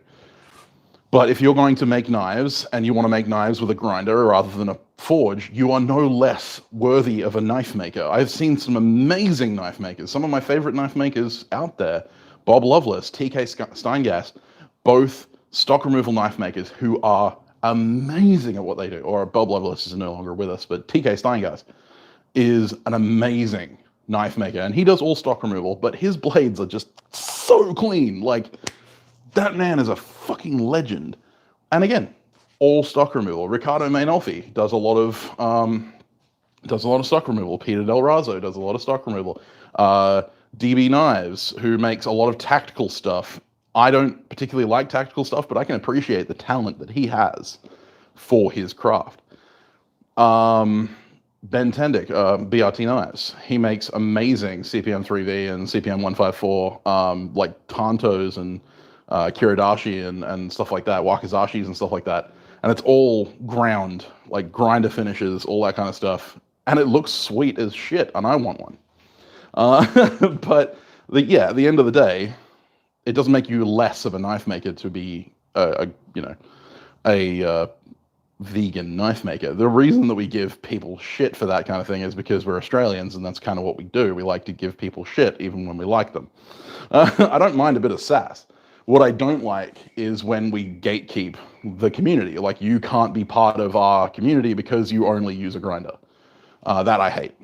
But if you're going to make knives and you want to make knives with a grinder rather than a forge, you are no less worthy of a knife maker. I've seen some amazing knife makers. Some of my favorite knife makers out there, Bob Loveless, TK Steingas, both stock removal knife makers who are amazing at what they do. Or Bob Loveless is no longer with us, but TK Steingas is an amazing knife maker. And he does all stock removal, but his blades are just so clean. Like, that man is a fucking legend. And again, all stock removal. Ricardo Mainolfi does a lot of stock removal. Peter Del Razo does a lot of stock removal. DB Knives, who makes a lot of tactical stuff. I don't particularly like tactical stuff, but I can appreciate the talent that he has for his craft. Ben Tendick, BRT Knives. He makes amazing CPM 3V and CPM 154, like Tantos and kiridashi and stuff like that, wakizashis and stuff like that. And it's all ground, like grinder finishes, all that kind of stuff. And it looks sweet as shit, and I want one. But at the end of the day, it doesn't make you less of a knife maker to be a vegan knife maker. The reason that we give people shit for that kind of thing is because we're Australians, and that's kind of what we do. We like to give people shit even when we like them. I don't mind a bit of sass. What I don't like is when we gatekeep the community. Like, you can't be part of our community because you only use a grinder. That I hate.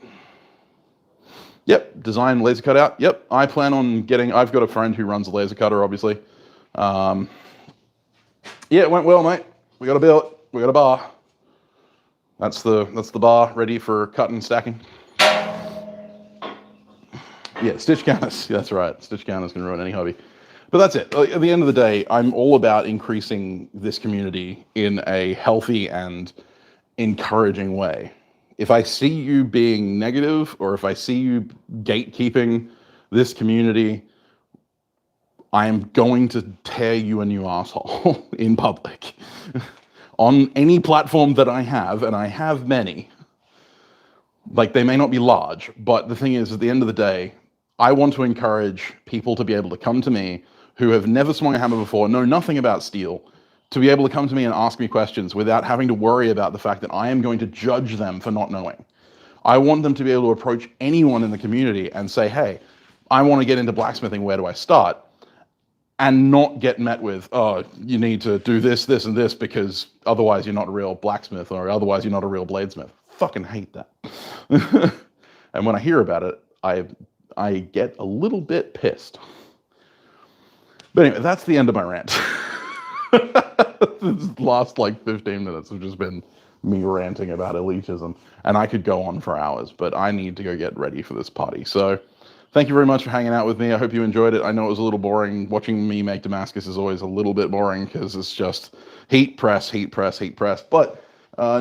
Yep, design laser cutout. Yep, I plan on getting, I've got a friend who runs a laser cutter, obviously. Yeah, it went well, mate. We got a billet, we got a bar. That's the bar ready for cutting and stacking. Yeah, stitch counters. That's right. Stitch counters can ruin any hobby. But that's it. At the end of the day, I'm all about increasing this community in a healthy and encouraging way. If I see you being negative, or if I see you gatekeeping this community, I am going to tear you a new asshole in public. On any platform that I have, and I have many, like, they may not be large, but the thing is, at the end of the day, I want to encourage people to be able to come to me who have never swung a hammer before, know nothing about steel, to be able to come to me and ask me questions without having to worry about the fact that I am going to judge them for not knowing. I want them to be able to approach anyone in the community and say, hey, I want to get into blacksmithing, where do I start? And not get met with, oh, you need to do this, this, and this, because otherwise you're not a real blacksmith, or otherwise you're not a real bladesmith. Fucking hate that. And when I hear about it, I get a little bit pissed. But anyway, that's the end of my rant. This last like 15 minutes have just been me ranting about elitism, and I could go on for hours, but I need to go get ready for this party. So thank you very much for hanging out with me. I hope you enjoyed it. I know it was a little boring. Watching me make Damascus is always a little bit boring because it's just heat press, heat press, heat press. But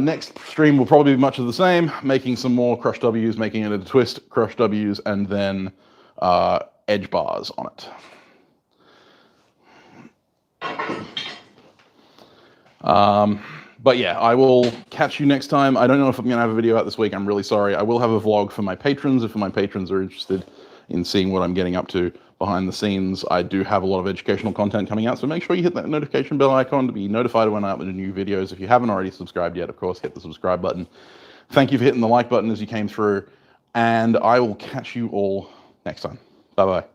next stream will probably be much of the same, making some more crush W's, making it a twist crush W's, and then edge bars on it. But yeah, I will catch you next time. I don't know if I'm going to have a video out this week. I'm really sorry. I will have a vlog for my patrons if my patrons are interested in seeing what I'm getting up to behind the scenes. I do have a lot of educational content coming out, so make sure you hit that notification bell icon to be notified when I upload new videos. If you haven't already subscribed yet, of course, hit the subscribe button. Thank you for hitting the like button as you came through, and I will catch you all next time. Bye-bye.